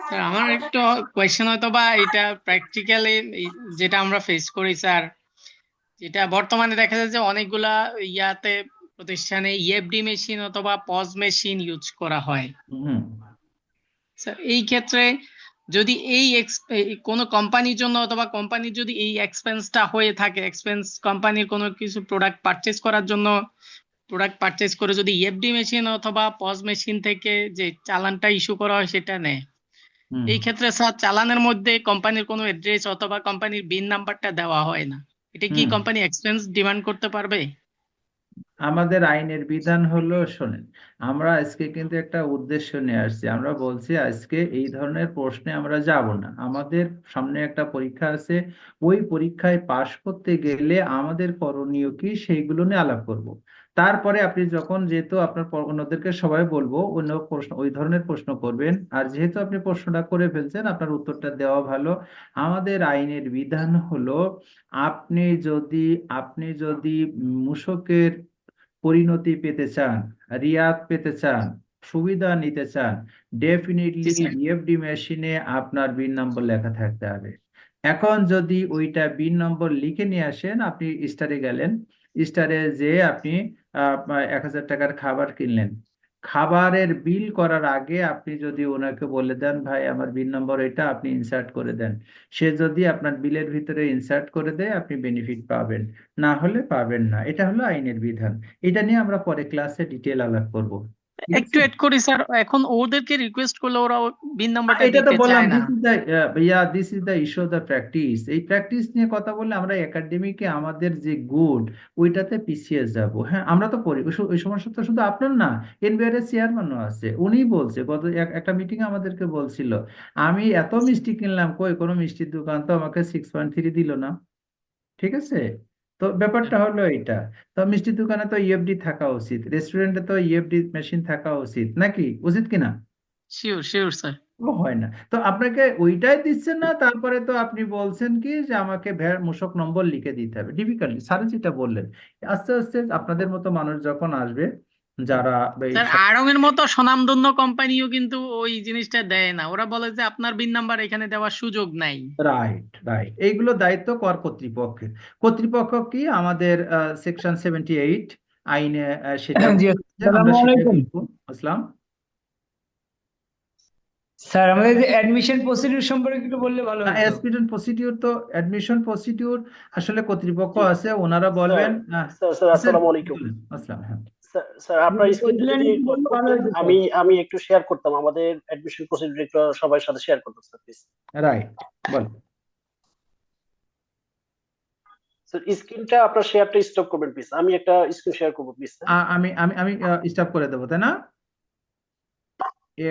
স্যার, আমার একটু কোয়েশ্চেন হয়তো বা এটা প্র্যাকটিক্যালি যেটা আমরা ফেস করি স্যার, যেটা বর্তমানে দেখা যায় যে অনেকগুলা ইয়াতে প্রতিষ্ঠানে ইএফডি মেশিন অথবা পজ মেশিন ইউজ করা হয় স্যার। এই ক্ষেত্রে যদি এই কোনো কোম্পানির জন্য অথবা কোম্পানির যদি এই এক্সপেন্সটা হয়ে থাকে, এক্সপেন্স কোম্পানির কোনো কিছু প্রোডাক্ট পারচেজ করার জন্য, প্রোডাক্ট পারচেজ করে যদি ইএফডি মেশিন অথবা পজ মেশিন থেকে যে চালানটা ইস্যু করা হয় সেটা নেয়, এই ক্ষেত্রে স্যার চালানের মধ্যে কোম্পানির কোনো অ্যাড্রেস অথবা কোম্পানির বিন নাম্বারটা দেওয়া হয় না, এটা কি কোম্পানি এক্সপেন্স ডিমান্ড করতে পারবে? আমাদের আইনের বিধান হলো, শোনেন, আমরা আজকে কিন্তু একটা উদ্দেশ্য নিয়ে আসছি। আমরা বলছি আজকে এই ধরনের প্রশ্নে আমরা যাব না, আমাদের সামনে একটা পরীক্ষা আছে, ওই পরীক্ষায় পাশ করতে গেলে আমাদের করণীয় কি সেইগুলো নিয়ে আলাপ করব। তারপরে আপনি যখন, যেহেতু আপনার অন্যদেরকে সবাই বলবো অন্য প্রশ্ন, ওই ধরনের প্রশ্ন করবেন, আর যেহেতু আপনি প্রশ্নটা করে ফেলছেন আপনার উত্তরটা দেওয়া ভালো। আমাদের আইনের বিধান হলো, আপনি যদি আপনি যদি মূসকের পরিণতি পেতে চান, রিয়াদ পেতে চান, সুবিধা নিতে চান, ডেফিনেটলি ইএফডি মেশিনে আপনার বিন নম্বর লেখা থাকতে হবে। এখন যদি ওইটা বিন নম্বর লিখে নিয়ে আসেন, আপনি স্টারে গেলেন, স্টারে যে আপনি 1000 টাকার খাবার কিনলেন, খাবারের বিল করার আগে আপনি যদি ওনাকে বলে দেন, ভাই আমার বিল নম্বর এটা, আপনি ইনসার্ট করে দেন, সে যদি আপনার বিলের ভিতরে ইনসার্ট করে দেয় আপনি বেনিফিট পাবেন, না হলে পাবেন না। এটা হলো আইনের বিধান। এটা নিয়ে আমরা পরে ক্লাসে ডিটেল আলাপ করব। ঠিক একটু আছে? এড করি স্যার, এখন ওদেরকে রিকোয়েস্ট করলে ওরা বিন নাম্বারটা এটা তো দিতে বললাম চায় না। This is the issue of the practice. এই প্র্যাকটিস নিয়ে কথা বললে আমরা একাডেমিকে আমাদের যে গুড ওইটাতে পিছিয়ে যাব। হ্যাঁ, আমরা তো পড়ি ওই সমস্যা তো শুধু আপনার না, এনবিআর এর চেয়ারম্যানও আছে, উনি বলছে গত একটা মিটিং আমাদেরকে বলছিল, আমি এত মিষ্টি কিনলাম, কই কোনো মিষ্টির দোকান তো আমাকে 6.3 দিল না। ঠিক আছে? তো ব্যাপারটা হলো এইটা। তো মিষ্টির দোকানে তো ইএফডি থাকা উচিত, রেস্টুরেন্টে তো ইএফডি মেশিন থাকা উচিত, নাকি উচিত কিনা? Sure sure sir. ও হয় না তো আপনাকে ওইটাই দিচ্ছেন না, তারপরে তো আপনি বলছেন কি যে আমাকে মূসক নম্বর লিখে দিতে হবে। ডিফিকাল্টি স্যার যেটা বললেন, আস্তে আস্তে আপনাদের মতো মানুষ যখন আসবে, যারা এই স্যার আড়ং এর মতো স্বনামধন্য কোম্পানিও কিন্তু ওই জিনিসটা দেয় না, ওরা বলে যে আপনার বিন নাম্বার এখানে দেওয়ার সুযোগ নাই। রাইট রাইট, এইগুলো দায়িত্ব কর কর্তৃপক্ষের। কর্তৃপক্ষ কি আমাদের সেকশন 78 আইনে সেটা জি, বলছে, আমরা আসসালামু সেটাই আলাইকুম বলবো। আসলাম। স্যার, আমাদের যে অ্যাডমিশন প্রসিডিউর সম্পর্কে একটু বললে ভালো হতো। অ্যাডমিশন প্রসিডিউর আসলে কর্তৃপক্ষ জি আছে, ওনারা স্যার বলবেন। স্যার স্যার আসসালামু আলাইকুম। আসসালাম। হ্যাঁ, স্যার আপনার স্ক্রিনটা ওইগুলো যদি একটু বললে ভালো করতেন, হতো স্যার। আমি একটু শেয়ার করতাম, আমাদের অ্যাডমিশন প্রসিডিউর একটু সবার সাথে শেয়ার করতাম sir please. Right, ball. Sir স্ক্রিনটা আপনার শেয়ারটা স্টপ করবেন প্লিজ, আমি একটা স্ক্রিন শেয়ার করবো প্লিজ। আমি আমি আমি স্টপ করে দেবো, তাই না?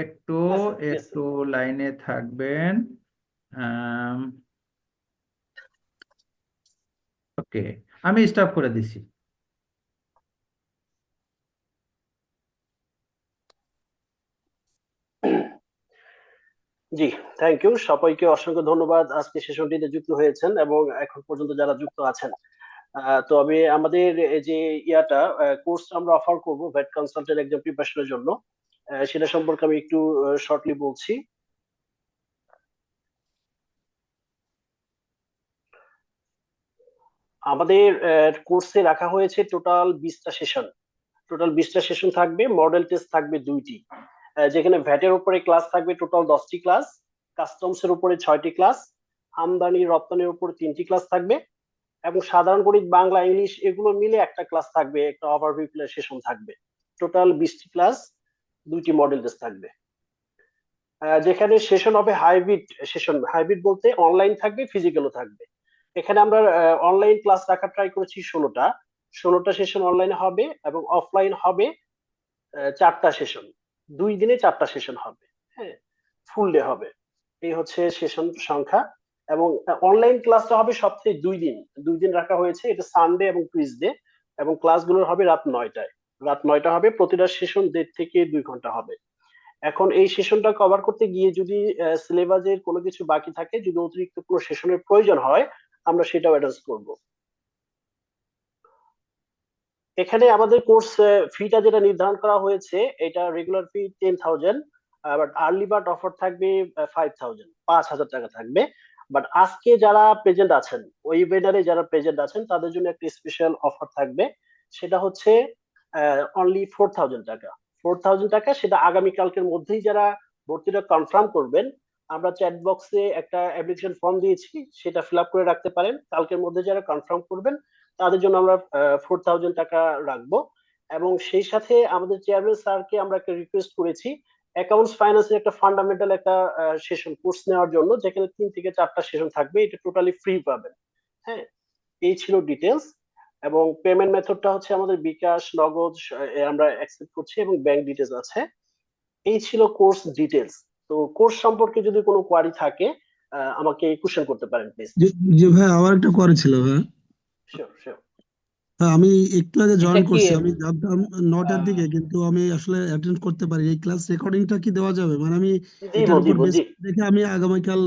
একটু Yes, একটু লাইনে থাকবেন। ওকে, আমি স্টপ করে দিছি। জি, থ্যাংক ইউ সবাইকে, অসংখ্য ধন্যবাদ আজকে সেশনটিতে যুক্ত হয়েছেন এবং এখন পর্যন্ত যারা যুক্ত আছেন। তবে আমাদের এই যে কোর্স আমরা অফার করব ভেট কনসালটেন্ট এক্সাম প্রিপারেশনের জন্য, সেটা সম্পর্কে আমি একটু শর্টলি বলছি। আমাদের কোর্সে রাখা হয়েছে টোটাল 20টা সেশন। টোটাল 20টা সেশন থাকবে, মডেল টেস্ট থাকবে 2টি, যেখানে ভ্যাটের উপরে ক্লাস থাকবে টোটাল 10টি ক্লাস, কাস্টমস এর উপরে 6টি ক্লাস, আমদানি রপ্তানির উপরে 3টি ক্লাস থাকবে, এবং সাধারণ গণিত, বাংলা, ইংলিশ এগুলো মিলে একটা ক্লাস থাকবে, একটা ওভারভিউ সেশন থাকবে। টোটাল 20টি ক্লাস, 2টি মডেল টেস্ট থাকবে। যেখানে সেশন হবে হাইব্রিড সেশন, হাইব্রিড বলতে অনলাইন থাকবে, ফিজিক্যালও থাকবে। এখানে আমরা অনলাইন ক্লাস রাখার ট্রাই করেছি 16টা সেশন অনলাইনে হবে, এবং অফলাইন হবে 4টা সেশন, 2 দিনে 4টা সেশন হবে। হ্যাঁ, ফুল ডে হবে। এই হচ্ছে সেশন সংখ্যা। এবং অনলাইন ক্লাসটা হবে সপ্তাহে 2 দিন রাখা হয়েছে, এটা সানডে এবং টুইসডে, এবং ক্লাসগুলো হবে রাত 9টায়। রাত 9টা হবে, প্রতিটা সেশন 1.5 থেকে 2 ঘন্টা হবে। এখন এই সেশনটা কভার করতে গিয়ে যদি সিলেবাসের কোনো কিছু বাকি থাকে, যদি অতিরিক্ত কোনো সেশনের প্রয়োজন হয়, আমরা সেটাও অ্যাডজাস্ট করব। এখানে আমাদের কোর্স ফিটা যেটা নির্ধারণ করা হয়েছে, এটা regular fee 10,000, but early bird offer থাকবে 5,000, 5,000 টাকা থাকবে। বাট আজকে যারা প্রেজেন্ট আছেন, ওই ওয়েবিনারে যারা প্রেজেন্ট আছেন, তাদের জন্য একটা স্পেশাল অফার থাকবে, সেটা হচ্ছে অনলি 4,000 টাকা। 4,000 টাকা, সেটা আগামীকালকের মধ্যেই যারা ভর্তিটা কনফার্ম করবেন, আমরা চ্যাট বক্সে একটা অ্যাপ্লিকেশন ফর্ম দিয়েছি, সেটা ফিল আপ করে রাখতে পারেন। কালকের মধ্যে যারা কনফার্ম করবেন তাদের জন্য আমরা 4,000 টাকা রাখবো। এবং সেই সাথে আমাদের চেয়ারম্যান স্যারকে আমরা একটা রিকোয়েস্ট করেছি, অ্যাকাউন্টস ফাইন্যান্সের একটা ফান্ডামেন্টাল একটা সেশন কোর্স নেওয়ার জন্য, যেখানে 3 থেকে 4টা সেশন থাকবে, এটা টোটালি ফ্রি পাবেন। হ্যাঁ, এই ছিল ডিটেলস। এবং পেমেন্ট মেথডটা হচ্ছে আমাদের বিকাশ, নগদ আমরা অ্যাকসেপ্ট করছি, এবং ব্যাংক ডিটেলস আছে। এই ছিল কোর্স ডিটেলস। তো কোর্স সম্পর্কে যদি কোনো কোয়ারি থাকে আমাকে কোশ্চেন করতে পারেন প্লিজ। জি ভাই, আমার একটা কোয়ারি ছিল ভাই। Sure sure. হ্যাঁ, আমি একটু আগে এটা জয়েন কি করছি, আমি জানতাম 9টার দিকে, কিন্তু আমি আসলে অ্যাটেন্ড করতে পারি। এই ক্লাস রেকর্ডিংটা কি দেওয়া যাবে? মানে আমি দিব এটার উপর দিব বেস জি দেখে আমি আগামীকাল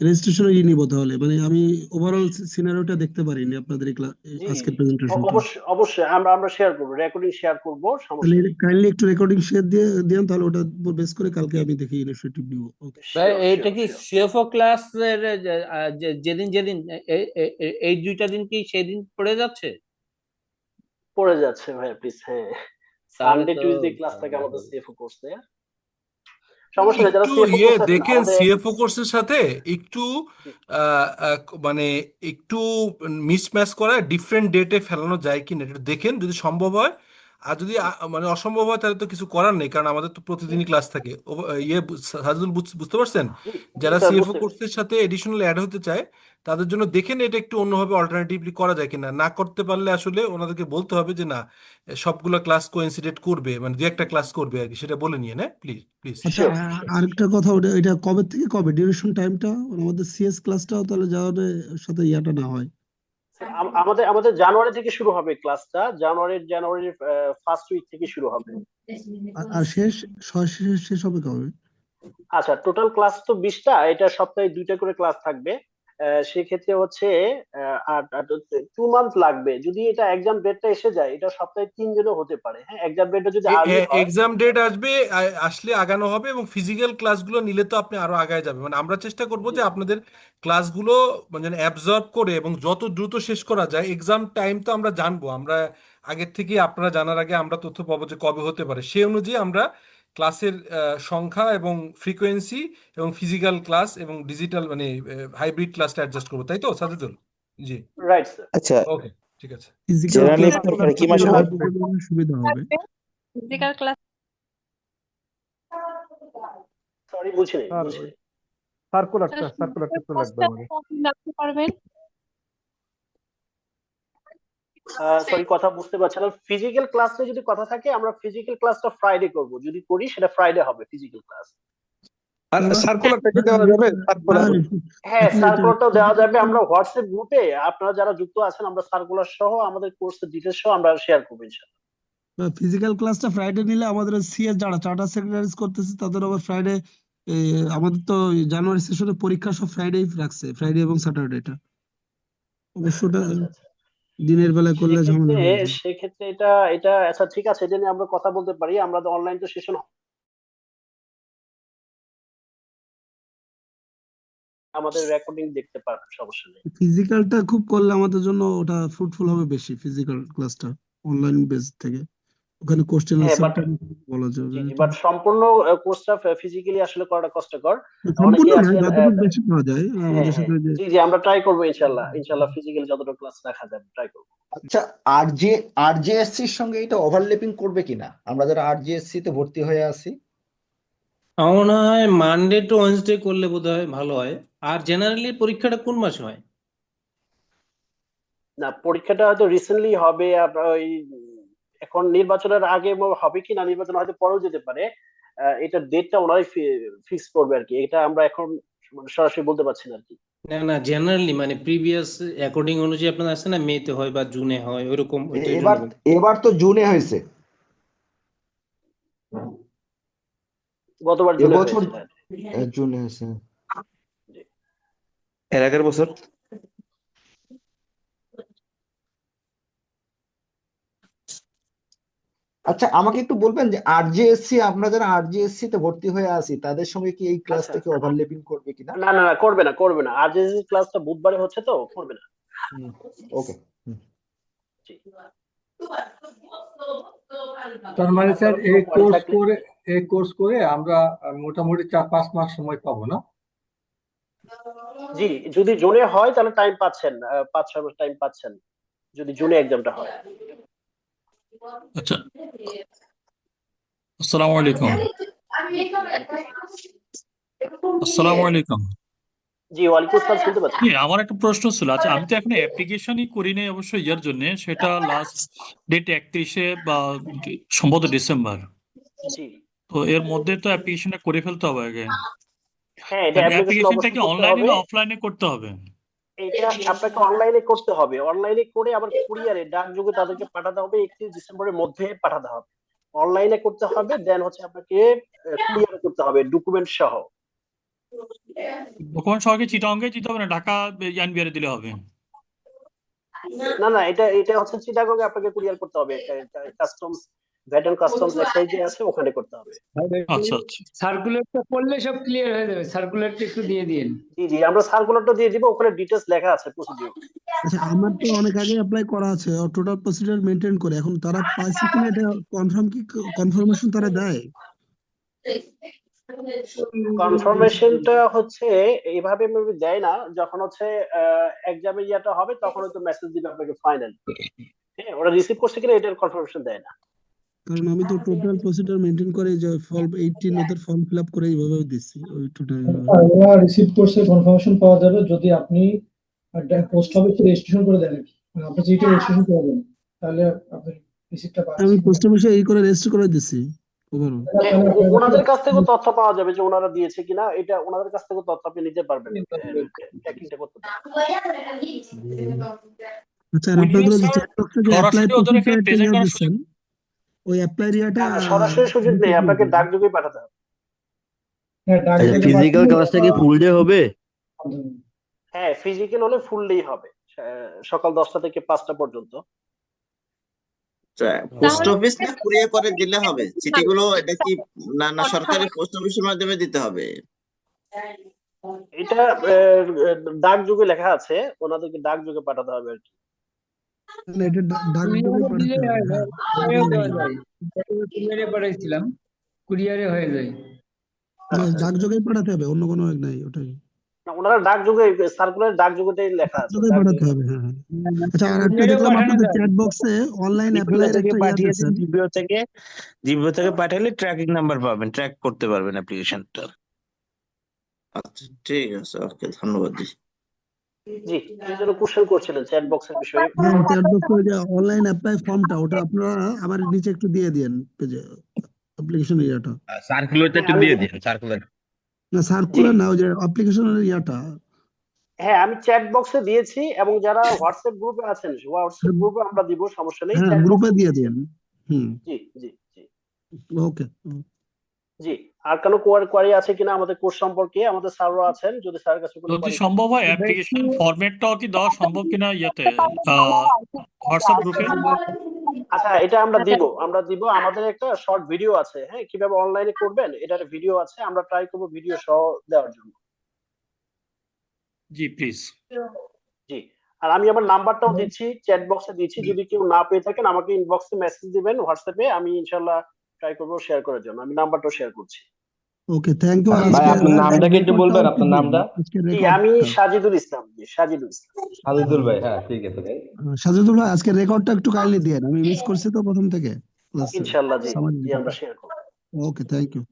রেজিস্ট্রেশনে নিব তাহলে। মানে আমি ওভারঅল সিনারিওটা দেখতে পারিনি আপনাদের এই জি আজকের প্রেজেন্টেশনটা। অবশ্যই অবশ্যই আমরা শেয়ার করব, রেকর্ডিং শেয়ার করব, সমস্যা তাহলে নেই। কাইন্ডলি একটু রেকর্ডিং শেয়ার দিয়ে দেন, তাহলে ওটা বেস করে কালকে আমি দেখি ইনিশিয়েটিভ নিব। ওকে ভাই, শিওর এইটা শিওর কি শিওর। সিএফও ক্লাসের যেদিন যেদিন এই 2টা দিন কি সেদিন পড়ে যাচ্ছে? পড়ে যাচ্ছে ভাইয়া প্লিজ। হ্যাঁ, তাহলে সানডে তো টিউসডে ক্লাস ভালো থাকে আমাদের হবে। সিএফও কোর্সে। সমস্যা নেই, যারা একটু সিএফও ইয়ে কোর্স আছেন দেখেন, আমাদের। সিএফও কোর্সের সাথে একটু জি মানে একটু মিসম্যাচ করা ডিফারেন্ট ডেটে ফেলানো যায় কিনা একটু দেখেন, যদি সম্ভব হয়। আর যদি মানে অসম্ভব হয় তাহলে তো কিছু করার নেই, কারণ আমাদের তো প্রতিদিনই ক্লাস থাকে। সাজুল বুঝতে পারছেন? জি যারা স্যার, সিএফও বুঝতে পেরেছি। কোর্সের সাথে এডিশনাল অ্যাড হতে চায় তাদের জন্য দেখেন এটা একটু অন্যভাবে অল্টারনেটিভলি করা যায় কিনা। না করতে পারলে আসলে ওনাদেরকে বলতে হবে যে না, সবগুলো ক্লাস কোইন্সিডেন্ট করবে, মানে দু একটা ক্লাস করবে আর কি, সেটা বলে নিয়ে না প্লিজ প্লিজ। আচ্ছা, শিওর। আরেকটা কথা, ওটা এটা কবে থেকে কবে ডিউরেশন টাইমটা, আমাদের সিএস ক্লাসটাও তাহলে যাওয়ার সাথে ইয়াটা না হয়। আমাদের আমাদের জানুয়ারি থেকে শুরু হবে ক্লাসটা, জানুয়ারির ফার্স্ট উইক থেকে শুরু হবে। আর শেষ হবে কবে? আচ্ছা, টোটাল ক্লাস তো 20টা, এটা সপ্তাহে 2টা করে ক্লাস থাকবে। সেক্ষেত্রে হচ্ছে 2 মান্থ লাগবে। যদি এটা এক্সাম ডেটটা এসে যায়, এটা সপ্তাহে 3 দিনও হতে পারে। হ্যাঁ, এক্সাম ডেটটা যদি আর্লি হয়। এক্সাম ডেট আসবে, আসলে আগানো হবে, এবং ফিজিক্যাল ক্লাসগুলো নিলে তো আপনি আরো আগায় যাবে। মানে আমরা চেষ্টা করব যে আপনাদের ক্লাসগুলো মানে অ্যাবজর্ব করে এবং যত দ্রুত শেষ করা যায়। এক্সাম টাইম তো আমরা জানবো, আমরা আগের থেকে, আপনারা জানার আগে আমরা তথ্য পাবো যে কবে হতে পারে, সেই অনুযায়ী আমরা ক্লাসের সংখ্যা এবং ফ্রিকোয়েন্সি এবং ফিজিক্যাল ক্লাস এবং ডিজিটাল মানে হাইব্রিড ক্লাসটা অ্যাডজাস্ট করবো, তাই তো সাজিদুল? জি, রাইট স্যার। আচ্ছা, ওকে, ঠিক আছে। ফিজিক্যাল জেনারেলি ক্লাস পরীক্ষাটা কি মাসে হয়? সুবিধা হবে। ফিজিক্যাল ক্লাস সরি, বুঝিনি। সার্কুলারটা একটু লাগবে আমাদের। রাখতে পারবেন? সরি, কথা বুঝতে পারছি না। ফিজিক্যাল ক্লাসে যদি কথা থাকে, আমরা ফিজিক্যাল ক্লাসটা ফ্রাইডে করব। যদি করি সেটা ফ্রাইডে হবে ফিজিক্যাল ক্লাস। আর সার্কুলারটা কি দেওয়া যাবে? সার্কুলার হ্যাঁ, সার্কুলারটাও দেওয়া যাবে। আমরা হোয়াটসঅ্যাপ গ্রুপে আপনারা যারা যুক্ত আছেন, আমরা সার্কুলার সহ আমাদের কোর্সের ডিটেইলস সহ আমরা শেয়ার করব ইনশাআল্লাহ। ফিজিক্যাল ক্লাসটা ফ্রাইডে নিলে আমাদের সিএস যারা চার্টার সেক্রেটারিজ করতেছে তাদের আবার ফ্রাইডে, আমাদের তো জানুয়ারি সেশনে পরীক্ষা সব ফ্রাইডেই রাখছে, ফ্রাইডে এবং স্যাটারডেটা। অবশ্যটা দিনের বেলায় করলে ঝামেলা হয়ে যায়। সেক্ষেত্রে এটা এটা আচ্ছা, ঠিক আছে, এটা নিয়ে আমরা কথা বলতে পারি। আমরা তো অনলাইন তো সেশন আমাদের রেকর্ডিং দেখতে পারবেন, সমস্যা নেই। ফিজিক্যালটা খুব করলে আমাদের জন্য ওটা ফ্রুটফুল হবে বেশি, ফিজিক্যাল ক্লাসটা অনলাইন বেস থেকে। ওখানে কোশ্চেন হ্যাঁ, আনসার বাট বলা যাবে। বাট সম্পূর্ণ কোর্সটা ফিজিক্যালি আসলে করাটা কষ্টকর। সম্পূর্ণ অনেকেই নয়, আছেন। যতটুকু বেশি পাওয়া যায় হ্যাঁ আমাদের হ্যাঁ, সাথে যে। জি আমরা ট্রাই করবো ইনশাআল্লাহ ফিজিক্যালি যতটা ক্লাস রাখা যাবে ট্রাই করবো। আচ্ছা, আরজেএসসির সঙ্গে এটা ওভারল্যাপিং করবে কিনা, আমরা যারা আরজেএসসি তে ভর্তি হয়ে আছি? আমার মনে হয় মানডে টু ওয়েডনেসডে করলে বোধহয় ভালো হয়। আর জেনারেলি পরীক্ষাটা কোন মাসে হয়? না, পরীক্ষাটা হয়তো রিসেন্টলি হবে। আপনার ওই এখন নির্বাচনের আগে হবে কি না, নির্বাচন হয়তো পরেও যেতে পারে। এটা ডেটটা ওনারাই ফিক্স করবে আর কি। এটা আমরা এখন সরাসরি বলতে পারছি না আর কি। না জেনারেলি মানে প্রিভিয়াস অ্যাকর্ডিং অনুযায়ী আপনার আছে না, মেতে হয় বা জুনে হয়, ওইরকম। এবার তো জুনে হয়েছে, গতবার জুনে এবছর হয়েছে। জুনে হয়েছে, এর আগের বছর। আচ্ছা, আমাকে একটু বলবেন যে আরজেএসসি, আমরা যারা আরজেএসসি তে ভর্তি হয়ে আছি তাদের সঙ্গে কি এই ক্লাসটা কি ওভারল্যাপিং করবে কিনা? না না না, করবে না। আর যে ক্লাসটা বুধবারে হচ্ছে তো করবে না। ওকে। তার মানে স্যার এই কোর্স করে আমরা মোটামুটি 4-5 মাস সময় পাবো না? জি, যদি জুনে হয় তাহলে টাইম পাচ্ছেন, 5-6 মাস টাইম পাচ্ছেন যদি জুনে এক্সামটা হয়। আচ্ছা, আসসালামু আলাইকুম। আসসালামু আলাইকুম। জি, ওয়ালাইকুম আসসালাম, শুনতে পাচ্ছি। আমার একটা প্রশ্ন ছিল। আচ্ছা, আমি তো এখনো অ্যাপ্লিকেশনই করি নাই অবশ্যই ইয়ার জন্য, সেটা লাস্ট ডেট 31 বা সম্ভবত ডিসেম্বর। জি, তো এর মধ্যে তো অ্যাপ্লিকেশনটা করে ফেলতে হবে আগে। হ্যাঁ, এটা অ্যাপ্লিকেশন অ্যাপ্লিকেশনটা অবশ্যই কি করতে অনলাইনে হবে। না অফলাইনে করতে হবে? এটা আপনাকে অনলাইনে করতে হবে। অনলাইনে করে আবার কুরিয়ারে ডাকযোগে তাদেরকে পাঠাতে হবে, 31 ডিসেম্বরের মধ্যে পাঠাতে হবে। অনলাইনে করতে হবে, দেন হচ্ছে আপনাকে কুরিয়ারে করতে হবে ডকুমেন্ট সহ। ডকুমেন্ট সহ কি চিটাগংগে দিতে হবে না ঢাকা এনবিআর দিলে হবে? না না, এটা হচ্ছে চিটাগংয়ে আপনাকে কুরিয়ার করতে হবে। কাস্টমস, ভ্যাট এন্ড কাস্টমস এক্সাইজে আছে, ওখানে করতে হবে। আচ্ছা। সার্কুলারটা করলে সব ক্লিয়ার হয়ে যাবে। সার্কুলারটা একটু দিয়ে দিন। জি, আমরা সার্কুলারটা দিয়ে দিব, ওখানে ডিটেইলস লেখা আছে প্রসিডিউর। আচ্ছা, আমার তো অনেক আগে অ্যাপ্লাই করা আছে টোটাল প্রসিডিউর মেনটেন করে। এখন তারা পাইছে কিনা এটা কনফার্মেশন তারা দেয়? কনফার্মেশনটা হচ্ছে এইভাবে মেবি দেয় না। যখন হচ্ছে এক্সামের ইয়াটা হবে তখন হয়তো মেসেজ দিবে আপনাকে ফাইনাল। হ্যাঁ, ওরা রিসিভ করছে কিনা এটার কনফার্মেশন দেয় না। কারণ আমি তো টোটাল প্রসিডিউর মেনটেন করে যে ফর্ম 18 ওদের ফর্ম ফিল আপ করে এইভাবে দিচ্ছি ওই টোটাল ওরা রিসিভ করছে, কনফার্মেশন পাওয়া যাবে যদি আপনি পোস্ট অফিসে রেজিস্ট্রেশন করে দেন আর কি। মানে আপনি যেটা রেজিস্ট্রেশন করবেন তাহলে আপনি রিসিপ্টটা আমি পাচ্ছেন। পোস্ট অফিসে এই করে রেজিস্টার করে দিচ্ছি ওভারঅল। ওনাদের কাছ থেকেও তথ্য পাওয়া যাবে যে ওনারা দিয়েছে কিনা, এটা ওনাদের কাছ থেকেও তথ্য আপনি নিতে পারবেন, ট্র্যাকিংটা করতে পারবেন। আচ্ছা আর আপনাদের যে চ্যাট বক্সে যে অ্যাপ্লাই সরাসরি ওদের এখানে প্রেজেন্ট করার দিচ্ছেন ওই অ্যাপ্লাই ইয়াটা না, সরাসরি সুযোগ নেই, আপনাকে ডাকযোগেই পাঠাতে হবে। হ্যাঁ, ফিজিক্যাল ক্লাসটা কি ফুল ডে হবে? হ্যাঁ, ফিজিক্যাল হলে ফুল ডে হবে, সকাল 10টা থেকে 5টা পর্যন্ত। পোস্ট অফিস না কুরিয়ার করে দিলে হবে? চিঠিগুলো এটা কি না সরকারি পোস্ট অফিসের মাধ্যমে দিতে হবে? এটা ডাকযোগে লেখা আছে, ওনাদেরকে ডাকযোগে পাঠাতে হবে আর কি। এটা ডাকযোগে পাঠাতে হবে। কুরিয়ারে পাঠাইছিলাম, কুরিয়ারে হয়ে যায়। ডাকযোগে পাঠাতে হবে, অন্য কোনো এক নাই ওটাই। না, ওনারা ডাকযোগে, সার্কুলার ডাকযোগেই লেখা আছে। ডাকযোগে পাঠাতে হবে, হ্যাঁ। আচ্ছা আর একটা দেখলাম আপনাদের চ্যাট বক্সে অনলাইন অ্যাপ্লাইয়ের একটা ইয়া পাঠিয়েছেন, দিয়েছেন। জিবিও থেকে পাঠালে ট্র্যাকিং নাম্বার পাবেন, ট্র্যাক করতে পারবেন অ্যাপ্লিকেশনটা। আচ্ছা ঠিক আছে, ওকে, ধন্যবাদ জি। জি, এই জন্য কোশ্চেন করছিলেন চ্যাট বক্সের বিষয়ে। হ্যাঁ চ্যাট বক্সে যে অনলাইন অ্যাপ্লাই ফর্মটা ওটা আপনারা আমার নিচে একটু দিয়ে দেন পেজে অ্যাপ্লিকেশন ইয়াটা। সার্কুলারটা একটু দিয়ে দিন, সার্কুলার। না সার্কুলার না, ওই যে অ্যাপ্লিকেশনের ইয়াটা। হ্যাঁ, আমি চ্যাট বক্সে দিয়েছি, এবং যারা হোয়াটসঅ্যাপ গ্রুপে আছেন হোয়াটসঅ্যাপ গ্রুপে আমরা দিব, সমস্যা নেই। হ্যাঁ চ্যাট গ্রুপে বক্সে দিয়ে দেন। হুম জি জি জি ওকে। জি। আর কোনো কোয়ারি আছে কিনা আমাদের কোর্স সম্পর্কে? আমাদের স্যাররা আছেন, যদি স্যারের কাছে কোনো যদি কোয়ারি সম্ভব হয় অ্যাপ্লিকেশন ফরম্যাটটাও কি দেওয়া সম্ভব কিনা ইয়েতে হোয়াটসঅ্যাপ গ্রুপে? আচ্ছা, এটা আমরা দিব। আমাদের একটা শর্ট ভিডিও আছে, হ্যাঁ, কিভাবে অনলাইনে করবেন এটার ভিডিও আছে, আমরা ট্রাই করব ভিডিও সহ দেওয়ার জন্য। জি প্লিজ। জি। আর আমি আমার নাম্বারটাও দিচ্ছি, চ্যাট বক্সে দিচ্ছি, যদি কেউ না পেয়ে থাকেন আমাকে ইনবক্সে মেসেজ দিবেন হোয়াটসঅ্যাপে, আমি ইনশাআল্লাহ ট্রাই করব শেয়ার করার জন্য। আমি নাম্বারটাও শেয়ার করছি। Okay thank you. ভাই আপনার নামটা কি একটু বলবেন, আপনার নামটা? জি, আমি সাজিদুল ইসলাম। জি, সাজিদুল ইসলাম। সাজিদুল ভাই, হ্যাঁ ঠিক আছে ভাই। সাজিদুল ভাই আজকে রেকর্ডটা একটু কাইন্ডলি দিয়েন, আমি মিস করছি তো প্রথম থেকে। ইনশাআল্লাহ জি, জি আমরা শেয়ার করব। Okay thank you.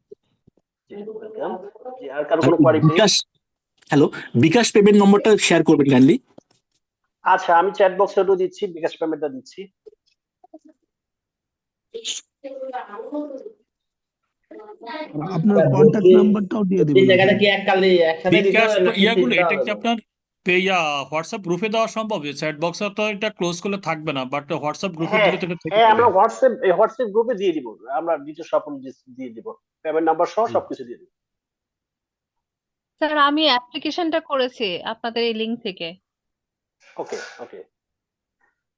জি ওয়েলকাম। জি, আর কারো কোনো query? BKash, hello, bKash payment নম্বরটা শেয়ার করবেন কাইন্ডলি। আচ্ছা, আমি চ্যাট বক্সেও দিচ্ছি, বিকাশ পেমেন্টটা দিচ্ছি। আপনার কন্টাক্ট নাম্বারটাও দিয়ে দিবেন। এই জায়গাটা কি একসাথে দিতে বিকাশ হবে নাকি ইয়াগুলো দিতে এটা হবে? কি আপনার হোয়াটসঅ্যাপ গ্রুপে দেওয়া সম্ভব? চ্যাট বক্সে তো এটা ক্লোজ করলে থাকবে না, বাট হোয়াটসঅ্যাপ গ্রুপে হ্যাঁ দিলে তো এটা থেকে হ্যাঁ, যাবে। আমরা হোয়াটসঅ্যাপ গ্রুপে দিয়ে দিব, আমরা ডিটেইলস সব দিয়ে দিব, পেমেন্ট নাম্বার সহ সবকিছু দিয়ে দিব। স্যার আমি অ্যাপ্লিকেশনটা করেছি আপনাদের এই লিংক থেকে। ওকে ওকে,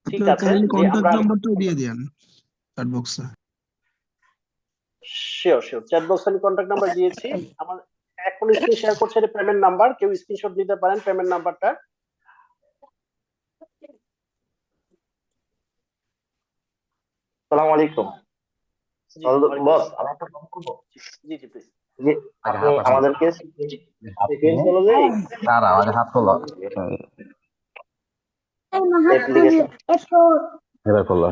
ঠিক আপনার আছে। কাইন্ডলি জি, কন্টাক্ট আমরা নাম্বারটাও দিয়ে দেন চ্যাট বক্সে। শিওর চ্যাট বক্সে আমি কন্টাক্ট নাম্বার দিয়েছি। আমার এখন স্ক্রিন শেয়ার করছে, এটা পেমেন্ট নাম্বার, কেউ স্ক্রিনশট নিতে পারেন পেমেন্ট নাম্বারটা। আসসালামু আলাইকুম বস, আমি একটা ফোন করব। জি জি প্লিজ। জি, আপনি আমাদেরকে সিকোয়েন্স অনুযায়ী তারা আমাদের হাত খোলা অ্যাপ্লিকেশন এবার খোলা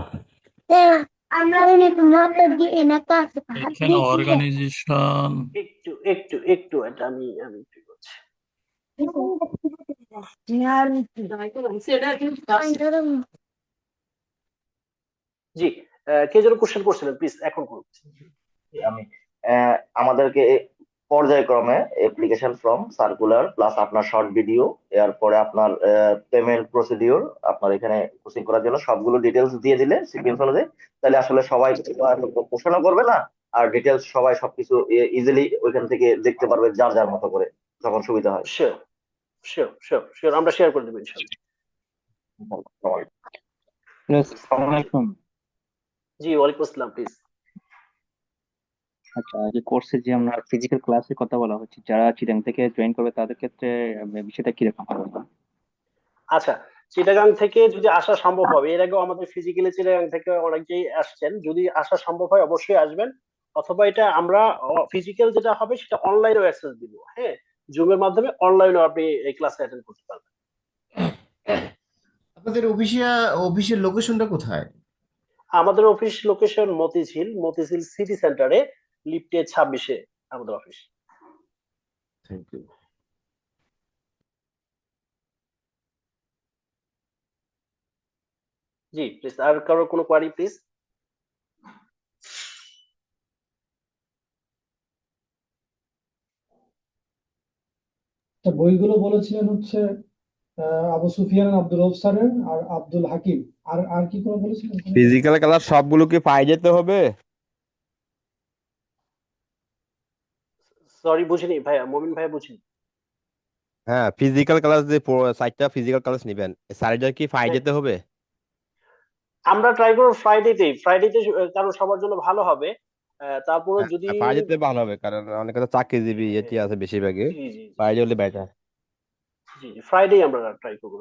এখানে অর্গানাইজেশন একটু এটা আমি একটু করছি। জি, কে যেন কোশ্চেন করছিলেন, প্লিজ এখন করুন। আমি আমাদেরকে পর্যায়ক্রমে অ্যাপ্লিকেশন ফর্ম, সার্কুলার প্লাস আপনার শর্ট ভিডিও, এরপরে আপনার পেমেন্ট প্রসিডিওর, আপনার এখানে কোচিং করার জন্য সবগুলো ডিটেলস দিয়ে দিলে সিকোয়েন্স অনুযায়ী, তাহলে আসলে সবাই কোশ্চেনও করবে না, আর ডিটেলস সবাই সবকিছু ইজিলি ওইখান থেকে দেখতে পারবে যার যার মতো করে, যখন সুবিধা হয়। শিওর আমরা শেয়ার করে দেবো ইনশাআল্লাহ। আসসালামু আলাইকুম। জি ওয়ালাইকুম আসসালাম, প্লিজ। আচ্ছা, যে কোর্সে যে আমরা ফিজিক্যাল ক্লাসের কথা বলা হচ্ছে, যারা চিটাং থেকে জয়েন করবে তাদের ক্ষেত্রে বিষয়টা কিরকম হবে? আচ্ছা, চিটাগাং থেকে যদি আসা সম্ভব হবে, এর আগেও আমাদের ফিজিক্যালি চিটাগাং থেকে অনেকেই আসছেন, যদি আসা সম্ভব হয় অবশ্যই আসবেন, অথবা এটা আমরা ফিজিক্যাল যেটা হবে সেটা অনলাইনেও অ্যাক্সেস দিব, হ্যাঁ, জুমের মাধ্যমে অনলাইনেও আপনি এই ক্লাসে অ্যাটেন্ড করতে পারবেন। আপনাদের অফিসের লোকেশনটা কোথায়? আমাদের অফিস লোকেশন মতিঝিল সিটি সেন্টারে লিফটে 26-এ আমাদের অফিস। Thank you. জি প্লিজ, আর কারো কোনো কোয়ারি প্লিজ? বইগুলো বলেছিলেন হচ্ছে আবু সুফিয়ান আব্দুল রউফ স্যারের আর আব্দুল হাকিম, আর আর কি করে বলেছিলেন? ফিজিক্যাল ক্লাস সবগুলো কি পাই যেতে হবে? সরি বুঝিনি ভাইয়া, মমিন ভাইয়া বুঝিনি। হ্যাঁ, ফিজিক্যাল ক্লাস যে 4টা ফিজিক্যাল ক্লাস নিবেন, স্যারটা কি পাই হ্যাঁ, যেতে হবে? আমরা ট্রাই করব ফ্রাইডেতে, কারণ সবার জন্য ভালো হবে। তারপরে যদি পাই যেতে ভালো হবে, কারণ অনেকে তো চাকরিজীবী এটি আছে বেশিরভাগই, জি জি পাই হলে বেটার। জি ফ্রাইডে আমরা ট্রাই করবো।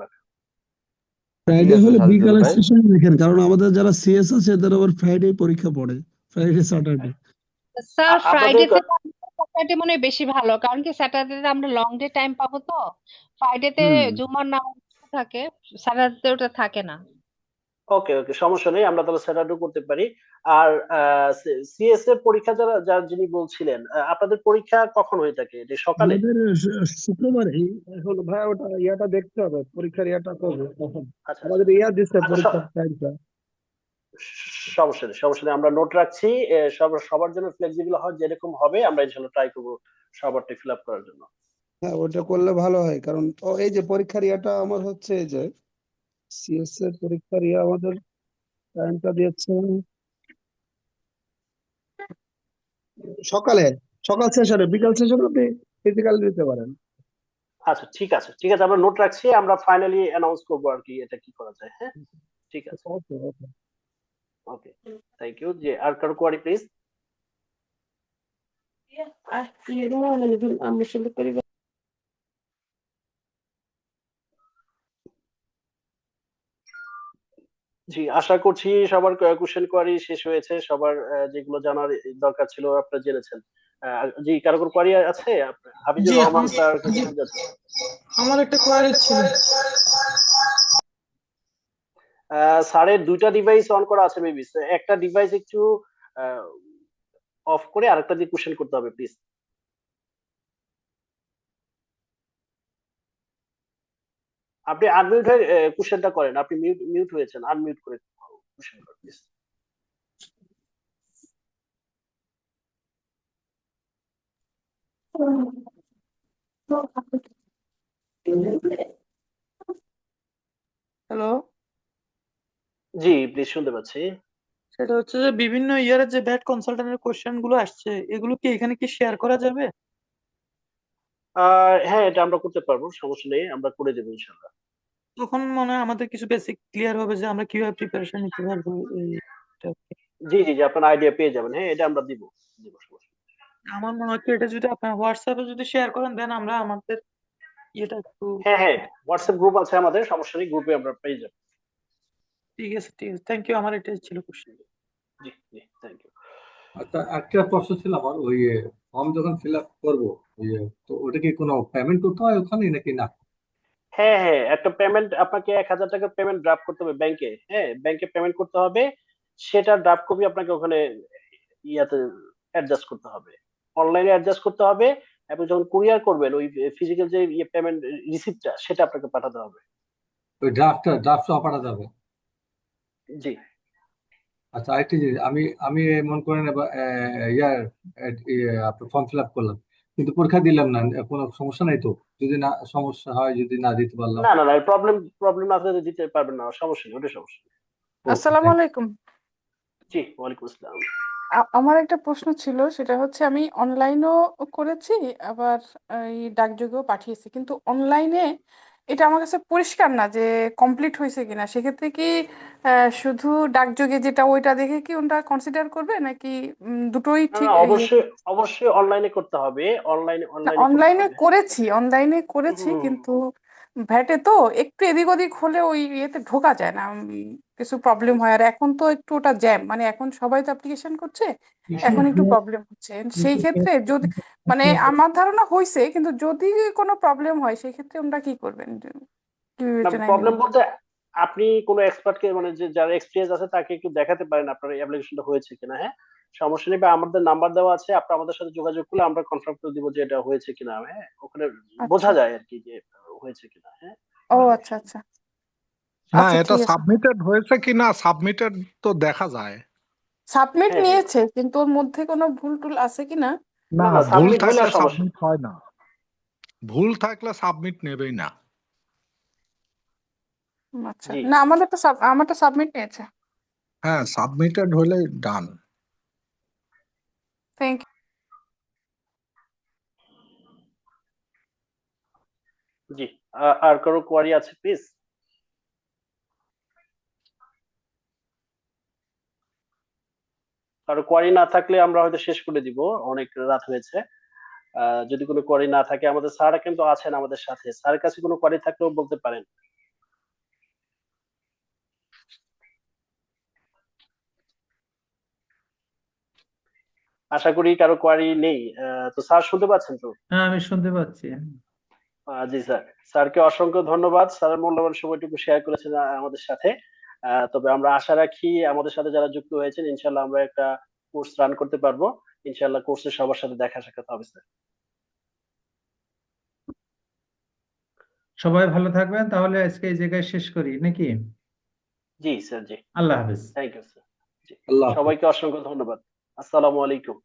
ঠিক ফ্রাইডে আছে হলে সাজেদুল বিকালের ভাই। সেশনে দেখেন, কারণ আমাদের যারা সিএস আছে এদের আবার ফ্রাইডে পরীক্ষা পড়ে, ফ্রাইডে স্যাটারডে। স্যার আপনাদের ফ্রাইডেতে স্যাটারডে মনে হয় বেশি ভালো, কারণ কি স্যাটারডেতে আমরা লং ডে টাইম পাবো, তো ফ্রাইডেতে জুমার নামাজ থাকে, স্যাটারডে ওটা থাকে না। ওকে ওকে, সমস্যা নেই, আমরা তাহলে স্যাটারডে করতে পারি। আর সিএস এর পরীক্ষা যিনি বলছিলেন, আপনাদের পরীক্ষা কখন হয়ে থাকে? এটা সকালে? আমাদের শুক্রবারে এখন ভাই ওটা ইয়াটা দেখতে হবে, পরীক্ষার ইয়াটা কবে কখন। আচ্ছা আমাদের ইয়া দিচ্ছে আচ্ছা, পরীক্ষার টাইমটা। সমস্যা নেই, আমরা নোট রাখছি। সবার জন্য ফ্লেক্সিবল হয় যেরকম হবে, আমরা ইনশাআল্লাহ ট্রাই করবো সবারটা ফিল আপ করার জন্য। হ্যাঁ, ওটা করলে ভালো হয়, কারণ এই যে পরীক্ষার ইয়াটা আমার হচ্ছে এই যে সিএস এর পরীক্ষার ইয়া আমাদের টাইমটা দিয়েছে সকাল সেশনে, বিকাল সেশনে আপনি ফিজিক্যাল দিতে পারেন। আচ্ছা ঠিক আছে, আমরা নোট রাখছি, আমরা ফাইনালি অ্যানাউন্স করবো আর কি এটা কি করা যায়। হ্যাঁ ঠিক আছে, ওকে ওকে ওকে, থ্যাংক ইউ। যে আর কারো কোয়ারি প্লিজ? জি, আশা করছি সবার কোশ্চেন কোয়ারি শেষ হয়েছে, সবার যেগুলো জানার দরকার ছিল আপনারা জেনেছেন। জি, কারো কোনো কোয়ারি আছে? হাফিজুর জি রহমান স্যার জি, কিছু জানতে? আমার একটা কোয়ারি ছিল। স্যারের দুইটা ডিভাইস অন করা আছে মেবি, একটা ডিভাইস একটু অফ করে আরেকটা দিয়ে কোশ্চেন করতে হবে প্লিজ। আপনি আনমিউট হয়ে কোশ্চেনটা করেন, আপনি মিউট হয়েছেন, আনমিউট করে কোশ্চেন করেন প্লিজ। হ্যালো, জি প্লিজ, শুনতে পাচ্ছি। সেটা হচ্ছে যে বিভিন্ন ইয়ারের যে ভ্যাট কনসালটেন্টের কোশ্চেন গুলো আসছে, এগুলো কি এখানে কি শেয়ার করা যাবে? হ্যাঁ, এটা আমরা করতে পারবো, সমস্যা নেই, আমরা করে দেবো ইনশাআল্লাহ। তখন মনে হয় আমাদের কিছু বেসিক ক্লিয়ার হবে যে আমরা কিভাবে প্রিপারেশন নিতে পারবো এইটা। জি জি জি, আপনার আইডিয়া পেয়ে যাবেন। হ্যাঁ, এটা আমরা দিব সমস্যা নেই। আমার মনে হচ্ছে এটা যদি আপনার হোয়াটসঅ্যাপে যদি শেয়ার করেন, দেন আমরা আমাদের ইয়েটা একটু। হ্যাঁ, হোয়াটসঅ্যাপ গ্রুপ আছে আমাদের, সমস্যা নেই, গ্রুপে আমরা পেয়ে যাবো। ঠিক আছে থ্যাংক ইউ, আমার এটাই ছিল কোশ্চেন। জি জি, থ্যাংক ইউ। আচ্ছা, একটা প্রশ্ন ছিল আমার, ওই ফর্ম যখন ফিল আপ করবো, তো ওটা কি কোনো পেমেন্ট করতে হয় ওখানে নাকি না? হ্যাঁ, একটা পেমেন্ট, আপনাকে 1000 টাকার পেমেন্ট ড্রাফট করতে হবে ব্যাংকে। হ্যাঁ, ব্যাংকে পেমেন্ট করতে হবে, সেটা ড্রাফট কপি আপনাকে ওখানে ইয়াতে অ্যাডজাস্ট করতে হবে, অনলাইনে অ্যাডজাস্ট করতে হবে, এবং যখন কুরিয়ার করবেন ওই ফিজিক্যাল যে পেমেন্ট রিসিপ্টটা সেটা আপনাকে পাঠাতে হবে। ওই ড্রাফট সহ পাঠাতে হবে? জি। আচ্ছা, আরেকটি জিনিস, আমি আমি মনে করেন আপনার ফর্ম ফিল আপ করলাম, কিন্তু পরীক্ষা দিলাম না, কোনো সমস্যা নাই তো? যদি না সমস্যা হয়, যদি না দিতে পারলাম? না, প্রবলেম না থাকলে দিতে পারবেন না, সমস্যা নেই, ওটা সমস্যা নেই। আসসালামু আলাইকুম। জি, ওয়ালাইকুম আসসালাম। আমার একটা প্রশ্ন ছিল, সেটা হচ্ছে আমি অনলাইনও করেছি, আবার এই ডাকযোগেও পাঠিয়েছি, কিন্তু অনলাইনে এটা আমার কাছে পরিষ্কার না যে কমপ্লিট হয়েছে কিনা। সেক্ষেত্রে কি শুধু ডাকযোগে যেটা ওইটা দেখে কি ওটা কনসিডার করবে, নাকি দুটোই না ঠিক? না, অবশ্যই অনলাইনে করতে হবে, অনলাইনে করতে অনলাইনে হবে। করেছি, কিন্তু ভ্যাটে তো একটু এদিক ওদিক হলে ওই ইয়েতে ঢোকা যায় না, কিছু প্রবলেম হয়। আর এখন তো একটু ওটা জ্যাম, মানে এখন সবাই তো অ্যাপ্লিকেশন করছে, এখন একটু প্রবলেম হচ্ছে। সেই ক্ষেত্রে যদি, মানে আমার ধারণা হয়েছে, কিন্তু যদি কোনো প্রবলেম হয় সেই ক্ষেত্রে ওটা কি করবেন, কি না, বিবেচনায় প্রবলেম নেবেন? বলতে আপনি কোনো এক্সপার্টকে মানে যে যার এক্সপিরিয়েন্স আছে তাকে একটু দেখাতে পারেন আপনার অ্যাপ্লিকেশনটা হয়েছে কিনা। হ্যাঁ, সমস্যা নেই, বা আমাদের নাম্বার দেওয়া আছে, আপনি আমাদের সাথে যোগাযোগ করলে আমরা কনফার্ম করে দিব যে এটা হয়েছে কিনা। হ্যাঁ, ওখানে বোঝা আচ্ছা। যায় আর কি যে হয়েছে কিনা। হ্যাঁ, ও আচ্ছা আচ্ছা না, আচ্ছা, এটা ঠিক আছে। সাবমিটেড হয়েছে কিনা, সাবমিটেড তো দেখা যায়। সাবমিট হ্যাঁ হ্যাঁ, নিয়েছে, কিন্তু ওর মধ্যে কোনো ভুল টুল আছে কিনা? না, না না, ভুল সাবমিট হইলে থাকলে আর সমস্যা সাবমিট হয় না। ভুল থাকলে সাবমিট নেবেই না। আচ্ছা, জি। না আমারটা সাবমিট নিয়েছে। হ্যাঁ, সাবমিটেড হলে ডান। থ্যাংক জি, আর কারো কোয়ারি আছে প্লিজ? কারো কোয়ারি না থাকলে আমরা হয়তো শেষ করে দিব, অনেক রাত হয়েছে। যদি কোনো কোয়ারি না থাকে, আমাদের স্যাররা কিন্তু আছেন আমাদের সাথে, স্যারের কাছে কোনো কোয়ারি থাকলেও বলতে পারেন। আশা করি কারো কোয়ারি নেই। তো স্যার শুনতে পাচ্ছেন তো? হ্যাঁ, আমি শুনতে পাচ্ছি। জি স্যার, স্যারকে অসংখ্য ধন্যবাদ, স্যারের মূল্যবান সময়টুকু শেয়ার করেছেন আমাদের সাথে। তবে আমরা আশা রাখি আমাদের সাথে যারা যুক্ত হয়েছেন ইনশাল্লাহ আমরা একটা কোর্স রান করতে পারবো। ইনশাল্লাহ কোর্সে সবার সাথে দেখা সাক্ষাৎ হবে স্যার। সবাই ভালো থাকবেন, তাহলে আজকে এই জায়গায় শেষ করি নাকি? জি স্যার, জি, আল্লাহ হাফেজ। Thank you sir. জি, আল্লাহ হাফেজ। সবাইকে অসংখ্য ধন্যবাদ। আসসালামু আলাইকুম।